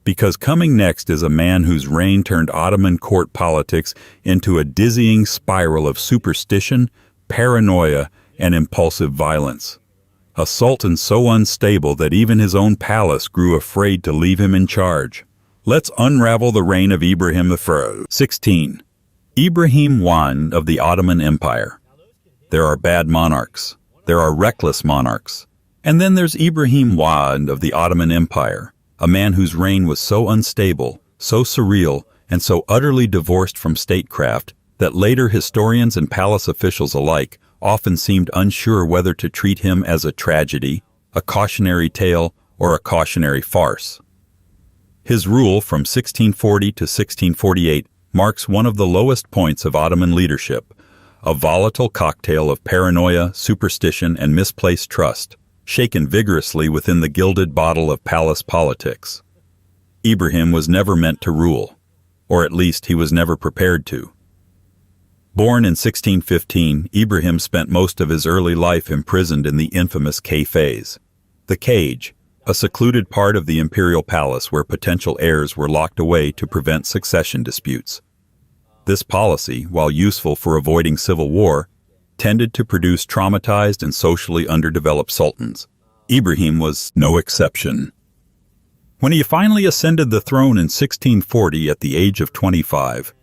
Because coming next is a man whose reign turned Ottoman court politics into a dizzying spiral of superstition, paranoia, and impulsive violence. A sultan so unstable that even his own palace grew afraid to leave him in charge. Let's unravel the reign of Ibrahim I. 16. Ibrahim I of the Ottoman Empire. There are bad monarchs. There are reckless monarchs. And then there's Ibrahim I of the Ottoman Empire, a man whose reign was so unstable, so surreal, and so utterly divorced from statecraft that later historians and palace officials alike often seemed unsure whether to treat him as a tragedy, a cautionary tale, or a cautionary farce. His rule from 1640 to 1648 marks one of the lowest points of Ottoman leadership, a volatile cocktail of paranoia, superstition, and misplaced trust, shaken vigorously within the gilded bottle of palace politics. Ibrahim was never meant to rule, or at least he was never prepared to. Born in 1615, Ibrahim spent most of his early life imprisoned in the infamous cafés. The cage, a secluded part of the imperial palace where potential heirs were locked away to prevent succession disputes. This policy, while useful for avoiding civil war, tended to produce traumatized and socially underdeveloped sultans. Ibrahim was no exception. When he finally ascended the throne in 1640 at the age of 25,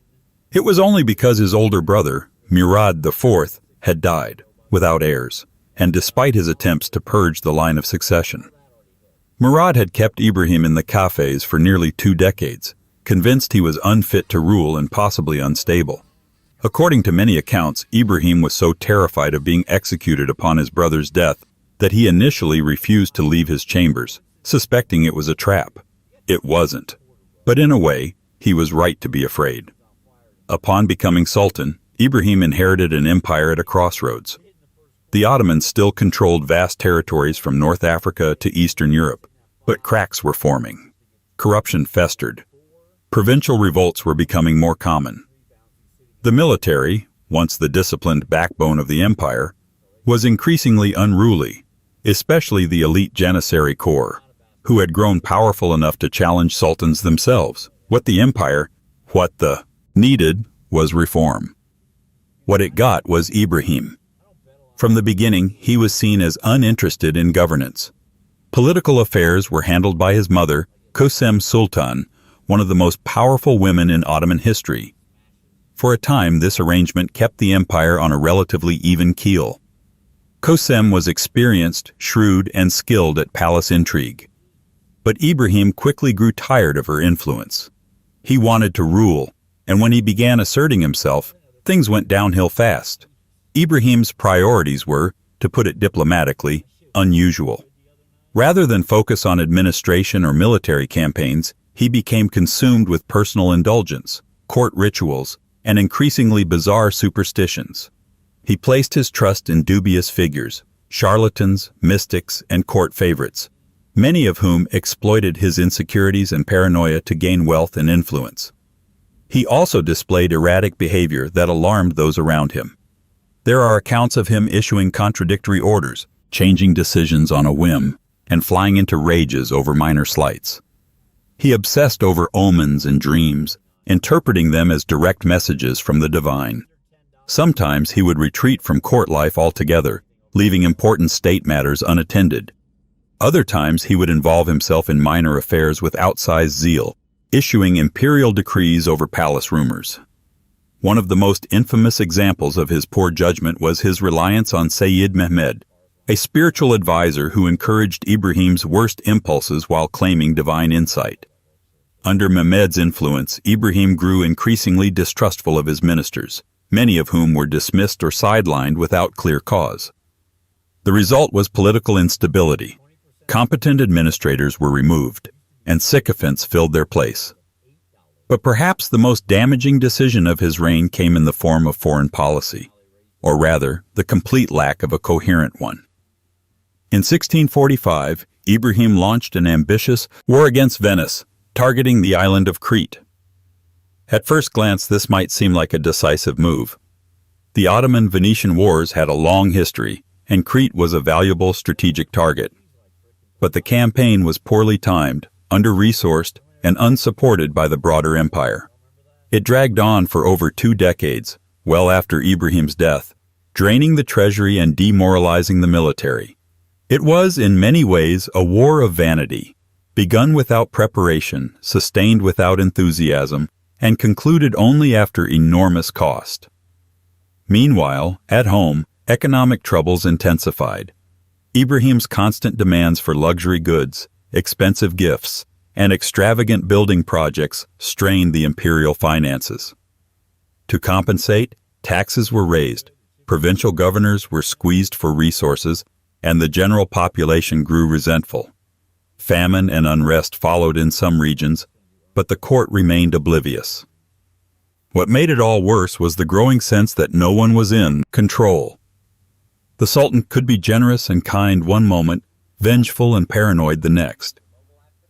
it was only because his older brother, Murad IV, had died, without heirs, and despite his attempts to purge the line of succession. Murad had kept Ibrahim in the cafes for nearly 2 decades, convinced he was unfit to rule and possibly unstable. According to many accounts, Ibrahim was so terrified of being executed upon his brother's death that he initially refused to leave his chambers, suspecting it was a trap. It wasn't. But in a way, he was right to be afraid. Upon becoming sultan, Ibrahim inherited an empire at a crossroads. The Ottomans still controlled vast territories from North Africa to Eastern Europe, but cracks were forming. Corruption festered. Provincial revolts were becoming more common. The military, once the disciplined backbone of the empire, was increasingly unruly, especially the elite Janissary Corps, who had grown powerful enough to challenge sultans themselves. What the needed was reform. What it got was Ibrahim. From the beginning, he was seen as uninterested in governance. Political affairs were handled by his mother, Kösem Sultan, one of the most powerful women in Ottoman history. For a time, this arrangement kept the empire on a relatively even keel. Kösem was experienced, shrewd, and skilled at palace intrigue. But Ibrahim quickly grew tired of her influence. He wanted to rule, and when he began asserting himself, things went downhill fast. Ibrahim's priorities were, to put it diplomatically, unusual. Rather than focus on administration or military campaigns, he became consumed with personal indulgence, court rituals, and increasingly bizarre superstitions. He placed his trust in dubious figures, charlatans, mystics, and court favorites, many of whom exploited his insecurities and paranoia to gain wealth and influence. He also displayed erratic behavior that alarmed those around him. There are accounts of him issuing contradictory orders, changing decisions on a whim, and flying into rages over minor slights. He obsessed over omens and dreams, interpreting them as direct messages from the divine. Sometimes he would retreat from court life altogether, leaving important state matters unattended. Other times he would involve himself in minor affairs with outsized zeal, issuing imperial decrees over palace rumors. One of the most infamous examples of his poor judgment was his reliance on Sayyid Mehmed, a spiritual advisor who encouraged Ibrahim's worst impulses while claiming divine insight. Under Mehmed's influence, Ibrahim grew increasingly distrustful of his ministers, many of whom were dismissed or sidelined without clear cause. The result was political instability. Competent administrators were removed, and sycophants filled their place. But perhaps the most damaging decision of his reign came in the form of foreign policy, or rather, the complete lack of a coherent one. In 1645, Ibrahim launched an ambitious war against Venice, targeting the island of Crete. At first glance, this might seem like a decisive move. The Ottoman-Venetian wars had a long history, and Crete was a valuable strategic target. But the campaign was poorly timed, under-resourced, and unsupported by the broader empire. It dragged on for over 2 decades, well after Ibrahim's death, draining the treasury and demoralizing the military. It was, in many ways, a war of vanity, begun without preparation, sustained without enthusiasm, and concluded only after enormous cost. Meanwhile, at home, economic troubles intensified. Ibrahim's constant demands for luxury goods, expensive gifts, and extravagant building projects strained the imperial finances. To compensate, taxes were raised, provincial governors were squeezed for resources, and the general population grew resentful. Famine and unrest followed in some regions, but the court remained oblivious. What made it all worse was the growing sense that no one was in control. The Sultan could be generous and kind one moment, vengeful and paranoid the next.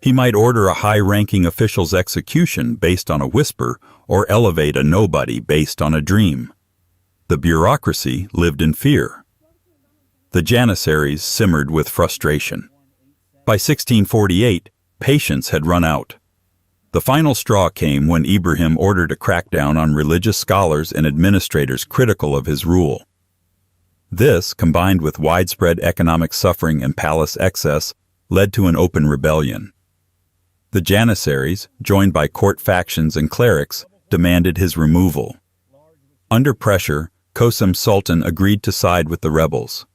He might order a high-ranking official's execution based on a whisper or elevate a nobody based on a dream. The bureaucracy lived in fear. The janissaries simmered with frustration. By 1648, patience had run out. The final straw came when Ibrahim ordered a crackdown on religious scholars and administrators critical of his rule. This, combined with widespread economic suffering and palace excess, led to an open rebellion. The janissaries, joined by court factions and clerics, demanded his removal. Under pressure, Qasim Sultan agreed to side with the rebels.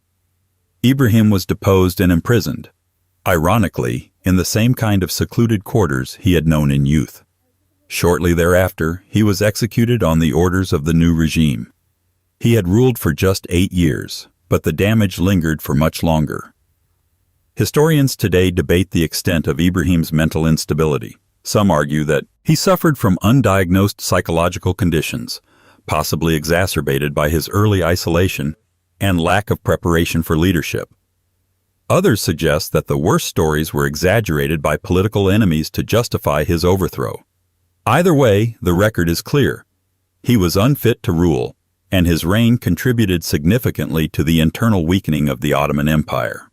Ibrahim was deposed and imprisoned, ironically, in the same kind of secluded quarters he had known in youth. Shortly thereafter, he was executed on the orders of the new regime. He had ruled for just 8 years, but the damage lingered for much longer. Historians today debate the extent of Ibrahim's mental instability. Some argue that he suffered from undiagnosed psychological conditions, possibly exacerbated by his early isolation and lack of preparation for leadership. Others suggest that the worst stories were exaggerated by political enemies to justify his overthrow. Either way, the record is clear. He was unfit to rule, and his reign contributed significantly to the internal weakening of the Ottoman Empire.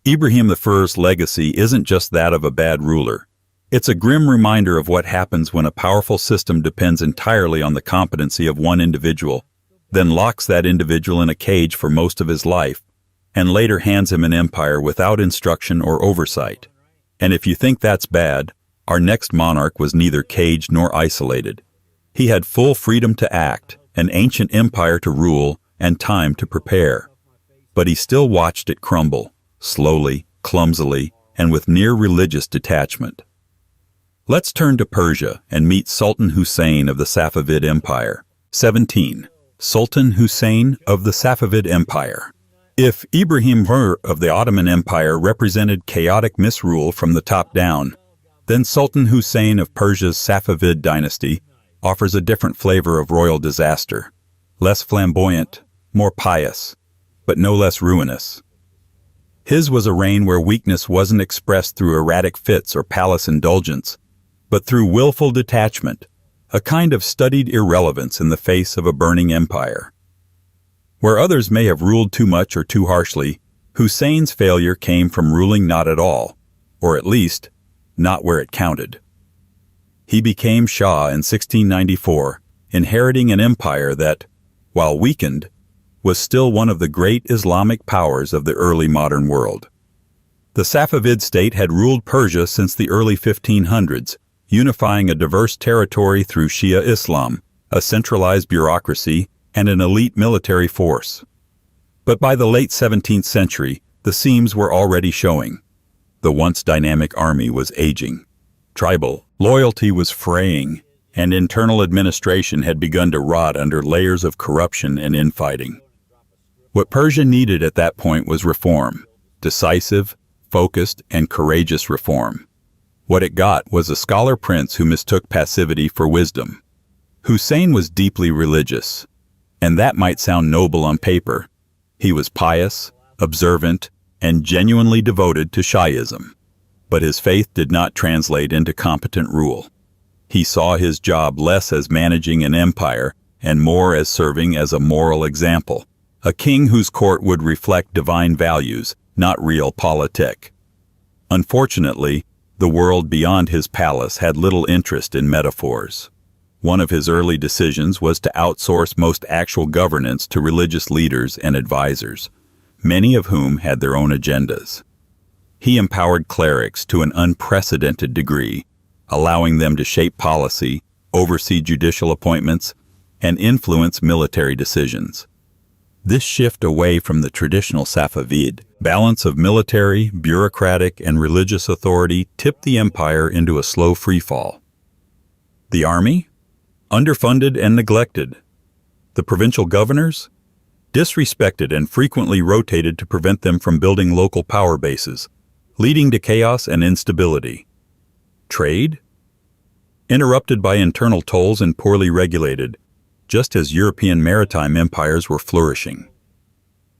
Ibrahim I's legacy isn't just that of a bad ruler. It's a grim reminder of what happens when a powerful system depends entirely on the competency of one individual, then locks that individual in a cage for most of his life, and later hands him an empire without instruction or oversight. And if you think that's bad, our next monarch was neither caged nor isolated. He had full freedom to act, an ancient empire to rule, and time to prepare. But he still watched it crumble, slowly, clumsily, and with near religious detachment. Let's turn to Persia and meet Sultan Hussein of the Safavid Empire. 17. Sultan Hussein of the Safavid Empire. If Ibrahim of the Ottoman Empire represented chaotic misrule from the top down, then Sultan Hussein of Persia's Safavid dynasty offers a different flavor of royal disaster, less flamboyant, more pious, but no less ruinous. His was a reign where weakness wasn't expressed through erratic fits or palace indulgence, but through willful detachment, a kind of studied irrelevance in the face of a burning empire. Where others may have ruled too much or too harshly, Hussein's failure came from ruling not at all, or at least, not where it counted. He became Shah in 1694, inheriting an empire that, while weakened, was still one of the great Islamic powers of the early modern world. The Safavid state had ruled Persia since the early 1500s, unifying a diverse territory through Shia Islam, a centralized bureaucracy, and an elite military force. But by the late 17th century, the seams were already showing. The once dynamic army was aging. Tribal loyalty was fraying, and internal administration had begun to rot under layers of corruption and infighting. What Persia needed at that point was reform, decisive, focused, and courageous reform. What it got was a scholar prince who mistook passivity for wisdom. Hussein was deeply religious, and that might sound noble on paper. He was pious, observant, and genuinely devoted to Shi'ism. But his faith did not translate into competent rule. He saw his job less as managing an empire and more as serving as a moral example, a king whose court would reflect divine values, not realpolitik. Unfortunately, the world beyond his palace had little interest in metaphors. One of his early decisions was to outsource most actual governance to religious leaders and advisors, many of whom had their own agendas. He empowered clerics to an unprecedented degree, allowing them to shape policy, oversee judicial appointments, and influence military decisions. This shift away from the traditional Safavid balance of military, bureaucratic, and religious authority tipped the empire into a slow freefall. The army? Underfunded and neglected. The provincial governors? Disrespected and frequently rotated to prevent them from building local power bases, leading to chaos and instability. Trade? Interrupted by internal tolls and poorly regulated, just as European maritime empires were flourishing.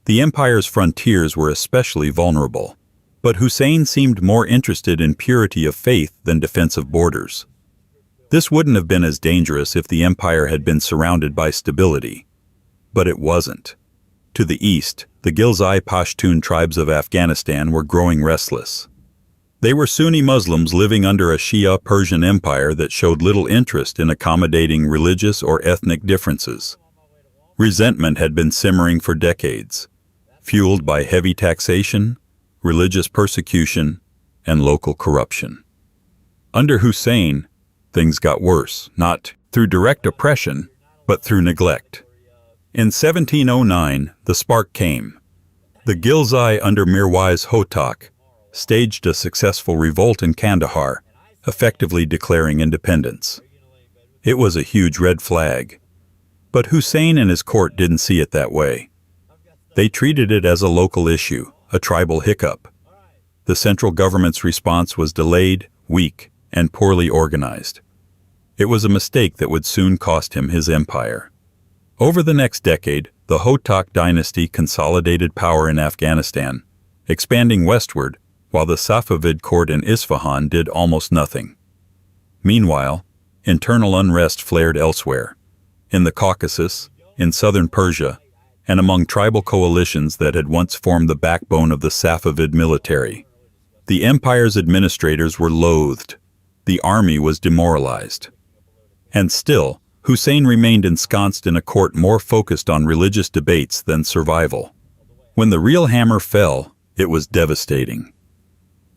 The empire's frontiers were especially vulnerable, but Hussein seemed more interested in purity of faith than defense of borders. This wouldn't have been as dangerous if the empire had been surrounded by stability. But it wasn't. To the east, the Ghilzai Pashtun tribes of Afghanistan were growing restless. They were Sunni Muslims living under a Shia Persian empire that showed little interest in accommodating religious or ethnic differences. Resentment had been simmering for decades, fueled by heavy taxation, religious persecution, and local corruption. Under Hussein, things got worse, not through direct oppression, but through neglect. In 1709, the spark came. The Ghilzai under Mirwais Hotak staged a successful revolt in Kandahar, effectively declaring independence. It was a huge red flag. But Hussein and his court didn't see it that way. They treated it as a local issue, a tribal hiccup. The central government's response was delayed, weak, and poorly organized. It was a mistake that would soon cost him his empire. Over the next decade, the Hotak dynasty consolidated power in Afghanistan, expanding westward, while the Safavid court in Isfahan did almost nothing. Meanwhile, internal unrest flared elsewhere, in the Caucasus, in southern Persia, and among tribal coalitions that had once formed the backbone of the Safavid military. The empire's administrators were loathed. The army was demoralized. And still, Hussein remained ensconced in a court more focused on religious debates than survival. When the real hammer fell, it was devastating.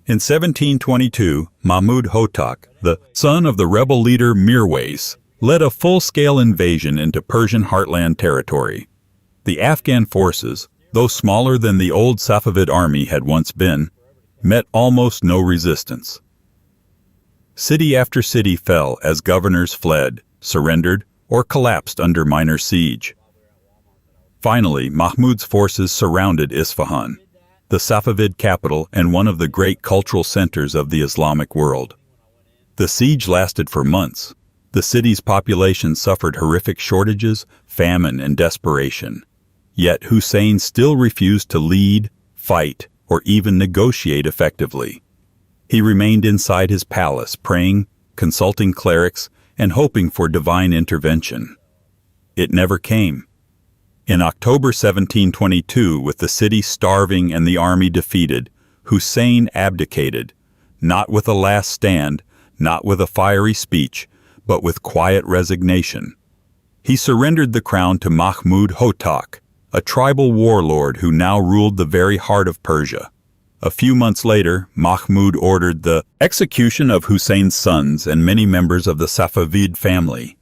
In 1722, Mahmud Hotak, the son of the rebel leader Mirwais, led a full-scale invasion into Persian heartland territory. The Afghan forces, though smaller than the old Safavid army had once been, met almost no resistance. City after city fell as governors fled, surrendered, or collapsed under minor siege. Finally, Mahmud's forces surrounded Isfahan, the Safavid capital and one of the great cultural centers of the Islamic world. The siege lasted for months. The city's population suffered horrific shortages, famine, and desperation. Yet Hussein still refused to lead, fight, or even negotiate effectively. He remained inside his palace, praying, consulting clerics, and hoping for divine intervention. It never came. In October 1722, with the city starving and the army defeated, Hussein abdicated, not with a last stand, not with a fiery speech, but with quiet resignation. He surrendered the crown to Mahmud Hotak, a tribal warlord who now ruled the very heart of Persia. A few months later, Mahmud ordered the execution of Hussein's sons and many members of the Safavid family.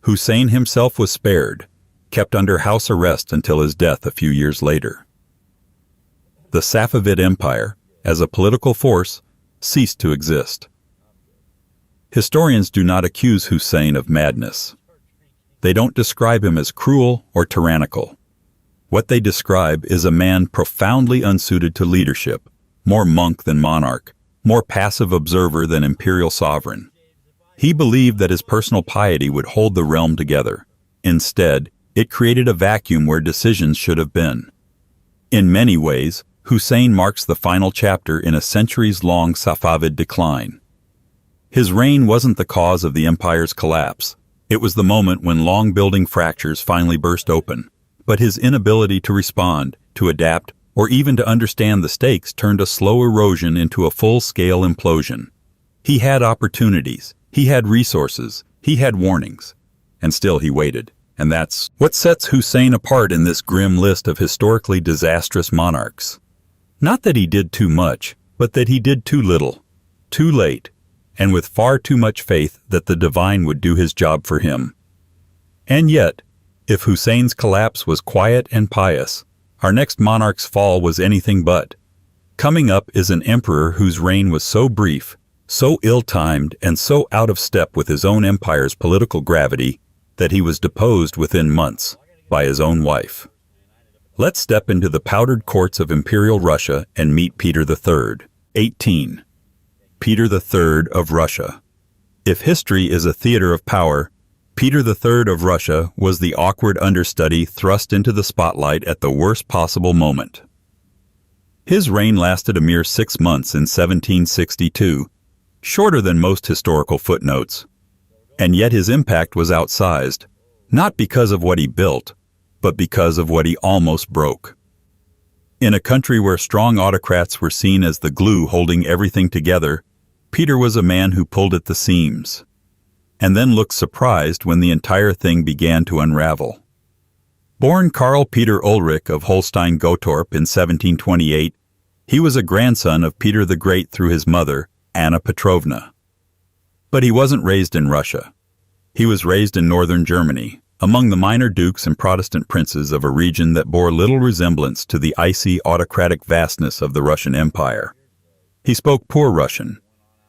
Hussein himself was spared, kept under house arrest until his death a few years later. The Safavid Empire, as a political force, ceased to exist. Historians do not accuse Hussein of madness. They don't describe him as cruel or tyrannical. What they describe is a man profoundly unsuited to leadership, more monk than monarch, more passive observer than imperial sovereign. He believed that his personal piety would hold the realm together. Instead, it created a vacuum where decisions should have been. In many ways, Hussein marks the final chapter in a centuries-long Safavid decline. His reign wasn't the cause of the empire's collapse. It was the moment when long-building fractures finally burst open. But his inability to respond, to adapt, or even to understand the stakes turned a slow erosion into a full-scale implosion. He had opportunities, he had resources, he had warnings. And still he waited. And that's what sets Hussein apart in this grim list of historically disastrous monarchs. Not that he did too much, but that he did too little, too late, and with far too much faith that the divine would do his job for him. And yet, if Hussein's collapse was quiet and pious, our next monarch's fall was anything but. Coming up is an emperor whose reign was so brief, so ill-timed, and so out of step with his own empire's political gravity that he was deposed within months by his own wife. Let's step into the powdered courts of Imperial Russia and meet Peter III. 18. Peter III of Russia. If history is a theater of power, Peter III of Russia was the awkward understudy thrust into the spotlight at the worst possible moment. His reign lasted a mere 6 months in 1762, shorter than most historical footnotes. And yet his impact was outsized, not because of what he built, but because of what he almost broke. In a country where strong autocrats were seen as the glue holding everything together, Peter was a man who pulled at the seams, and then looked surprised when the entire thing began to unravel. Born Karl Peter Ulrich of Holstein-Gottorp in 1728, he was a grandson of Peter the Great through his mother, Anna Petrovna. But he wasn't raised in Russia. He was raised in northern Germany, among the minor dukes and Protestant princes of a region that bore little resemblance to the icy autocratic vastness of the Russian Empire. He spoke poor Russian.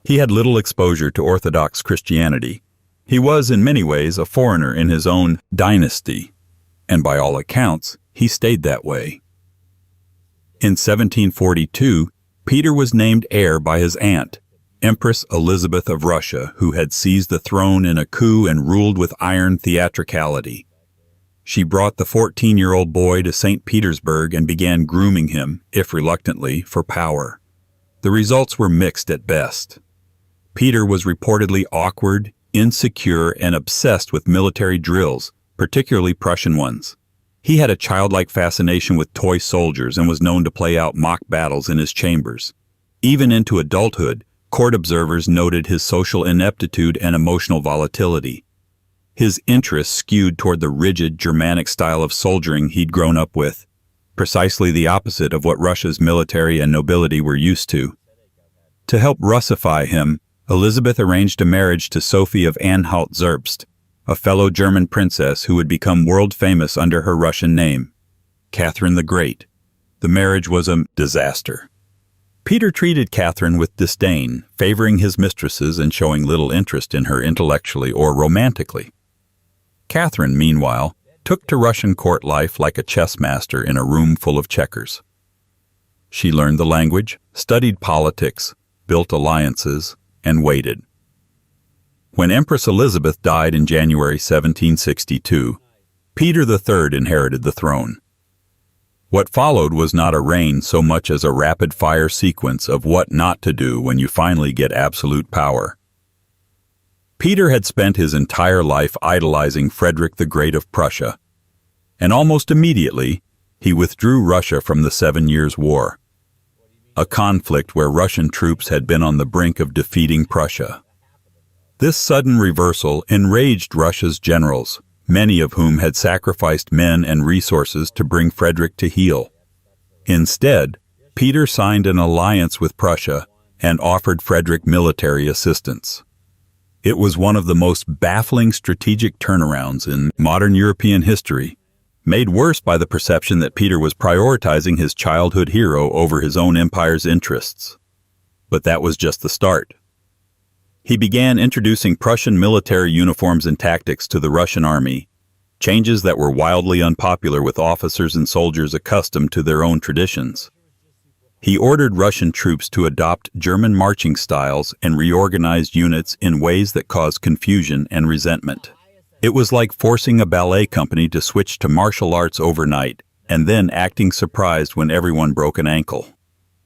He had little exposure to Orthodox Christianity. He was, in many ways, a foreigner in his own dynasty, and by all accounts, he stayed that way. In 1742, Peter was named heir by his aunt, Empress Elizabeth of Russia, who had seized the throne in a coup and ruled with iron theatricality. She brought the 14-year-old boy to St. Petersburg and began grooming him, if reluctantly, for power. The results were mixed at best. Peter was reportedly awkward, insecure, and obsessed with military drills, particularly Prussian ones. He had a childlike fascination with toy soldiers and was known to play out mock battles in his chambers. Even into adulthood, court observers noted his social ineptitude and emotional volatility. His interests skewed toward the rigid Germanic style of soldiering he'd grown up with, precisely the opposite of what Russia's military and nobility were used to. To help Russify him, Elizabeth arranged a marriage to Sophie of Anhalt-Zerbst, a fellow German princess who would become world-famous under her Russian name, Catherine the Great. The marriage was a disaster. Peter treated Catherine with disdain, favoring his mistresses and showing little interest in her intellectually or romantically. Catherine, meanwhile, took to Russian court life like a chess master in a room full of checkers. She learned the language, studied politics, built alliances, and waited. When Empress Elizabeth died in January 1762, Peter III inherited the throne. What followed was not a reign so much as a rapid-fire sequence of what not to do when you finally get absolute power. Peter had spent his entire life idolizing Frederick the Great of Prussia, and almost immediately, he withdrew Russia from the 7 Years' War, a conflict where Russian troops had been on the brink of defeating Prussia. This sudden reversal enraged Russia's generals, many of whom had sacrificed men and resources to bring Frederick to heel. Instead, Peter signed an alliance with Prussia and offered Frederick military assistance. It was one of the most baffling strategic turnarounds in modern European history, made worse by the perception that Peter was prioritizing his childhood hero over his own empire's interests. But that was just the start. He began introducing Prussian military uniforms and tactics to the Russian army, changes that were wildly unpopular with officers and soldiers accustomed to their own traditions. He ordered Russian troops to adopt German marching styles and reorganized units in ways that caused confusion and resentment. It was like forcing a ballet company to switch to martial arts overnight and then acting surprised when everyone broke an ankle.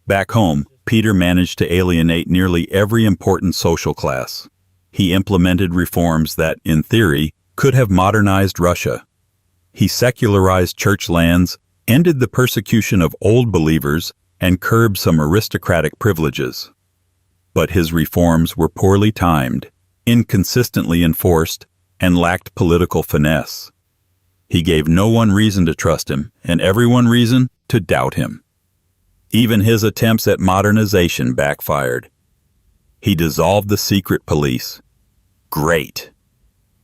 Back home, Peter managed to alienate nearly every important social class. He implemented reforms that, in theory, could have modernized Russia. He secularized church lands, ended the persecution of old believers, and curbed some aristocratic privileges. But his reforms were poorly timed, inconsistently enforced, and lacked political finesse. He gave no one reason to trust him, and everyone reason to doubt him. Even his attempts at modernization backfired. He dissolved the secret police. Great.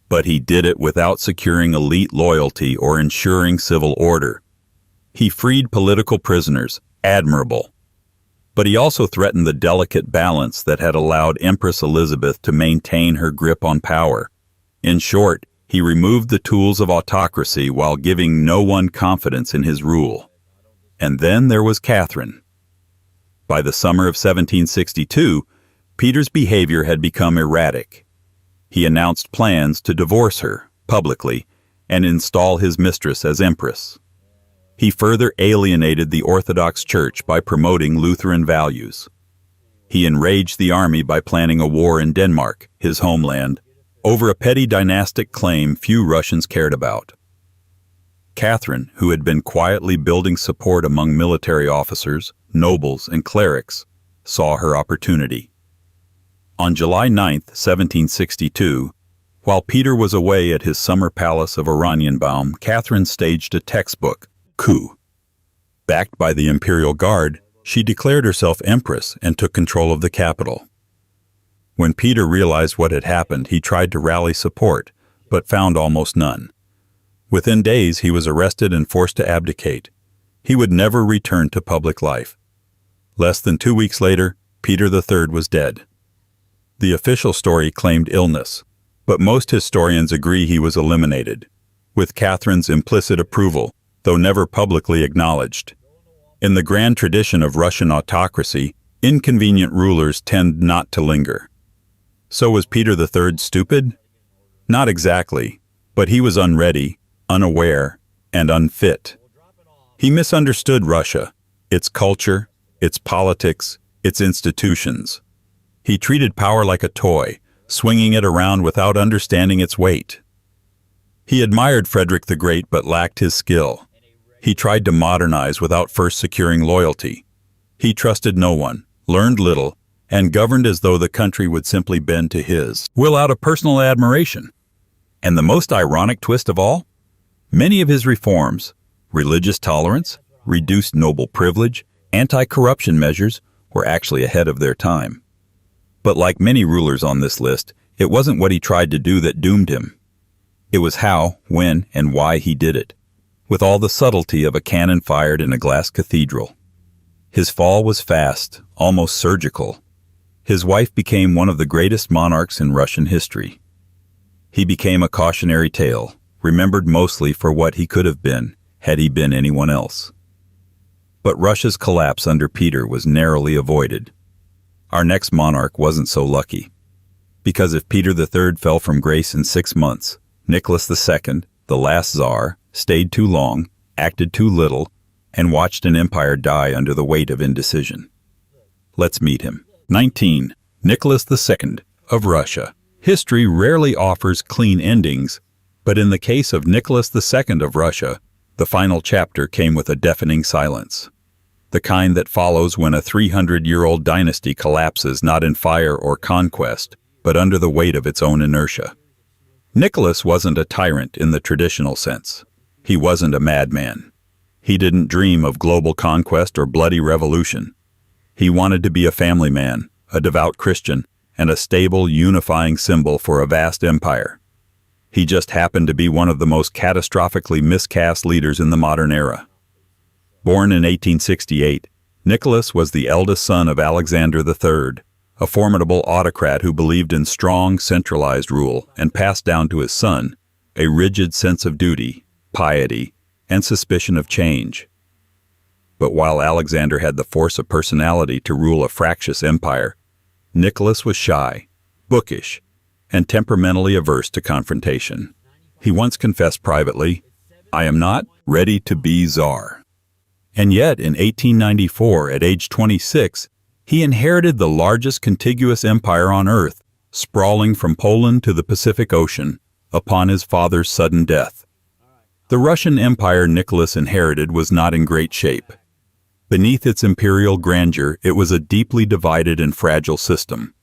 But he did it without securing elite loyalty or ensuring civil order. He freed political prisoners. Admirable. But he also threatened the delicate balance that had allowed Empress Elizabeth to maintain her grip on power. In short, he removed the tools of autocracy while giving no one confidence in his rule. And then there was Catherine. By the summer of 1762, Peter's behavior had become erratic. He announced plans to divorce her, publicly, and install his mistress as empress. He further alienated the Orthodox Church by promoting Lutheran values. He enraged the army by planning a war in Denmark, his homeland, over a petty dynastic claim few Russians cared about. Catherine, who had been quietly building support among military officers, nobles, and clerics, saw her opportunity. On July 9, 1762, while Peter was away at his summer palace of Oranienbaum, Catherine staged a textbook coup. Backed by the imperial guard, she declared herself empress and took control of the capital. When Peter realized what had happened, he tried to rally support, but found almost none. Within days, he was arrested and forced to abdicate. He would never return to public life. Less than 2 weeks later, Peter III was dead. The official story claimed illness, but most historians agree he was eliminated, with Catherine's implicit approval, though never publicly acknowledged. In the grand tradition of Russian autocracy, inconvenient rulers tend not to linger. So was Peter III stupid? Not exactly, but he was unready, unaware, and unfit. He misunderstood Russia, its culture, its politics, its institutions. He treated power like a toy, swinging it around without understanding its weight. He admired Frederick the Great but lacked his skill. He tried to modernize without first securing loyalty. He trusted no one, learned little, and governed as though the country would simply bend to his will out of personal admiration. And the most ironic twist of all? Many of his reforms, religious tolerance, reduced noble privilege, anti-corruption measures, were actually ahead of their time. But like many rulers on this list, it wasn't what he tried to do that doomed him. It was how, when, and why he did it, with all the subtlety of a cannon fired in a glass cathedral. His fall was fast, almost surgical. His wife became one of the greatest monarchs in Russian history. He became a cautionary tale, remembered mostly for what he could have been, had he been anyone else. But Russia's collapse under Peter was narrowly avoided. Our next monarch wasn't so lucky. Because if Peter III fell from grace in 6 months, Nicholas II, the last Tsar, stayed too long, acted too little, and watched an empire die under the weight of indecision. Let's meet him. 19. Nicholas II of Russia. History rarely offers clean endings, but in the case of Nicholas II of Russia, the final chapter came with a deafening silence. The kind that follows when a 300-year-old dynasty collapses not in fire or conquest, but under the weight of its own inertia. Nicholas wasn't a tyrant in the traditional sense. He wasn't a madman. He didn't dream of global conquest or bloody revolution. He wanted to be a family man, a devout Christian, and a stable, unifying symbol for a vast empire. He just happened to be one of the most catastrophically miscast leaders in the modern era. Born in 1868, Nicholas was the eldest son of Alexander III, a formidable autocrat who believed in strong, centralized rule and passed down to his son a rigid sense of duty, piety, and suspicion of change. But while Alexander had the force of personality to rule a fractious empire, Nicholas was shy, bookish, and temperamentally averse to confrontation. He once confessed privately, "I am not ready to be czar." And yet, in 1894, at age 26, he inherited the largest contiguous empire on earth, sprawling from Poland to the Pacific Ocean, upon his father's sudden death. The Russian Empire Nicholas inherited was not in great shape. Beneath its imperial grandeur, it was a deeply divided and fragile system.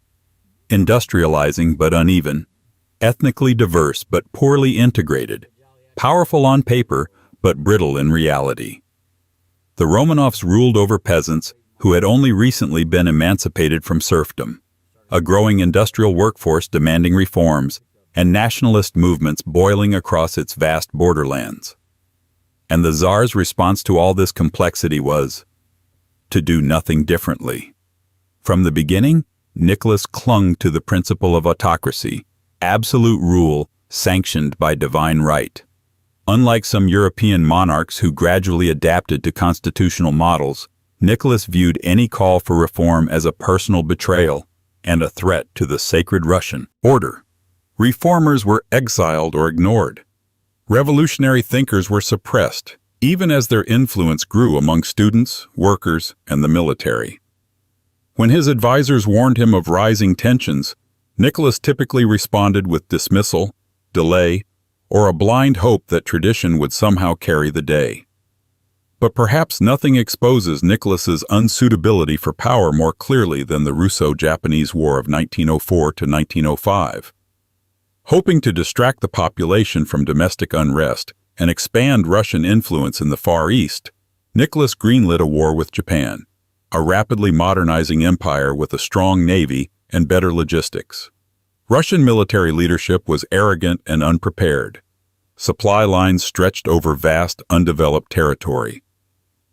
Industrializing but uneven, ethnically diverse but poorly integrated, powerful on paper but brittle in reality. The Romanovs ruled over peasants who had only recently been emancipated from serfdom, a growing industrial workforce demanding reforms, and nationalist movements boiling across its vast borderlands. And the Tsar's response to all this complexity was to do nothing differently. From the beginning, Nicholas clung to the principle of autocracy, absolute rule sanctioned by divine right. Unlike some European monarchs who gradually adapted to constitutional models, Nicholas viewed any call for reform as a personal betrayal and a threat to the sacred Russian order. Reformers were exiled or ignored. Revolutionary thinkers were suppressed, even as their influence grew among students, workers, and the military. When his advisors warned him of rising tensions, Nicholas typically responded with dismissal, delay, or a blind hope that tradition would somehow carry the day. But perhaps nothing exposes Nicholas's unsuitability for power more clearly than the Russo-Japanese War of 1904 to 1905. Hoping to distract the population from domestic unrest and expand Russian influence in the Far East, Nicholas greenlit a war with Japan, a rapidly modernizing empire with a strong navy and better logistics. Russian military leadership was arrogant and unprepared. Supply lines stretched over vast, undeveloped territory.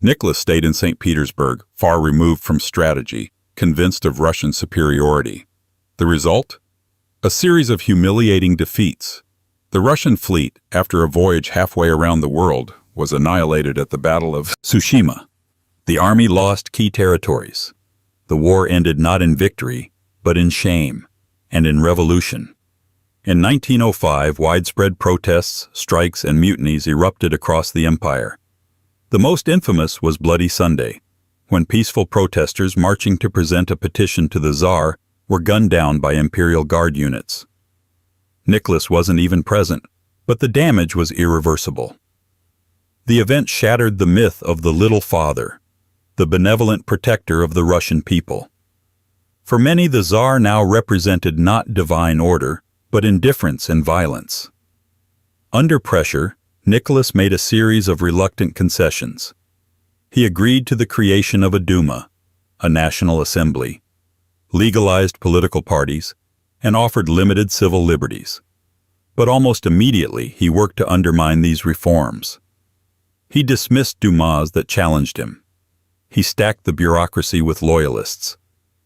Nicholas stayed in St. Petersburg, far removed from strategy, convinced of Russian superiority. The result? A series of humiliating defeats. The Russian fleet, after a voyage halfway around the world, was annihilated at the Battle of Tsushima. The army lost key territories. The war ended not in victory, but in shame and in revolution. In 1905, widespread protests, strikes, and mutinies erupted across the empire. The most infamous was Bloody Sunday, when peaceful protesters marching to present a petition to the Tsar were gunned down by Imperial Guard units. Nicholas wasn't even present, but the damage was irreversible. The event shattered the myth of the Little Father, the benevolent protector of the Russian people. For many, the Tsar now represented not divine order, but indifference and violence. Under pressure, Nicholas made a series of reluctant concessions. He agreed to the creation of a Duma, a national assembly, legalized political parties, and offered limited civil liberties. But almost immediately, he worked to undermine these reforms. He dismissed Dumas that challenged him. He stacked the bureaucracy with loyalists.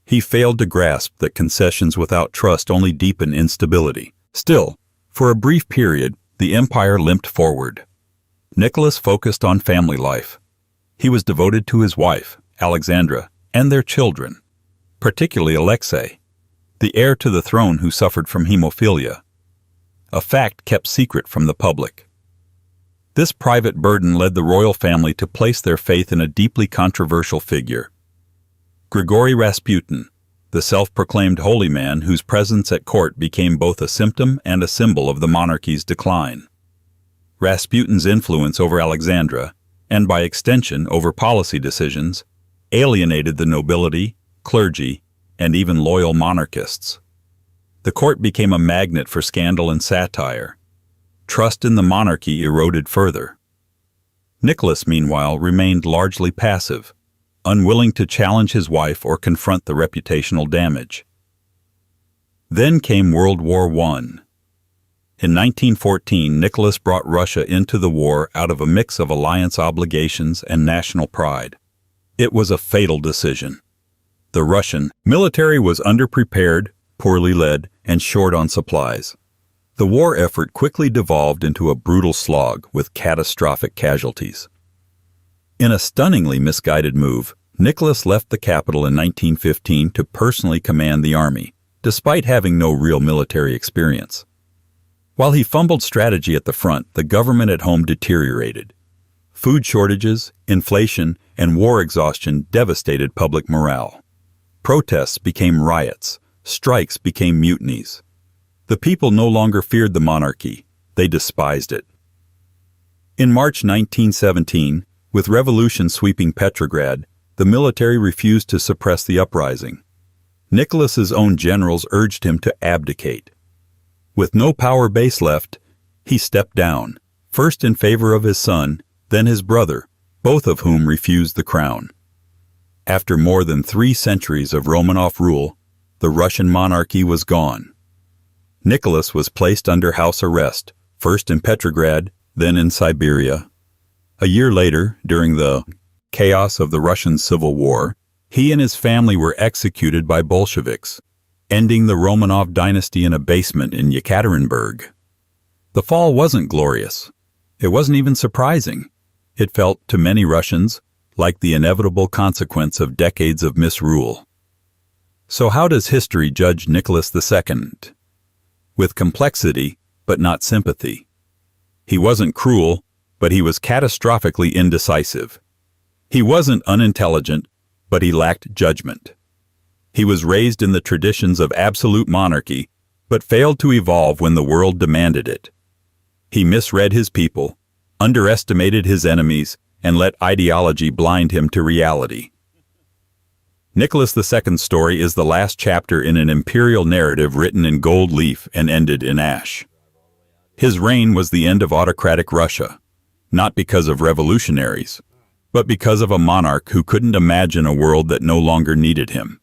He failed to grasp that concessions without trust only deepen instability. Still, for a brief period, the empire limped forward. Nicholas focused on family life. He was devoted to his wife, Alexandra, and their children, particularly Alexei, the heir to the throne who suffered from hemophilia, a fact kept secret from the public. This private burden led the royal family to place their faith in a deeply controversial figure, Grigory Rasputin, the self-proclaimed holy man whose presence at court became both a symptom and a symbol of the monarchy's decline. Rasputin's influence over Alexandra, and by extension over policy decisions, alienated the nobility, clergy, and even loyal monarchists. The court became a magnet for scandal and satire. Trust in the monarchy eroded further. Nicholas, meanwhile, remained largely passive, unwilling to challenge his wife or confront the reputational damage. Then came World War I. In 1914, Nicholas brought Russia into the war out of a mix of alliance obligations and national pride. It was a fatal decision. The Russian military was underprepared, poorly led, and short on supplies. The war effort quickly devolved into a brutal slog with catastrophic casualties. In a stunningly misguided move, Nicholas left the capital in 1915 to personally command the army, despite having no real military experience. While he fumbled strategy at the front, the government at home deteriorated. Food shortages, inflation, and war exhaustion devastated public morale. Protests became riots. Strikes became mutinies. The people no longer feared the monarchy. They despised it. In March 1917, with revolution sweeping Petrograd, the military refused to suppress the uprising. Nicholas's own generals urged him to abdicate. With no power base left, he stepped down, first in favor of his son, then his brother, both of whom refused the crown. After more than 3 centuries of Romanov rule, the Russian monarchy was gone. Nicholas was placed under house arrest, first in Petrograd, then in Siberia. A year later, during the chaos of the Russian Civil War, he and his family were executed by Bolsheviks, ending the Romanov dynasty in a basement in Yekaterinburg. The fall wasn't glorious. It wasn't even surprising. It felt, to many Russians, like the inevitable consequence of decades of misrule. So how does history judge Nicholas II? With complexity, but not sympathy. He wasn't cruel, but he was catastrophically indecisive. He wasn't unintelligent, but he lacked judgment. He was raised in the traditions of absolute monarchy, but failed to evolve when the world demanded it. He misread his people, underestimated his enemies, and let ideology blind him to reality. Nicholas II's story is the last chapter in an imperial narrative written in gold leaf and ended in ash. His reign was the end of autocratic Russia, not because of revolutionaries, but because of a monarch who couldn't imagine a world that no longer needed him.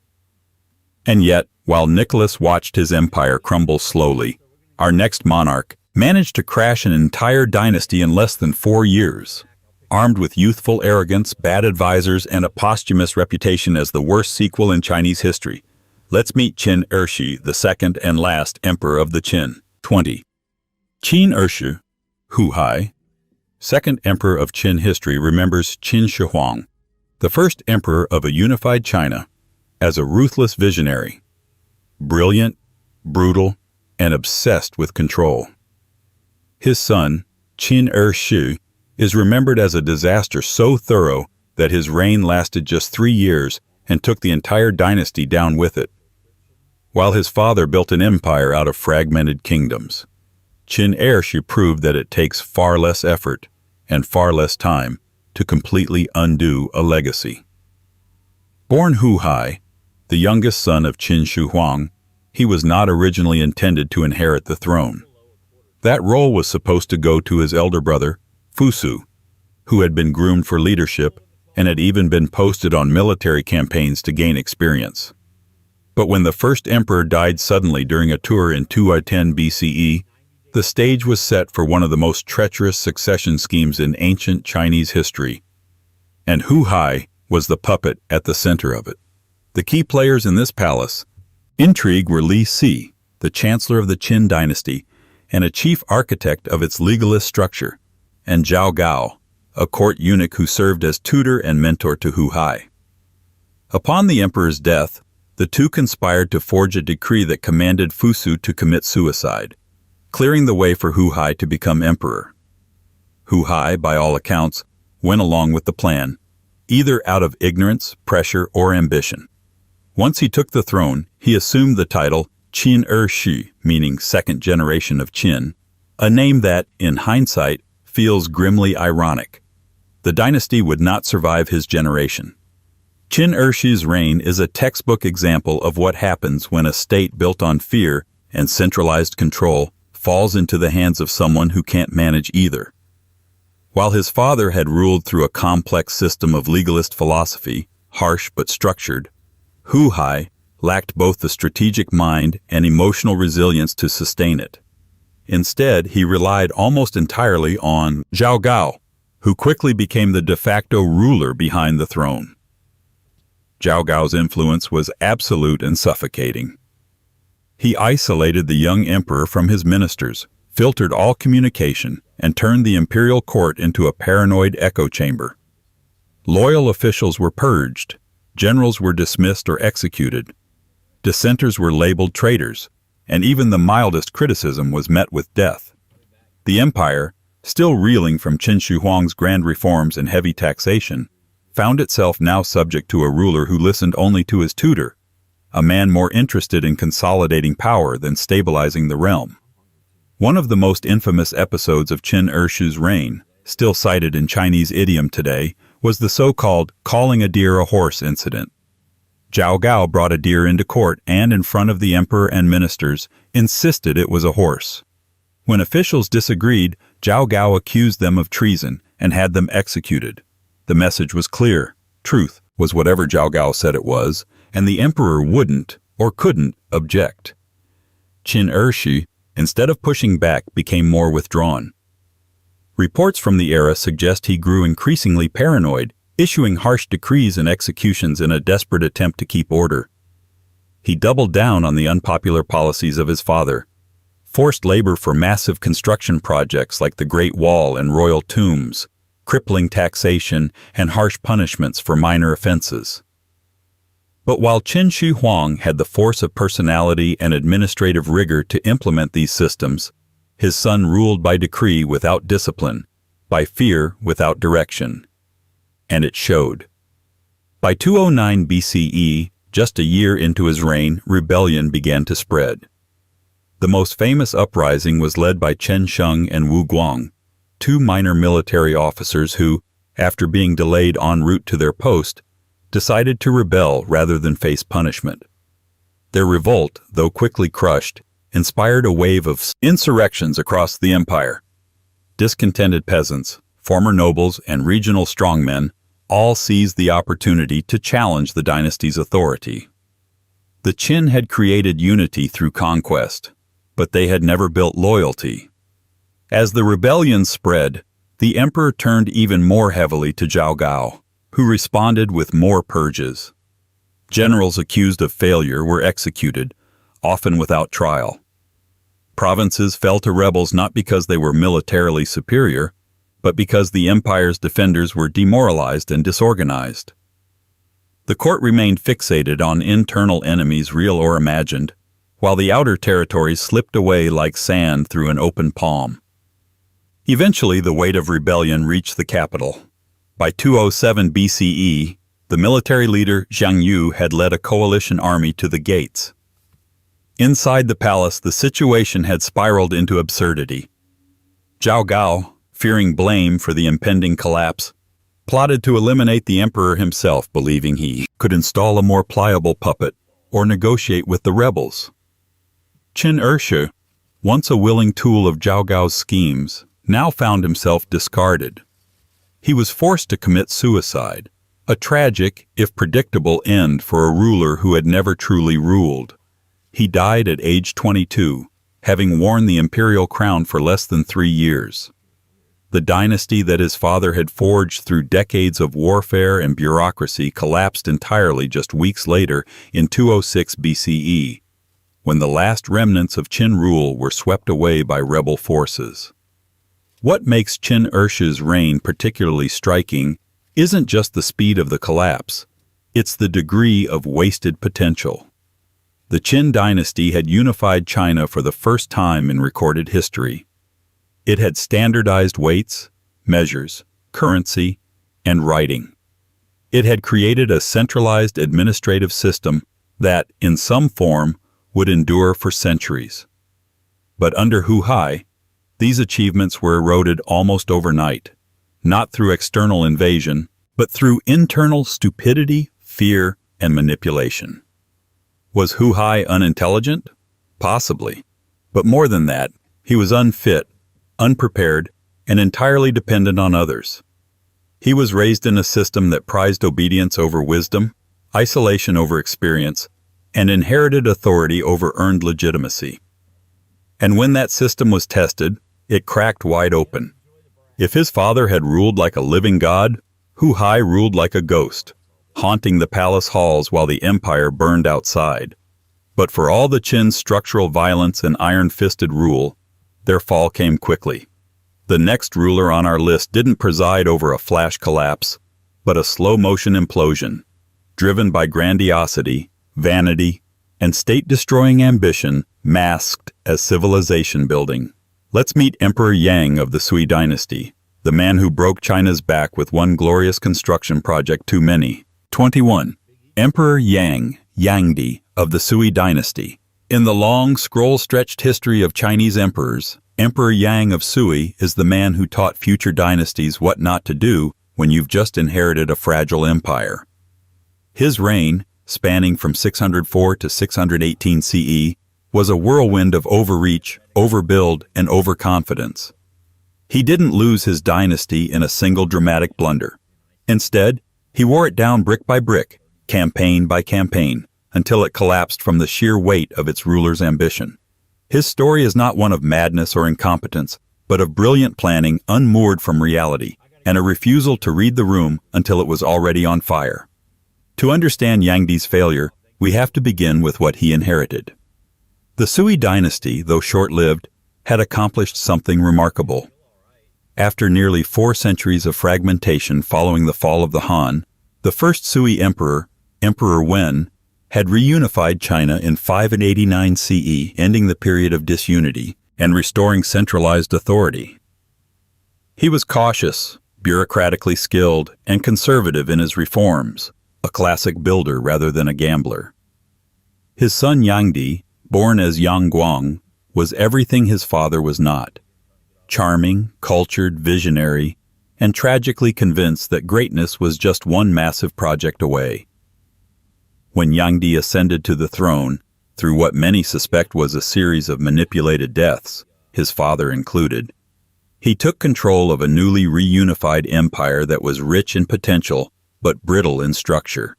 And yet, while Nicholas watched his empire crumble slowly, our next monarch managed to crash an entire dynasty in less than 4 years. Armed with youthful arrogance, bad advisors, and a posthumous reputation as the worst sequel in Chinese history, let's meet Qin Ershi, the second and last emperor of the Qin. 20. Qin Ershi, Hu Hai, second emperor of Qin history, remembers Qin Shi Huang, the first emperor of a unified China, as a ruthless visionary, brilliant, brutal, and obsessed with control. His son, Qin Ershi, is remembered as a disaster so thorough that his reign lasted just 3 years and took the entire dynasty down with it. While his father built an empire out of fragmented kingdoms, Qin Ershi proved that it takes far less effort and far less time to completely undo a legacy. Born Hu Hai, the youngest son of Qin Shi Huang, he was not originally intended to inherit the throne. That role was supposed to go to his elder brother, Fusu, who had been groomed for leadership and had even been posted on military campaigns to gain experience. But when the first emperor died suddenly during a tour in 210 BCE, the stage was set for one of the most treacherous succession schemes in ancient Chinese history. And Hu Hai was the puppet at the center of it. The key players in this palace intrigue were Li Si, the chancellor of the Qin dynasty and a chief architect of its legalist structure, and Zhao Gao, a court eunuch who served as tutor and mentor to Hu Hai. Upon the emperor's death, the two conspired to forge a decree that commanded Fusu to commit suicide, clearing the way for Hu Hai to become emperor. Hu Hai, by all accounts, went along with the plan, either out of ignorance, pressure, or ambition. Once he took the throne, he assumed the title Qin Ershi, meaning second generation of Qin, a name that, in hindsight, feels grimly ironic. The dynasty would not survive his generation. Qin Ershi's reign is a textbook example of what happens when a state built on fear and centralized control falls into the hands of someone who can't manage either. While his father had ruled through a complex system of legalist philosophy, harsh but structured, Hu Hai lacked both the strategic mind and emotional resilience to sustain it. Instead, he relied almost entirely on Zhao Gao, who quickly became the de facto ruler behind the throne. Zhao Gao's influence was absolute and suffocating. He isolated the young emperor from his ministers, filtered all communication, and turned the imperial court into a paranoid echo chamber. Loyal officials were purged, generals were dismissed or executed, dissenters were labeled traitors, and even the mildest criticism was met with death. The empire, still reeling from Qin Shi Huang's grand reforms and heavy taxation, found itself now subject to a ruler who listened only to his tutor, a man more interested in consolidating power than stabilizing the realm. One of the most infamous episodes of Qin Ershu's reign, still cited in Chinese idiom today, was the so-called calling a deer a horse incident. Zhao Gao brought a deer into court and, in front of the emperor and ministers, insisted it was a horse. When officials disagreed, Zhao Gao accused them of treason and had them executed. The message was clear. Truth was whatever Zhao Gao said it was, and the emperor wouldn't or couldn't object. Qin Ershu, instead of pushing back, became more withdrawn. Reports from the era suggest he grew increasingly paranoid, issuing harsh decrees and executions in a desperate attempt to keep order. He doubled down on the unpopular policies of his father, forced labor for massive construction projects like the Great Wall and royal tombs, crippling taxation, and harsh punishments for minor offenses. But while Qin Shi Huang had the force of personality and administrative rigor to implement these systems, his son ruled by decree without discipline, by fear without direction. And it showed. By 209 BCE, just a year into his reign, rebellion began to spread. The most famous uprising was led by Chen Sheng and Wu Guang, two minor military officers who, after being delayed en route to their post, decided to rebel rather than face punishment. Their revolt, though quickly crushed, inspired a wave of insurrections across the empire. Discontented peasants, former nobles, and regional strongmen all seized the opportunity to challenge the dynasty's authority. The Qin had created unity through conquest, but they had never built loyalty. As the rebellion spread, the emperor turned even more heavily to Zhao Gao, who responded with more purges. Generals accused of failure were executed, often without trial. Provinces fell to rebels not because they were militarily superior, but because the empire's defenders were demoralized and disorganized. The court remained fixated on internal enemies, real or imagined, while the outer territories slipped away like sand through an open palm. Eventually, the weight of rebellion reached the capital. By 207 BCE, the military leader Zhang Yu had led a coalition army to the gates. Inside the palace, the situation had spiraled into absurdity. Zhao Gao, fearing blame for the impending collapse, plotted to eliminate the emperor himself, believing he could install a more pliable puppet or negotiate with the rebels. Qin Ershu, once a willing tool of Zhao Gao's schemes, now found himself discarded. He was forced to commit suicide, a tragic, if predictable, end for a ruler who had never truly ruled. He died at age 22, having worn the imperial crown for less than 3 years. The dynasty that his father had forged through decades of warfare and bureaucracy collapsed entirely just weeks later in 206 BCE, when the last remnants of Qin rule were swept away by rebel forces. What makes Qin Ershu's reign particularly striking isn't just the speed of the collapse, it's the degree of wasted potential. The Qin dynasty had unified China for the first time in recorded history. It had standardized weights, measures, currency, and writing. It had created a centralized administrative system that, in some form, would endure for centuries. But under Hu Hai, these achievements were eroded almost overnight, not through external invasion, but through internal stupidity, fear, and manipulation. Was Hu Hai unintelligent? Possibly. But more than that, he was unfit, unprepared, and entirely dependent on others. He was raised in a system that prized obedience over wisdom, isolation over experience, and inherited authority over earned legitimacy. And when that system was tested, it cracked wide open. If his father had ruled like a living god, Hu Hai ruled like a ghost, haunting the palace halls while the empire burned outside. But for all the Qin's structural violence and iron-fisted rule, their fall came quickly. The next ruler on our list didn't preside over a flash collapse, but a slow-motion implosion, driven by grandiosity, vanity, and state-destroying ambition masked as civilization building. Let's meet Emperor Yang of the Sui dynasty, the man who broke China's back with one glorious construction project too many. 21. Emperor Yang, Yangdi, of the Sui dynasty. In the long, scroll-stretched history of Chinese emperors, Emperor Yang of Sui is the man who taught future dynasties what not to do when you've just inherited a fragile empire. His reign, spanning from 604 to 618 CE, was a whirlwind of overreach, overbuild, and overconfidence. He didn't lose his dynasty in a single dramatic blunder. Instead, he wore it down brick by brick, campaign by campaign, until it collapsed from the sheer weight of its ruler's ambition. His story is not one of madness or incompetence, but of brilliant planning unmoored from reality, and a refusal to read the room until it was already on fire. To understand Yangdi's failure, we have to begin with what he inherited. The Sui dynasty, though short-lived, had accomplished something remarkable. After nearly 4 centuries of fragmentation following the fall of the Han, the first Sui emperor, Emperor Wen, had reunified China in 589 CE, ending the period of disunity and restoring centralized authority. He was cautious, bureaucratically skilled, and conservative in his reforms, a classic builder rather than a gambler. His son Yangdi, born as Yang Guang, was everything his father was not. Charming, cultured, visionary, and tragically convinced that greatness was just one massive project away. When Yangdi ascended to the throne, through what many suspect was a series of manipulated deaths, his father included, he took control of a newly reunified empire that was rich in potential but brittle in structure.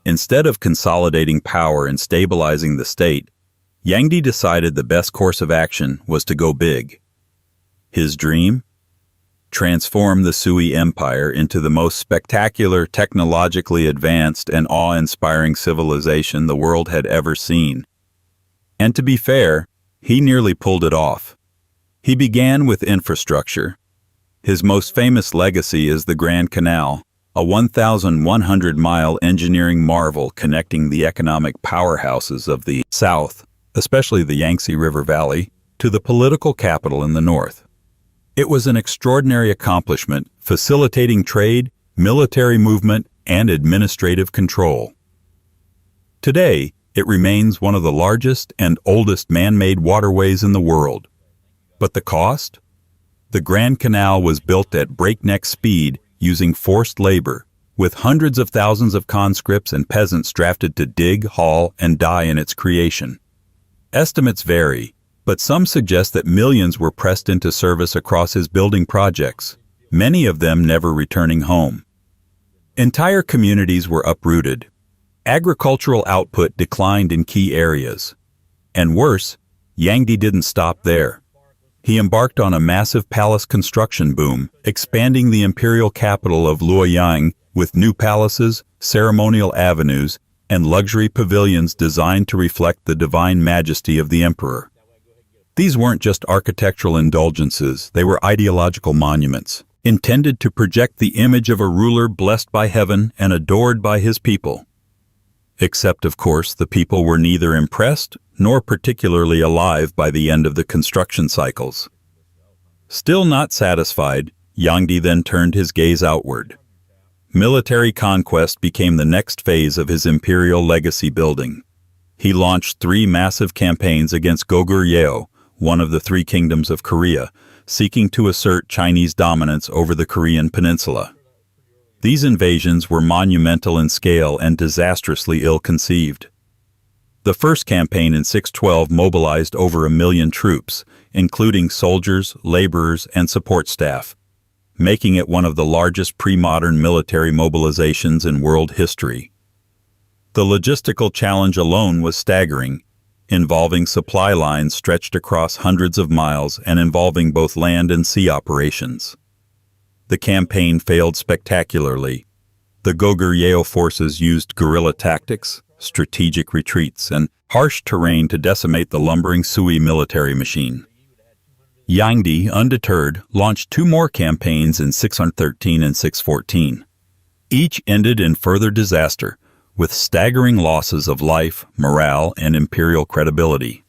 Instead of consolidating power and stabilizing the state, Yangdi decided the best course of action was to go big. His dream? Transform the Sui Empire into the most spectacular, technologically advanced, and awe-inspiring civilization the world had ever seen. And to be fair, he nearly pulled it off. He began with infrastructure. His most famous legacy is the Grand Canal, a 1,100-mile engineering marvel connecting the economic powerhouses of the South, especially the Yangtze River Valley, to the political capital in the North. It was an extraordinary accomplishment, facilitating trade, military movement, and administrative control. Today, it remains one of the largest and oldest man-made waterways in the world. But the cost? The Grand Canal was built at breakneck speed using forced labor, with hundreds of thousands of conscripts and peasants drafted to dig, haul, and die in its creation. Estimates vary, but some suggest that millions were pressed into service across his building projects, many of them never returning home. Entire communities were uprooted. Agricultural output declined in key areas. And worse, Yangdi didn't stop there. He embarked on a massive palace construction boom, expanding the imperial capital of Luoyang with new palaces, ceremonial avenues, and luxury pavilions designed to reflect the divine majesty of the emperor. These weren't just architectural indulgences, they were ideological monuments, intended to project the image of a ruler blessed by heaven and adored by his people. Except, of course, the people were neither impressed nor particularly alive by the end of the construction cycles. Still not satisfied, Yangdi then turned his gaze outward. Military conquest became the next phase of his imperial legacy building. He launched 3 massive campaigns against Goguryeo, one of the 3 kingdoms of Korea, seeking to assert Chinese dominance over the Korean peninsula. These invasions were monumental in scale and disastrously ill-conceived. The first campaign in 612 mobilized over 1 million troops, including soldiers, laborers, and support staff, making it one of the largest pre-modern military mobilizations in world history. The logistical challenge alone was staggering. involving supply lines stretched across hundreds of miles and involving both land and sea operations. The campaign failed spectacularly. The Goguryeo forces used guerrilla tactics, strategic retreats, and harsh terrain to decimate the lumbering Sui military machine. Yangdi, undeterred, launched two more campaigns in 613 and 614. Each ended in further disaster, with staggering losses of life, morale, and imperial credibility.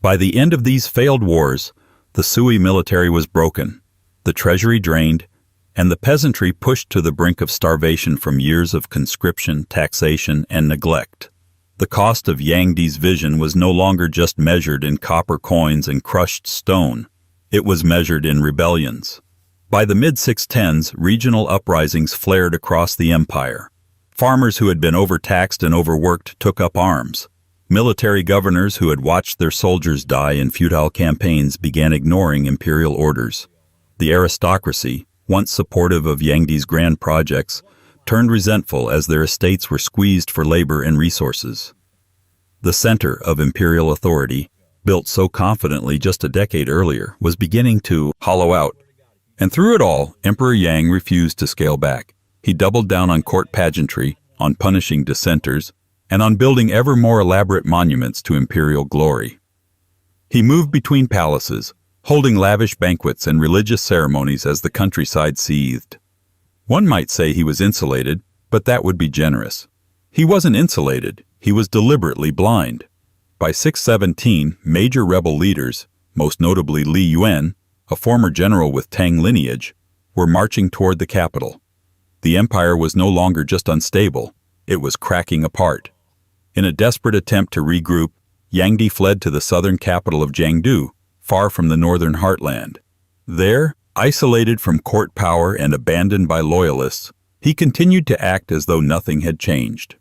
By the end of these failed wars, the Sui military was broken, the treasury drained, and the peasantry pushed to the brink of starvation from years of conscription, taxation, and neglect. The cost of Yangdi's vision was no longer just measured in copper coins and crushed stone. It was measured in rebellions. By the mid-610s, regional uprisings flared across the empire. Farmers who had been overtaxed and overworked took up arms. Military governors who had watched their soldiers die in futile campaigns began ignoring imperial orders. The aristocracy, once supportive of Yangdi's grand projects, turned resentful as their estates were squeezed for labor and resources. The center of imperial authority, built so confidently just a decade earlier, was beginning to hollow out. And through it all, Emperor Yang refused to scale back. He doubled down on court pageantry, on punishing dissenters, and on building ever more elaborate monuments to imperial glory. He moved between palaces, holding lavish banquets and religious ceremonies as the countryside seethed. One might say he was insulated, but that would be generous. He wasn't insulated, he was deliberately blind. By 617, major rebel leaders, most notably Li Yuan, a former general with Tang lineage, were marching toward the capital. The empire was no longer just unstable, it was cracking apart. In a desperate attempt to regroup, Yangdi fled to the southern capital of Jiangdu, far from the northern heartland. There, isolated from court power and abandoned by loyalists, he continued to act as though nothing had changed.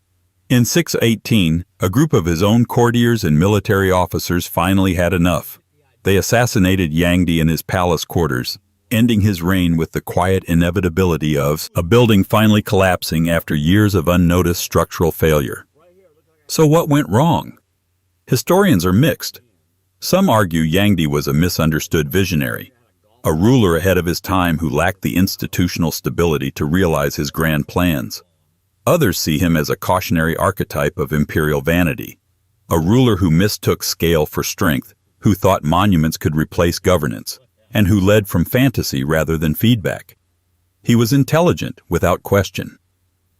In 618, a group of his own courtiers and military officers finally had enough. They assassinated Yangdi in his palace quarters, ending his reign with the quiet inevitability of a building finally collapsing after years of unnoticed structural failure. So what went wrong? Historians are mixed. Some argue Yangdi was a misunderstood visionary, a ruler ahead of his time who lacked the institutional stability to realize his grand plans. Others see him as a cautionary archetype of imperial vanity, a ruler who mistook scale for strength, who thought monuments could replace governance, and who led from fantasy rather than feedback. He was intelligent, without question.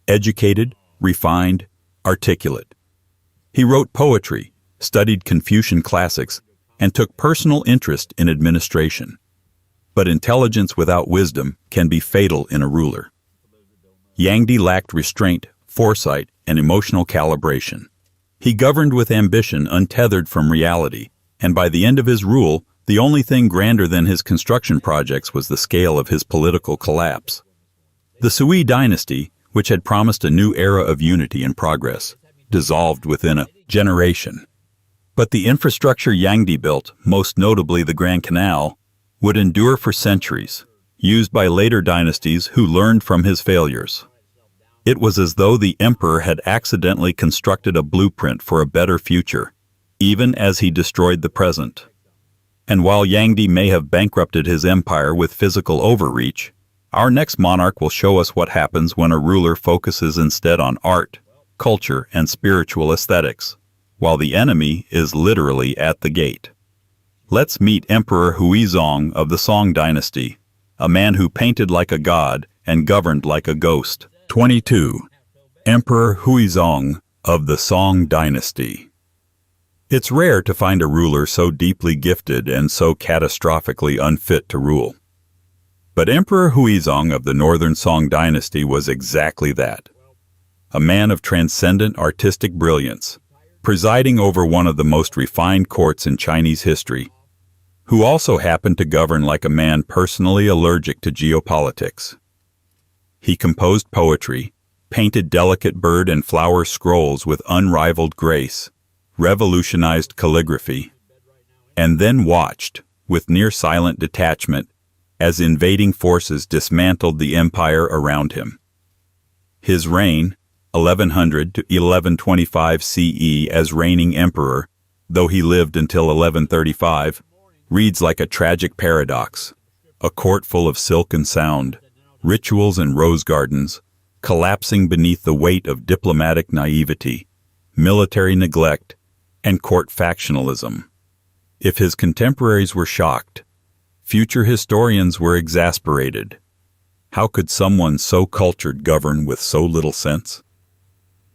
Educated, refined, articulate. He wrote poetry, studied Confucian classics, and took personal interest in administration. But intelligence without wisdom can be fatal in a ruler. Yangdi lacked restraint, foresight, and emotional calibration. He governed with ambition untethered from reality, and by the end of his rule, the only thing grander than his construction projects was the scale of his political collapse. The Sui dynasty, which had promised a new era of unity and progress, dissolved within a generation. But the infrastructure Yangdi built, most notably the Grand Canal, would endure for centuries, used by later dynasties who learned from his failures. It was as though the emperor had accidentally constructed a blueprint for a better future, even as he destroyed the present. And while Yangdi may have bankrupted his empire with physical overreach, our next monarch will show us what happens when a ruler focuses instead on art, culture, and spiritual aesthetics, while the enemy is literally at the gate. Let's meet Emperor Huizong of the Song dynasty, a man who painted like a god and governed like a ghost. 22. Emperor Huizong of the Song dynasty. It's rare to find a ruler so deeply gifted and so catastrophically unfit to rule. But Emperor Huizong of the Northern Song dynasty was exactly that. A man of transcendent artistic brilliance, presiding over one of the most refined courts in Chinese history, who also happened to govern like a man personally allergic to geopolitics. He composed poetry, painted delicate bird and flower scrolls with unrivaled grace, revolutionized calligraphy, and then watched, with near-silent detachment, as invading forces dismantled the empire around him. His reign, 1100 to 1125 CE as reigning emperor, though he lived until 1135, reads like a tragic paradox. A court full of silk and sound, rituals and rose gardens, collapsing beneath the weight of diplomatic naivety, military neglect, and court factionalism. If his contemporaries were shocked, future historians were exasperated. How could someone so cultured govern with so little sense?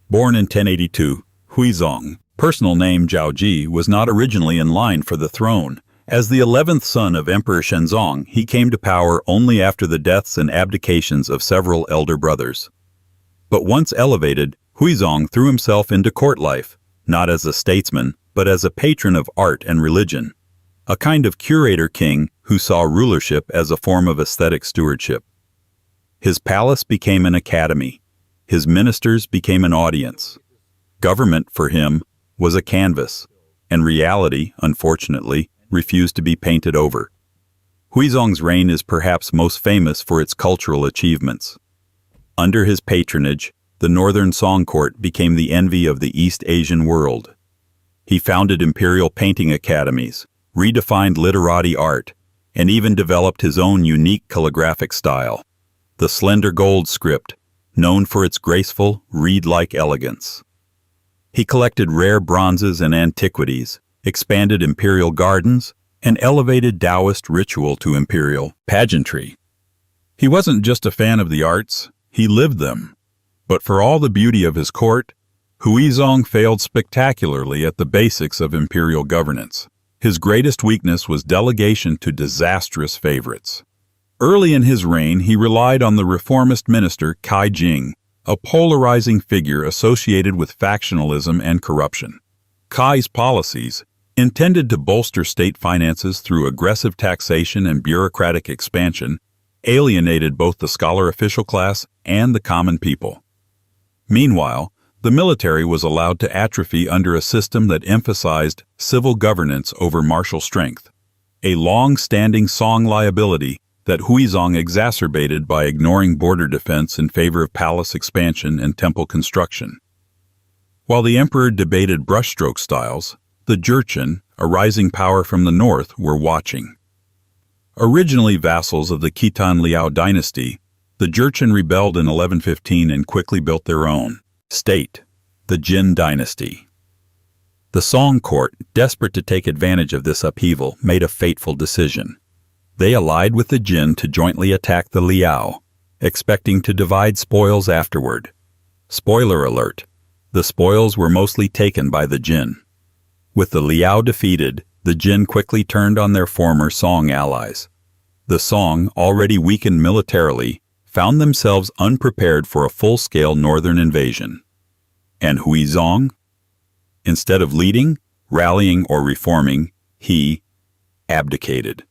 Born in 1082, Huizong, personal name Zhao Ji, was not originally in line for the throne. As the 11th son of Emperor Shenzong, he came to power only after the deaths and abdications of several elder brothers. But once elevated, Huizong threw himself into court life, not as a statesman, but as a patron of art and religion, a kind of curator king who saw rulership as a form of aesthetic stewardship. His palace became an academy. His ministers became an audience. Government, for him, was a canvas, and reality, unfortunately, refused to be painted over. Huizong's reign is perhaps most famous for its cultural achievements. Under his patronage, the northern Song court became the envy of the East Asian world. He founded imperial painting academies, redefined literati art, and even developed his own unique calligraphic style, the slender gold script, known for its graceful, reed-like elegance. He collected rare bronzes and antiquities, expanded imperial gardens, and elevated Taoist ritual to imperial pageantry. He wasn't just a fan of the arts, he lived them. But for all the beauty of his court, Huizong failed spectacularly at the basics of imperial governance. His greatest weakness was delegation to disastrous favorites. Early in his reign, he relied on the reformist minister Kai Jing, a polarizing figure associated with factionalism and corruption. Kai's policies, intended to bolster state finances through aggressive taxation and bureaucratic expansion, alienated both the scholar official class and the common people. Meanwhile, the military was allowed to atrophy under a system that emphasized civil governance over martial strength, a long-standing Song liability that Huizong exacerbated by ignoring border defense in favor of palace expansion and temple construction. While the emperor debated brushstroke styles, the Jurchen, a rising power from the north, were watching. Originally vassals of the Khitan Liao dynasty, the Jurchen rebelled in 1115 and quickly built their own state, the Jin dynasty. The Song court, desperate to take advantage of this upheaval, made a fateful decision. They allied with the Jin to jointly attack the Liao, expecting to divide spoils afterward. Spoiler alert, the spoils were mostly taken by the Jin. With the Liao defeated, the Jin quickly turned on their former Song allies. The Song, already weakened militarily, found themselves unprepared for a full-scale northern invasion. And Huizong? Instead of leading, rallying, or reforming, he abdicated.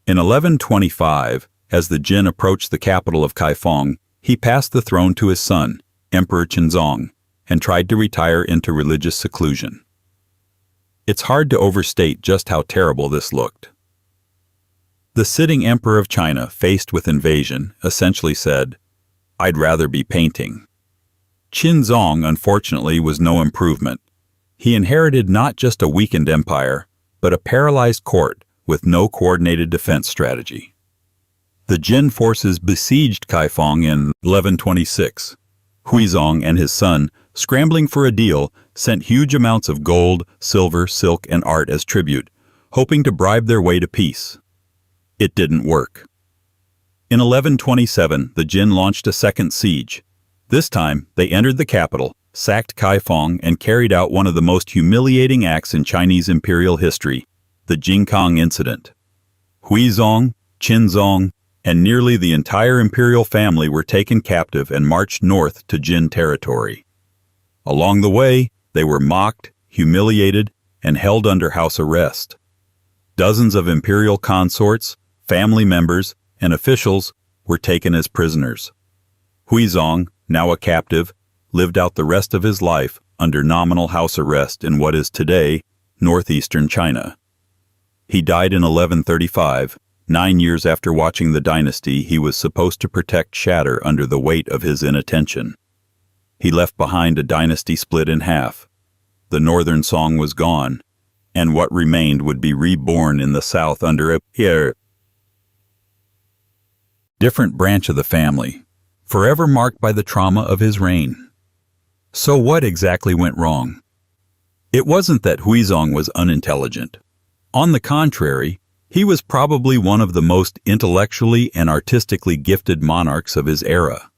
In 1125, as the Jin approached the capital of Kaifeng, he passed the throne to his son, Emperor Qinzong, and tried to retire into religious seclusion. It's hard to overstate just how terrible this looked. The sitting emperor of China, faced with invasion, essentially said, "I'd rather be painting." Qinzong, unfortunately, was no improvement. He inherited not just a weakened empire, but a paralyzed court with no coordinated defense strategy. The Jin forces besieged Kaifeng in 1126. Huizong and his son, scrambling for a deal, sent huge amounts of gold, silver, silk, and art as tribute, hoping to bribe their way to peace. It didn't work. In 1127, the Jin launched a second siege. This time, they entered the capital, sacked Kaifeng, and carried out one of the most humiliating acts in Chinese imperial history, the Jingkang Incident. Huizong, Qinzong, and nearly the entire imperial family were taken captive and marched north to Jin territory. Along the way, they were mocked, humiliated, and held under house arrest. Dozens of imperial consorts, family members, and officials were taken as prisoners. Huizong, now a captive, lived out the rest of his life under nominal house arrest in what is today northeastern China. He died in 1135, 9 years after watching the dynasty he was supposed to protect shatter under the weight of his inattention. He left behind a dynasty split in half. the northern song was gone, and what remained would be reborn in the south under a different branch of the family, forever marked by the trauma of his reign. So what exactly went wrong? It wasn't that Huizong was unintelligent. On the contrary, he was probably one of the most intellectually and artistically gifted monarchs of his era.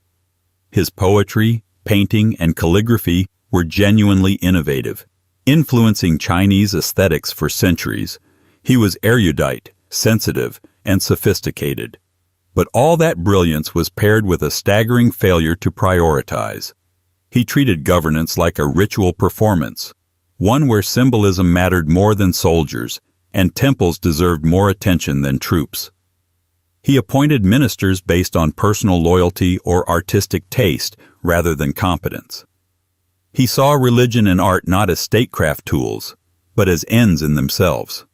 His poetry, painting, and calligraphy were genuinely innovative, influencing Chinese aesthetics for centuries. He was erudite, sensitive, and sophisticated. But all that brilliance was paired with a staggering failure to prioritize. He treated governance like a ritual performance, one where symbolism mattered more than soldiers, and temples deserved more attention than troops. He appointed ministers based on personal loyalty or artistic taste rather than competence. He saw religion and art not as statecraft tools, but as ends in themselves.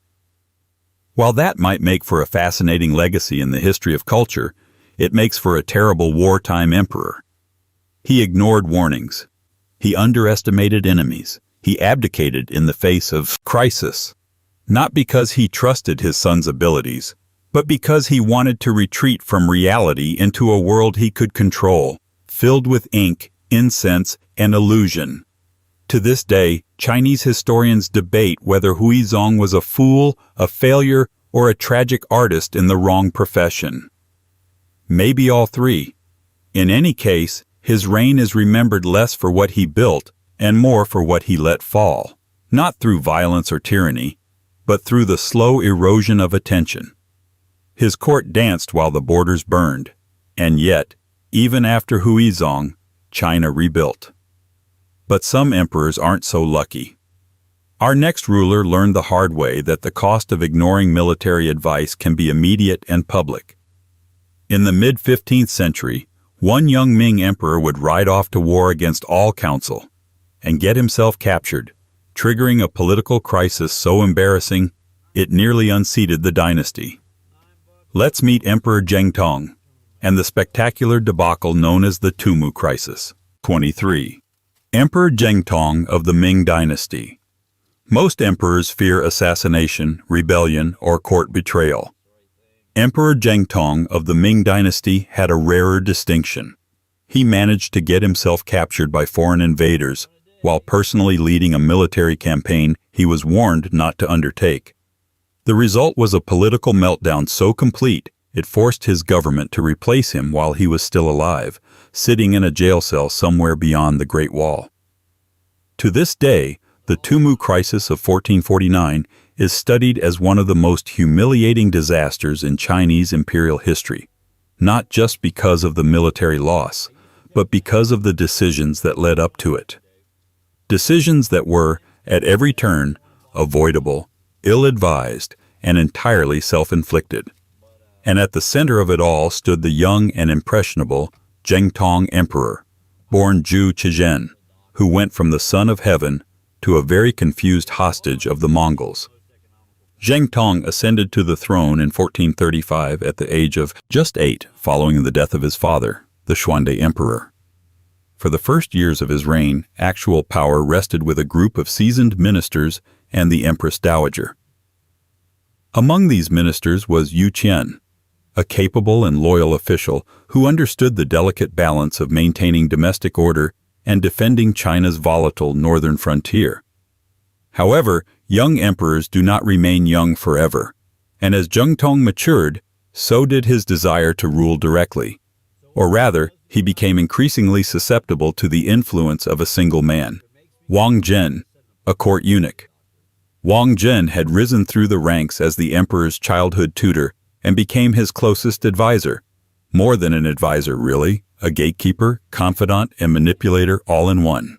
While that might make for a fascinating legacy in the history of culture, it makes for a terrible wartime emperor. He ignored warnings. He underestimated enemies. He abdicated in the face of crisis. Not because he trusted his son's abilities, but because he wanted to retreat from reality into a world he could control, filled with ink, incense, and illusion. To this day, Chinese historians debate whether Huizong was a fool, a failure, or a tragic artist in the wrong profession. Maybe all three. In any case, his reign is remembered less for what he built and more for what he let fall, not through violence or tyranny, but through the slow erosion of attention. His court danced while the borders burned, and yet, even after Huizong, China rebuilt. But some emperors aren't so lucky. Our next ruler learned the hard way that the cost of ignoring military advice can be immediate and public. In the mid-15th century, one young Ming emperor would ride off to war against all counsel and get himself captured, triggering a political crisis so embarrassing it nearly unseated the dynasty. Let's meet Emperor Zhengtong and the spectacular debacle known as the Tumu Crisis. 23. Emperor Zhengtong of the Ming Dynasty. Most emperors fear assassination, rebellion, or court betrayal. Emperor Zhengtong of the Ming Dynasty had a rarer distinction. He managed to get himself captured by foreign invaders while personally leading a military campaign he was warned not to undertake. The result was a political meltdown so complete it forced his government to replace him while he was still alive, sitting in a jail cell somewhere beyond the Great Wall. To this day, the Tumu Crisis of 1449 is studied as one of the most humiliating disasters in Chinese imperial history, not just because of the military loss, but because of the decisions that led up to it. Decisions that were, at every turn, avoidable, ill-advised, and entirely self-inflicted. And at the center of it all stood the young and impressionable Zhengtong Emperor, born Zhu Zhizhen, who went from the son of heaven to a very confused hostage of the Mongols. Zhengtong ascended to the throne in 1435 at the age of just 8, following the death of his father, the Xuande Emperor. For the first years of his reign, actual power rested with a group of seasoned ministers and the Empress Dowager. Among these ministers was Yu Qian, a capable and loyal official who understood the delicate balance of maintaining domestic order and defending China's volatile northern frontier. However, young emperors do not remain young forever, and as Zhengtong matured, so did his desire to rule directly. Or rather, he became increasingly susceptible to the influence of a single man, Wang Zhen, a court eunuch. Wang Zhen had risen through the ranks as the emperor's childhood tutor and became his closest advisor. More than an advisor, really, a gatekeeper, confidant, and manipulator all in one.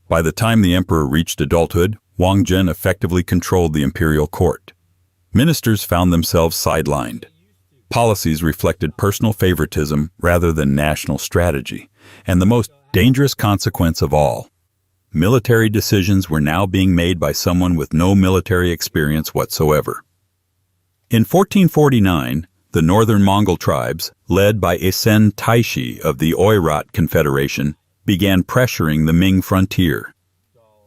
By the time the emperor reached adulthood, Wang Zhen effectively controlled the imperial court. Ministers found themselves sidelined. Policies reflected personal favoritism rather than national strategy, and the most dangerous consequence of all, military decisions were now being made by someone with no military experience whatsoever. In 1449, the northern Mongol tribes, led by Isen Taishi of the Oirat Confederation, began pressuring the Ming frontier.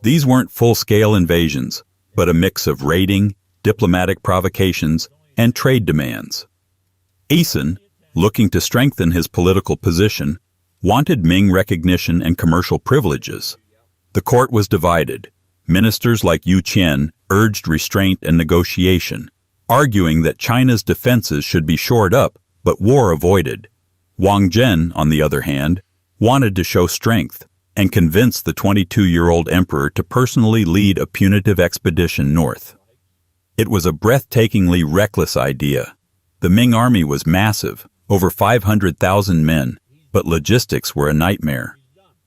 These weren't full-scale invasions, but a mix of raiding, diplomatic provocations, and trade demands. Asen, looking to strengthen his political position, wanted Ming recognition and commercial privileges. The court was divided. Ministers like Yu Qian urged restraint and negotiation, arguing that China's defenses should be shored up but war avoided. Wang Zhen, on the other hand, wanted to show strength and convince the 22-year-old emperor to personally lead a punitive expedition north. It was a breathtakingly reckless idea. The Ming army was massive, over 500,000 men, but logistics were a nightmare.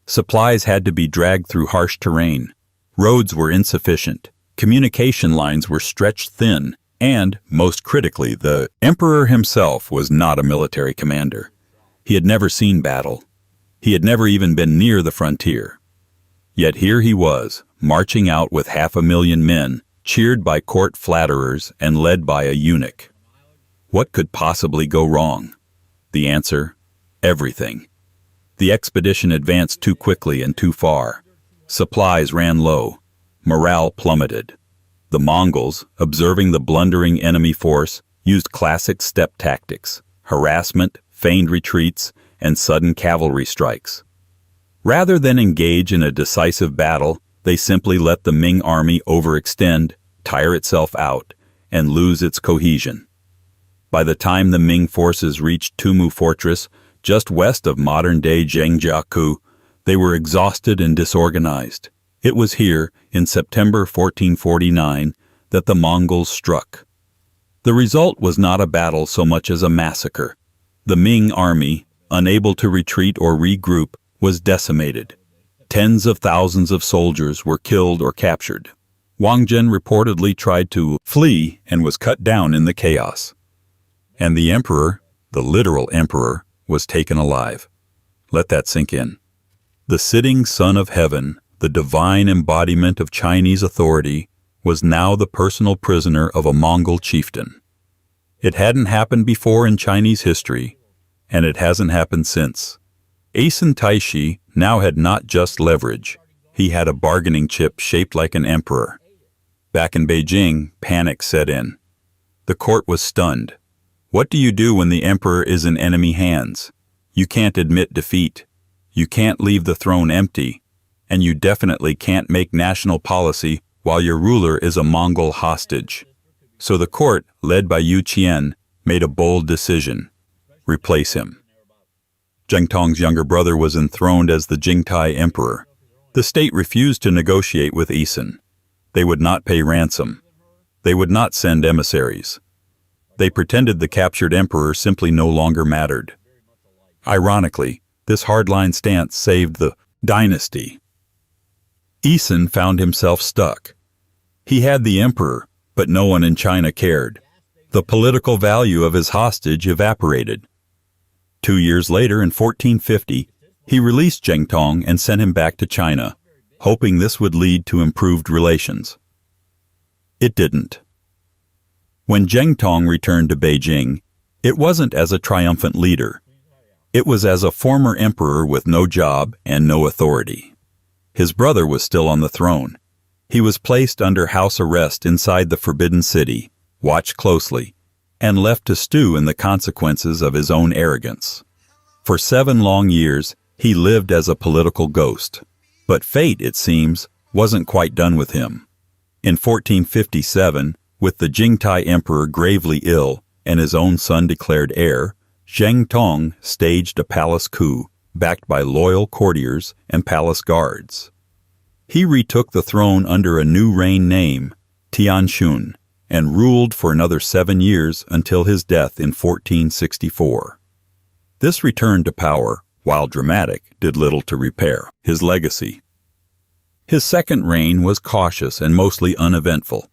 Supplies had to be dragged through harsh terrain. Roads were insufficient. Communication lines were stretched thin, and, most critically, the emperor himself was not a military commander. He had never seen battle. He had never even been near the frontier. Yet here he was, marching out with 500,000 men, cheered by court flatterers and led by a eunuch. What could possibly go wrong? The answer: everything. The expedition advanced too quickly and too far. Supplies ran low. Morale plummeted. The Mongols, observing the blundering enemy force, used classic steppe tactics: harassment, feigned retreats, and sudden cavalry strikes. Rather than engage in a decisive battle, they simply let the Ming army overextend, tire itself out, and lose its cohesion. By the time the Ming forces reached Tumu Fortress, just west of modern-day Zhangjiakou, they were exhausted and disorganized. It was here, in September 1449, that the Mongols struck. The result was not a battle so much as a massacre. The Ming army, unable to retreat or regroup, was decimated. Tens of thousands of soldiers were killed or captured. Wang Zhen reportedly tried to flee and was cut down in the chaos. And the emperor, the literal emperor, was taken alive. Let that sink in. The sitting son of heaven, the divine embodiment of Chinese authority, was now the personal prisoner of a Mongol chieftain. It hadn't happened before in Chinese history, and it hasn't happened since. Asen Taishi now had not just leverage. He had a bargaining chip shaped like an emperor. Back in Beijing, panic set in. The court was stunned. What do you do when the emperor is in enemy hands? You can't admit defeat. You can't leave the throne empty. And you definitely can't make national policy while your ruler is a Mongol hostage. So the court, led by Yu Qian, made a bold decision: replace him. Zheng Tong's younger brother was enthroned as the Jingtai emperor. The state refused to negotiate with Asen. They would not pay ransom. They would not send emissaries. They pretended the captured emperor simply no longer mattered. Ironically, this hardline stance saved the dynasty. Asen found himself stuck. He had the emperor, but no one in China cared. The political value of his hostage evaporated. 2 years later, in 1450, he released Zheng Tong and sent him back to China, hoping this would lead to improved relations. It didn't. When Zheng Tong returned to Beijing, it wasn't as a triumphant leader. It was as a former emperor with no job and no authority. His brother was still on the throne. He was placed under house arrest inside the Forbidden City, watched closely, and left to stew in the consequences of his own arrogance. For 7 long years, he lived as a political ghost. But fate, it seems, wasn't quite done with him. In 1457, with the Jingtai emperor gravely ill and his own son declared heir, Zheng Tong staged a palace coup, backed by loyal courtiers and palace guards. He retook the throne under a new reign name, Tianxun, and ruled for another 7 years until his death in 1464. This return to power, while dramatic, did little to repair his legacy. His second reign was cautious and mostly uneventful.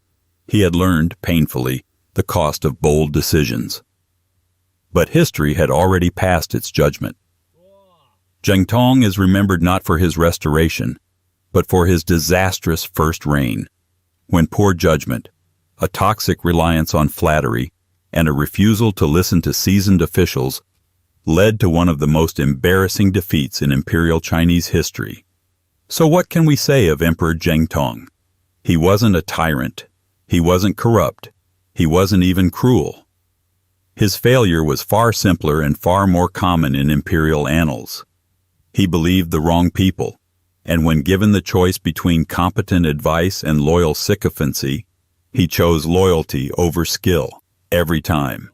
He had learned, painfully, the cost of bold decisions. But history had already passed its judgment. Zheng Tong is remembered not for his restoration, but for his disastrous first reign, when poor judgment, a toxic reliance on flattery, and a refusal to listen to seasoned officials led to one of the most embarrassing defeats in imperial Chinese history. So what can we say of Emperor Zhengtong? He wasn't a tyrant. He wasn't corrupt. He wasn't even cruel. His failure was far simpler and far more common in imperial annals. He believed the wrong people, and when given the choice between competent advice and loyal sycophancy, he chose loyalty over skill, every time.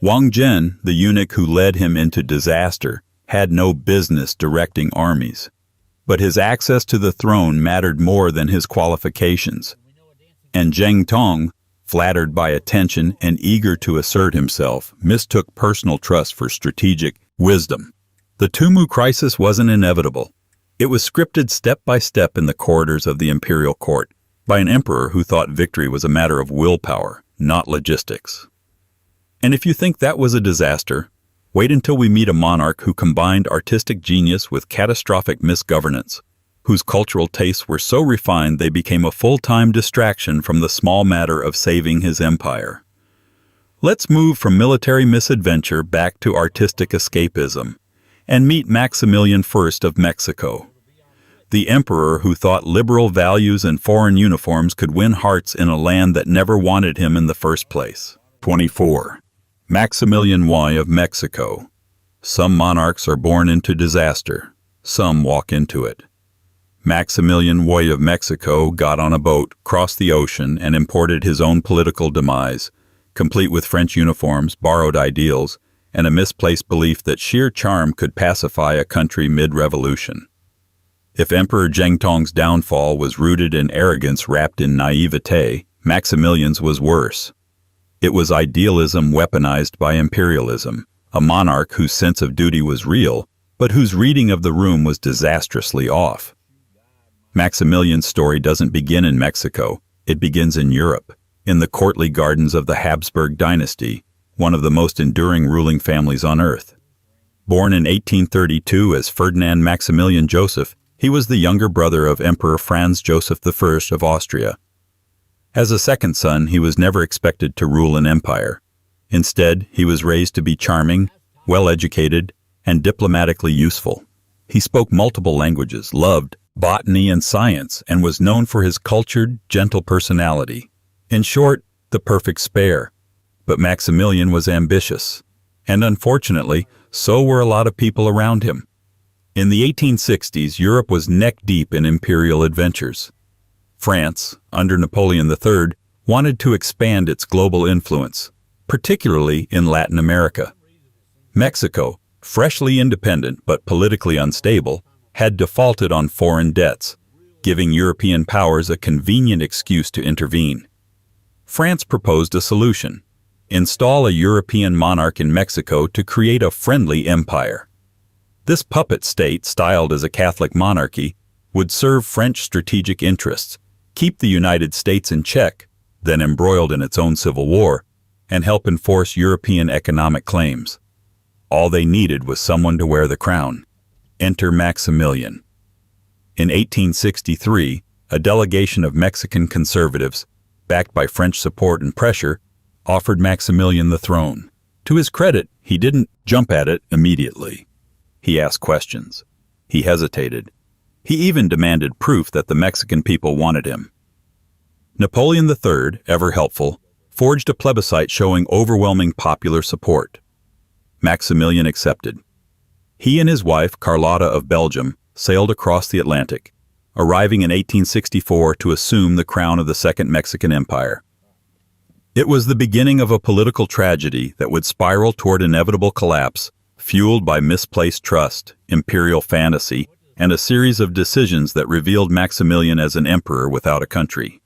Wang Zhen, the eunuch who led him into disaster, had no business directing armies. But his access to the throne mattered more than his qualifications. And Zheng Tong, flattered by attention and eager to assert himself, mistook personal trust for strategic wisdom. The Tumu crisis wasn't inevitable. It was scripted step by step in the corridors of the imperial court by an emperor who thought victory was a matter of willpower, not logistics. And if you think that was a disaster, wait until we meet a monarch who combined artistic genius with catastrophic misgovernance, whose cultural tastes were so refined they became a full-time distraction from the small matter of saving his empire. Let's move from military misadventure back to artistic escapism, and meet Maximilian I of Mexico, the emperor who thought liberal values and foreign uniforms could win hearts in a land that never wanted him in the first place. 24. Maximilian I of Mexico. Some monarchs are born into disaster. Some walk into it. Maximilian I of Mexico got on a boat, crossed the ocean, and imported his own political demise, complete with French uniforms, borrowed ideals, and a misplaced belief that sheer charm could pacify a country mid-revolution. If Emperor Zhengtong's downfall was rooted in arrogance wrapped in naivete, Maximilian's was worse. It was idealism weaponized by imperialism, a monarch whose sense of duty was real, but whose reading of the room was disastrously off. Maximilian's story doesn't begin in Mexico, it begins in Europe, in the courtly gardens of the Habsburg dynasty, one of the most enduring ruling families on earth. Born in 1832 as Ferdinand Maximilian Joseph, he was the younger brother of Emperor Franz Joseph I of Austria. As a second son, he was never expected to rule an empire. Instead, he was raised to be charming, well-educated, and diplomatically useful. He spoke multiple languages, loved botany and science, and was known for his cultured, gentle personality. In short, the perfect spare. But Maximilian was ambitious, and unfortunately, so were a lot of people around him. In the 1860s, Europe was neck-deep in imperial adventures. France, under Napoleon III, wanted to expand its global influence, particularly in Latin America. Mexico, freshly independent but politically unstable, had defaulted on foreign debts, giving European powers a convenient excuse to intervene. France proposed a solution: install a European monarch in Mexico to create a friendly empire. This puppet state, styled as a Catholic monarchy, would serve French strategic interests, keep the United States in check, then embroiled in its own civil war, and help enforce European economic claims. All they needed was someone to wear the crown. Enter Maximilian. In 1863, a delegation of Mexican conservatives, backed by French support and pressure, offered Maximilian the throne. To his credit, he didn't jump at it immediately. He asked questions. He hesitated. He even demanded proof that the Mexican people wanted him. Napoleon III, ever helpful, forged a plebiscite showing overwhelming popular support. Maximilian accepted. He and his wife, Carlotta of Belgium, sailed across the Atlantic, arriving in 1864 to assume the crown of the Second Mexican Empire. It was the beginning of a political tragedy that would spiral toward inevitable collapse, fueled by misplaced trust, imperial fantasy, and a series of decisions that revealed Maximilian as an emperor without a country.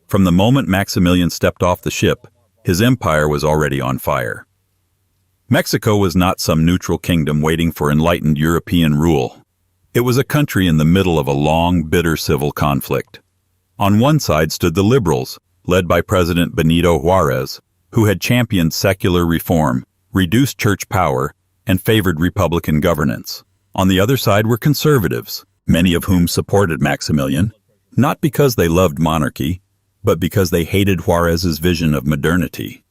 From the moment Maximilian stepped off the ship, his empire was already on fire. Mexico was not some neutral kingdom waiting for enlightened European rule. It was a country in the middle of a long, bitter civil conflict. On one side stood the liberals, led by President Benito Juárez, who had championed secular reform, reduced church power, and favored republican governance. On the other side were conservatives, many of whom supported Maximilian, not because they loved monarchy, but because they hated Juárez's vision of modernity.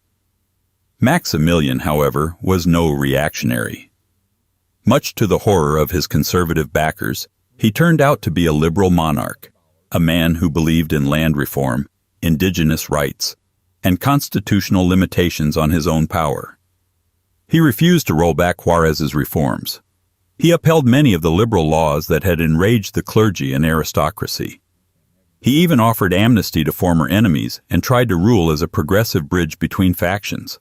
Maximilian, however, was no reactionary. Much to the horror of his conservative backers, He turned out to be a liberal monarch, a man who believed in land reform, indigenous rights, and constitutional limitations on his own power. He refused to roll back Juarez's reforms. He upheld many of the liberal laws that had enraged the clergy and aristocracy. He even offered amnesty to former enemies and tried to rule as a progressive bridge between factions.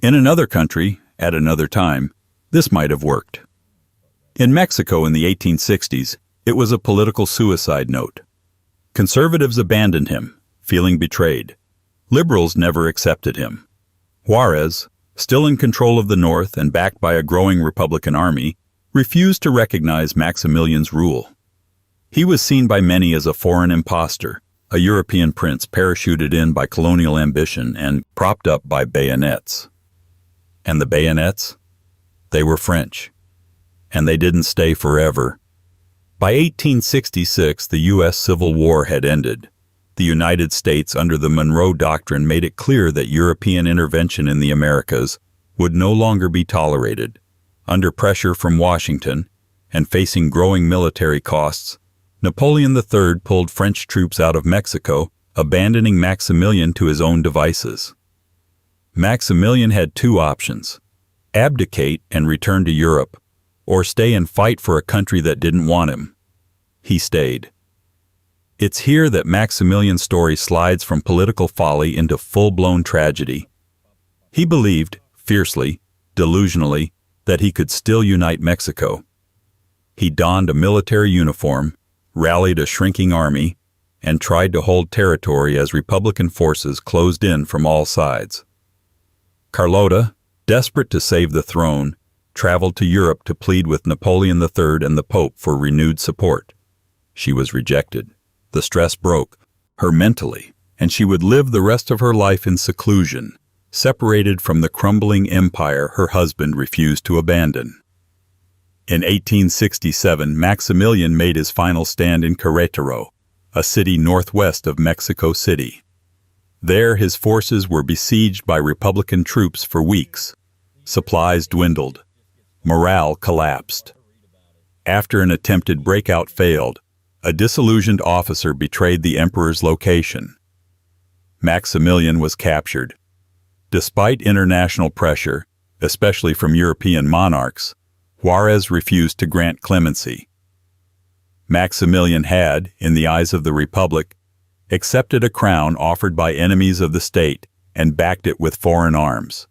In another country, at another time, this might have worked. In Mexico in the 1860s, it was a political suicide note. Conservatives abandoned him, feeling betrayed. Liberals never accepted him. Juarez, still in control of the North and backed by a growing Republican army, refused to recognize Maximilian's rule. He was seen by many as a foreign impostor, a European prince parachuted in by colonial ambition and propped up by bayonets. And the bayonets? They were French. And they didn't stay forever. By 1866, the U.S. Civil War had ended. The United States, under the Monroe Doctrine, made it clear that European intervention in the Americas would no longer be tolerated. Under pressure from Washington, and facing growing military costs, Napoleon III pulled French troops out of Mexico, abandoning Maximilian to his own devices. Maximilian had two options: abdicate and return to Europe, or stay and fight for a country that didn't want him. He stayed. It's here that Maximilian's story slides from political folly into full-blown tragedy. He believed, fiercely, delusionally, that he could still unite Mexico. He donned a military uniform, rallied a shrinking army, and tried to hold territory as Republican forces closed in from all sides. Carlota, desperate to save the throne, traveled to Europe to plead with Napoleon III and the Pope for renewed support. She was rejected. The stress broke her mentally, and she would live the rest of her life in seclusion, separated from the crumbling empire her husband refused to abandon. In 1867, Maximilian made his final stand in Querétaro, a city northwest of Mexico City. There, his forces were besieged by Republican troops for weeks. Supplies dwindled. Morale collapsed. After an attempted breakout failed, a disillusioned officer betrayed the emperor's location. Maximilian was captured. Despite international pressure, especially from European monarchs, Juarez refused to grant clemency. Maximilian had, in the eyes of the Republic, accepted a crown offered by enemies of the state and backed it with foreign arms.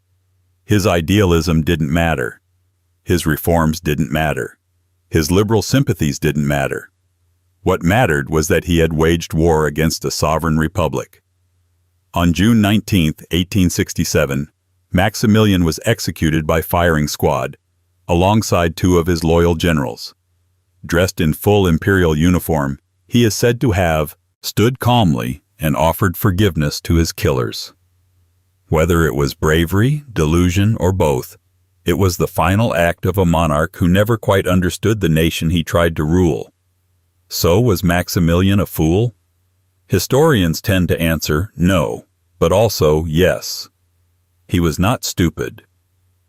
His idealism didn't matter. His reforms didn't matter. His liberal sympathies didn't matter. What mattered was that he had waged war against a sovereign republic. On June 19, 1867, Maximilian was executed by firing squad, alongside two of his loyal generals. Dressed in full imperial uniform, he is said to have stood calmly and offered forgiveness to his killers. Whether it was bravery, delusion, or both, it was the final act of a monarch who never quite understood the nation he tried to rule. So was Maximilian a fool? Historians tend to answer no, but also yes. He was not stupid.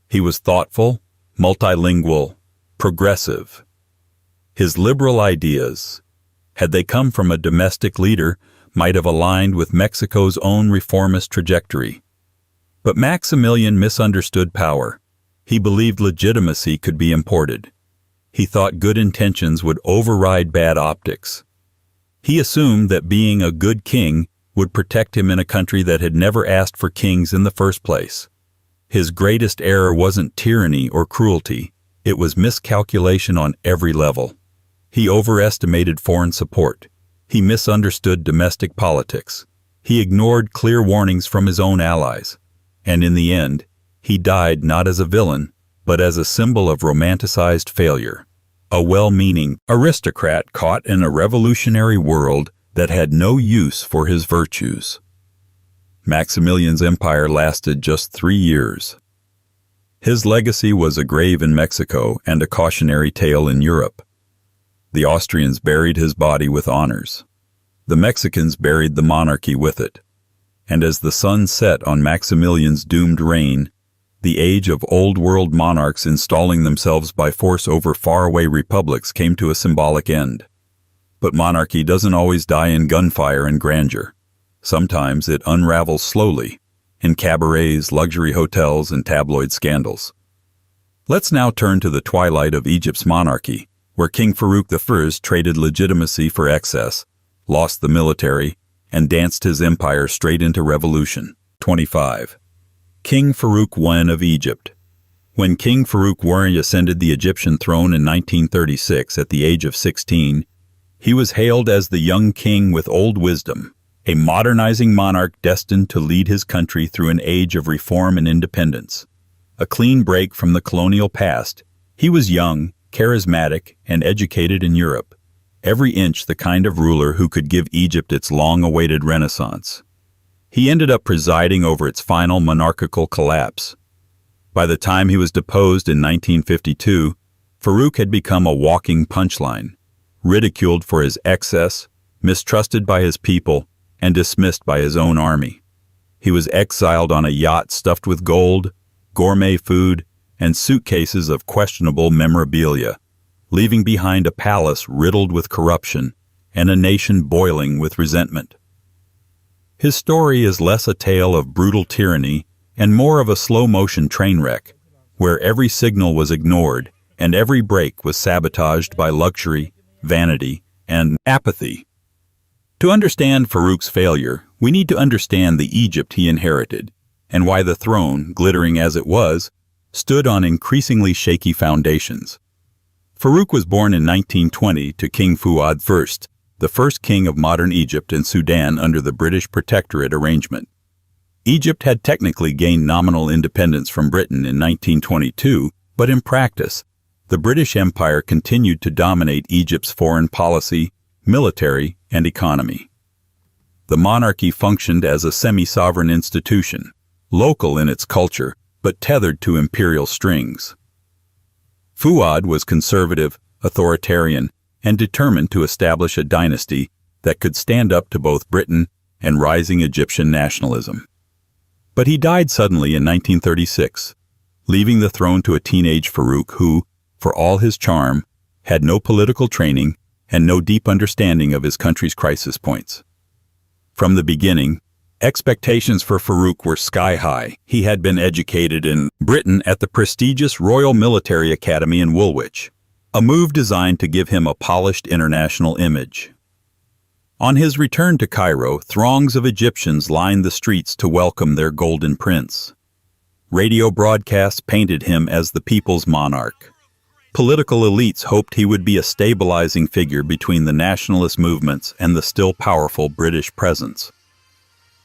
He was thoughtful, multilingual, progressive. His liberal ideas, had they come from a domestic leader, might have aligned with Mexico's own reformist trajectory. But Maximilian misunderstood power. He believed legitimacy could be imported. He thought good intentions would override bad optics. He assumed that being a good king would protect him in a country that had never asked for kings in the first place. His greatest error wasn't tyranny or cruelty, it was miscalculation on every level. He overestimated foreign support. He misunderstood domestic politics. He ignored clear warnings from his own allies. And in the end, he died not as a villain, but as a symbol of romanticized failure. A well-meaning aristocrat caught in a revolutionary world that had no use for his virtues. Maximilian's empire lasted just 3 years. His legacy was a grave in Mexico and a cautionary tale in Europe. The Austrians buried his body with honors. The Mexicans buried the monarchy with it. And as the sun set on Maximilian's doomed reign, The age of old-world monarchs installing themselves by force over faraway republics came to a symbolic end. But monarchy doesn't always die in gunfire and grandeur. Sometimes it unravels slowly, in cabarets, luxury hotels, and tabloid scandals. Let's now turn to the twilight of Egypt's monarchy, where King Farouk I traded legitimacy for excess, lost the military, and danced his empire straight into revolution. 25. King Farouk I of Egypt. When King Farouk I ascended the Egyptian throne in 1936 at the age of 16, he was hailed as the young king with old wisdom, a modernizing monarch destined to lead his country through an age of reform and independence. A clean break from the colonial past, he was young, charismatic, and educated in Europe, every inch the kind of ruler who could give Egypt its long-awaited renaissance. He ended up presiding over its final monarchical collapse. By the time he was deposed in 1952, Farouk had become a walking punchline, ridiculed for his excess, mistrusted by his people, and dismissed by his own army. He was exiled on a yacht stuffed with gold, gourmet food, and suitcases of questionable memorabilia, leaving behind a palace riddled with corruption and a nation boiling with resentment. His story is less a tale of brutal tyranny and more of a slow-motion train wreck, where every signal was ignored and every break was sabotaged by luxury, vanity, and apathy. To understand Farouk's failure, we need to understand the Egypt he inherited, and why the throne, glittering as it was, stood on increasingly shaky foundations. Farouk was born in 1920 to King Fuad I, the first king of modern Egypt and Sudan under the British Protectorate arrangement. Egypt had technically gained nominal independence from Britain in 1922, but in practice, the British Empire continued to dominate Egypt's foreign policy, military, and economy. The monarchy functioned as a semi-sovereign institution, local in its culture, but tethered to imperial strings. Fuad was conservative, authoritarian, and determined to establish a dynasty that could stand up to both Britain and rising Egyptian nationalism. But he died suddenly in 1936, leaving the throne to a teenage Farouk who, for all his charm, had no political training and no deep understanding of his country's crisis points. From the beginning, expectations for Farouk were sky-high. He had been educated in Britain at the prestigious Royal Military Academy in Woolwich, a move designed to give him a polished international image. On his return to Cairo, throngs of Egyptians lined the streets to welcome their golden prince. Radio broadcasts painted him as the people's monarch. Political elites hoped he would be a stabilizing figure between the nationalist movements and the still powerful British presence.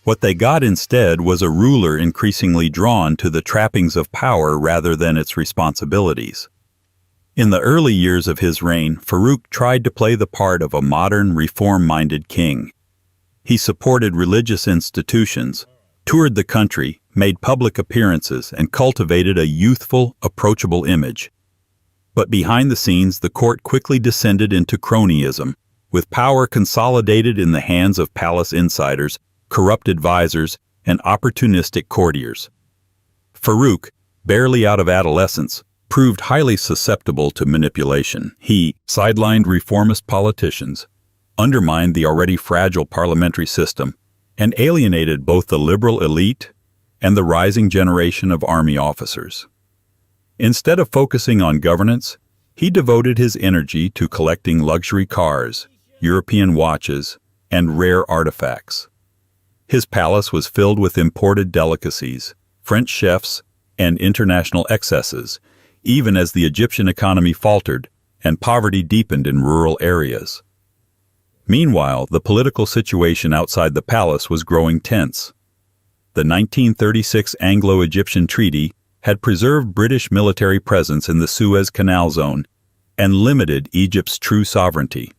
What they got instead was a ruler increasingly drawn to the trappings of power rather than its responsibilities. In the early years of his reign, Farouk tried to play the part of a modern, reform-minded king. He supported religious institutions, toured the country, made public appearances, and cultivated a youthful, approachable image. But behind the scenes, the court quickly descended into cronyism, with power consolidated in the hands of palace insiders, corrupt advisors, and opportunistic courtiers. Farouk, barely out of adolescence, proved highly susceptible to manipulation. He sidelined reformist politicians, undermined the already fragile parliamentary system, and alienated both the liberal elite and the rising generation of army officers. Instead of focusing on governance, he devoted his energy to collecting luxury cars, European watches, and rare artifacts. His palace was filled with imported delicacies, French chefs, and international excesses, even as the Egyptian economy faltered and poverty deepened in rural areas. Meanwhile, the political situation outside the palace was growing tense. The 1936 Anglo-Egyptian Treaty had preserved British military presence in the Suez Canal zone and limited Egypt's true sovereignty.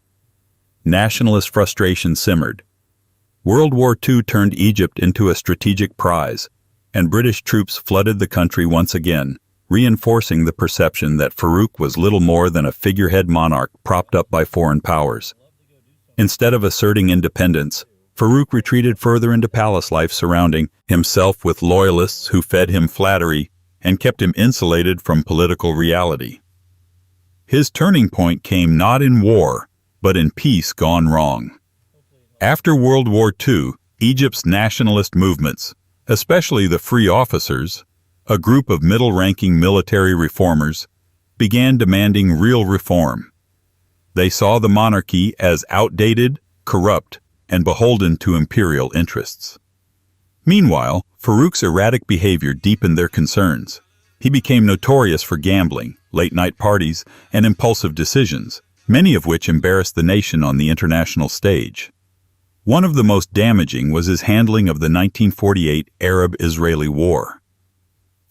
Nationalist frustration simmered. World War II turned Egypt into a strategic prize, and British troops flooded the country once again, reinforcing the perception that Farouk was little more than a figurehead monarch propped up by foreign powers. Instead of asserting independence, Farouk retreated further into palace life, surrounding himself with loyalists who fed him flattery and kept him insulated from political reality. His turning point came not in war, but in peace gone wrong. After World War II, Egypt's nationalist movements, especially the Free Officers, a group of middle-ranking military reformers, began demanding real reform. They saw the monarchy as outdated, corrupt, and beholden to imperial interests. Meanwhile, Farouk's erratic behavior deepened their concerns. He became notorious for gambling, late-night parties, and impulsive decisions, many of which embarrassed the nation on the international stage. One of the most damaging was his handling of the 1948 Arab-Israeli War.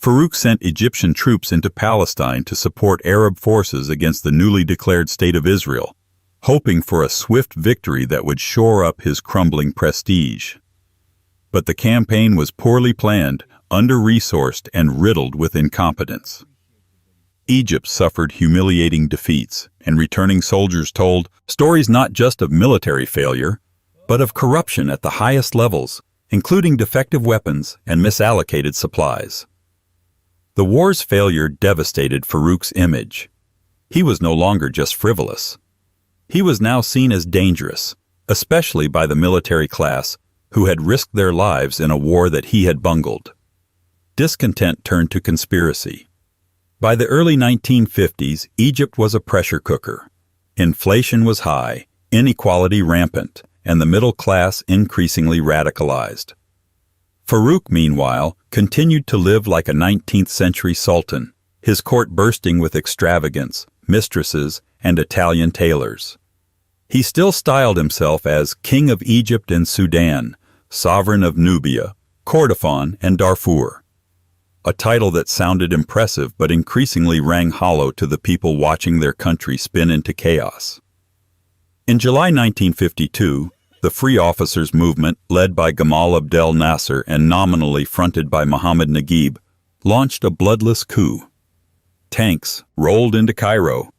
Farouk sent Egyptian troops into Palestine to support Arab forces against the newly declared State of Israel, hoping for a swift victory that would shore up his crumbling prestige. But the campaign was poorly planned, under-resourced, and riddled with incompetence. Egypt suffered humiliating defeats, and returning soldiers told stories not just of military failure, but of corruption at the highest levels, including defective weapons and misallocated supplies. The war's failure devastated Farouk's image. He was no longer just frivolous. He was now seen as dangerous, especially by the military class who had risked their lives in a war that he had bungled. Discontent turned to conspiracy. By the early 1950s, Egypt was a pressure cooker. Inflation was high, inequality rampant, and the middle class increasingly radicalized. Farouk, meanwhile, continued to live like a 19th-century sultan, his court bursting with extravagance, mistresses, and Italian tailors. He still styled himself as King of Egypt and Sudan, Sovereign of Nubia, Kordofan, and Darfur, a title that sounded impressive but increasingly rang hollow to the people watching their country spin into chaos. In July 1952, the Free Officers movement, led by Gamal Abdel Nasser and nominally fronted by Mohammed Naguib, launched a bloodless coup. Tanks rolled into Cairo.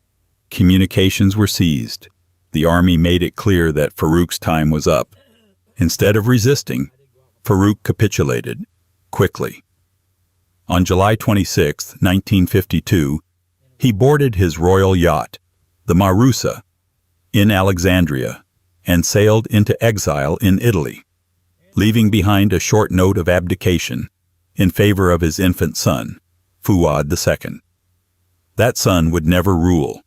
Communications were seized. The army made it clear that Farouk's time was up. Instead of resisting, Farouk capitulated, quickly. On July 26, 1952, he boarded his royal yacht, the Marusa, in Alexandria, and sailed into exile in Italy, leaving behind a short note of abdication in favor of his infant son, Fuad II. That son would never rule.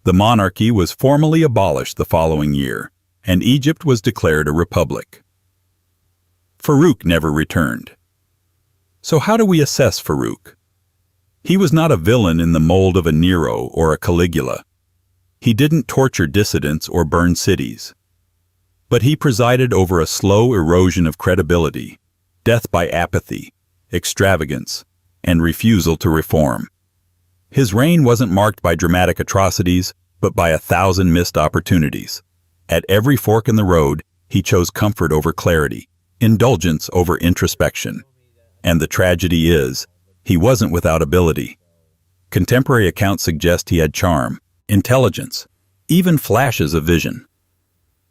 The monarchy was formally abolished the following year, and Egypt was declared a republic. Farouk never returned. So how do we assess Farouk? He was not a villain in the mold of a Nero or a Caligula. He didn't torture dissidents or burn cities. But he presided over a slow erosion of credibility, death by apathy, extravagance, and refusal to reform. His reign wasn't marked by dramatic atrocities, but by 1,000 missed opportunities. At every fork in the road, he chose comfort over clarity, indulgence over introspection. And the tragedy is, he wasn't without ability. Contemporary accounts suggest he had charm, intelligence, even flashes of vision.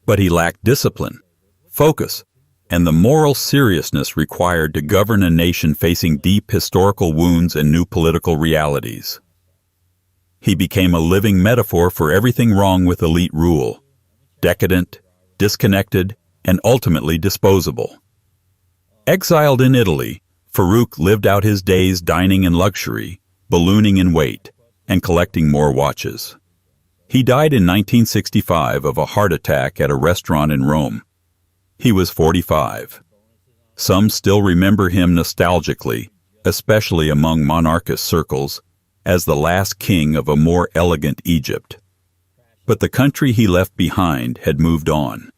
But he lacked discipline, focus, and the moral seriousness required to govern a nation facing deep historical wounds and new political realities. He became a living metaphor for everything wrong with elite rule, decadent, disconnected, and ultimately disposable. Exiled in Italy, Farouk lived out his days dining in luxury, ballooning in weight, and collecting more watches. He died in 1965 of a heart attack at a restaurant in Rome. He was 45. Some still remember him nostalgically, especially among monarchist circles, as the last king of a more elegant Egypt. But the country he left behind had moved on,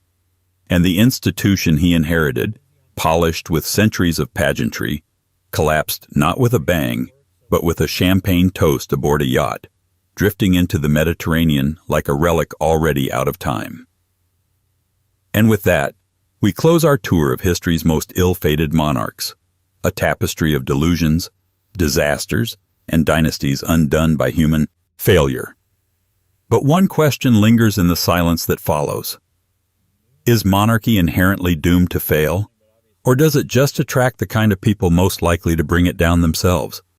and the institution he inherited, polished with centuries of pageantry, collapsed not with a bang, but with a champagne toast aboard a yacht, drifting into the Mediterranean like a relic already out of time. And with that, we close our tour of history's most ill-fated monarchs, a tapestry of delusions, disasters, and dynasties undone by human failure. But one question lingers in the silence that follows. Is monarchy inherently doomed to fail? Or does it just attract the kind of people most likely to bring it down themselves?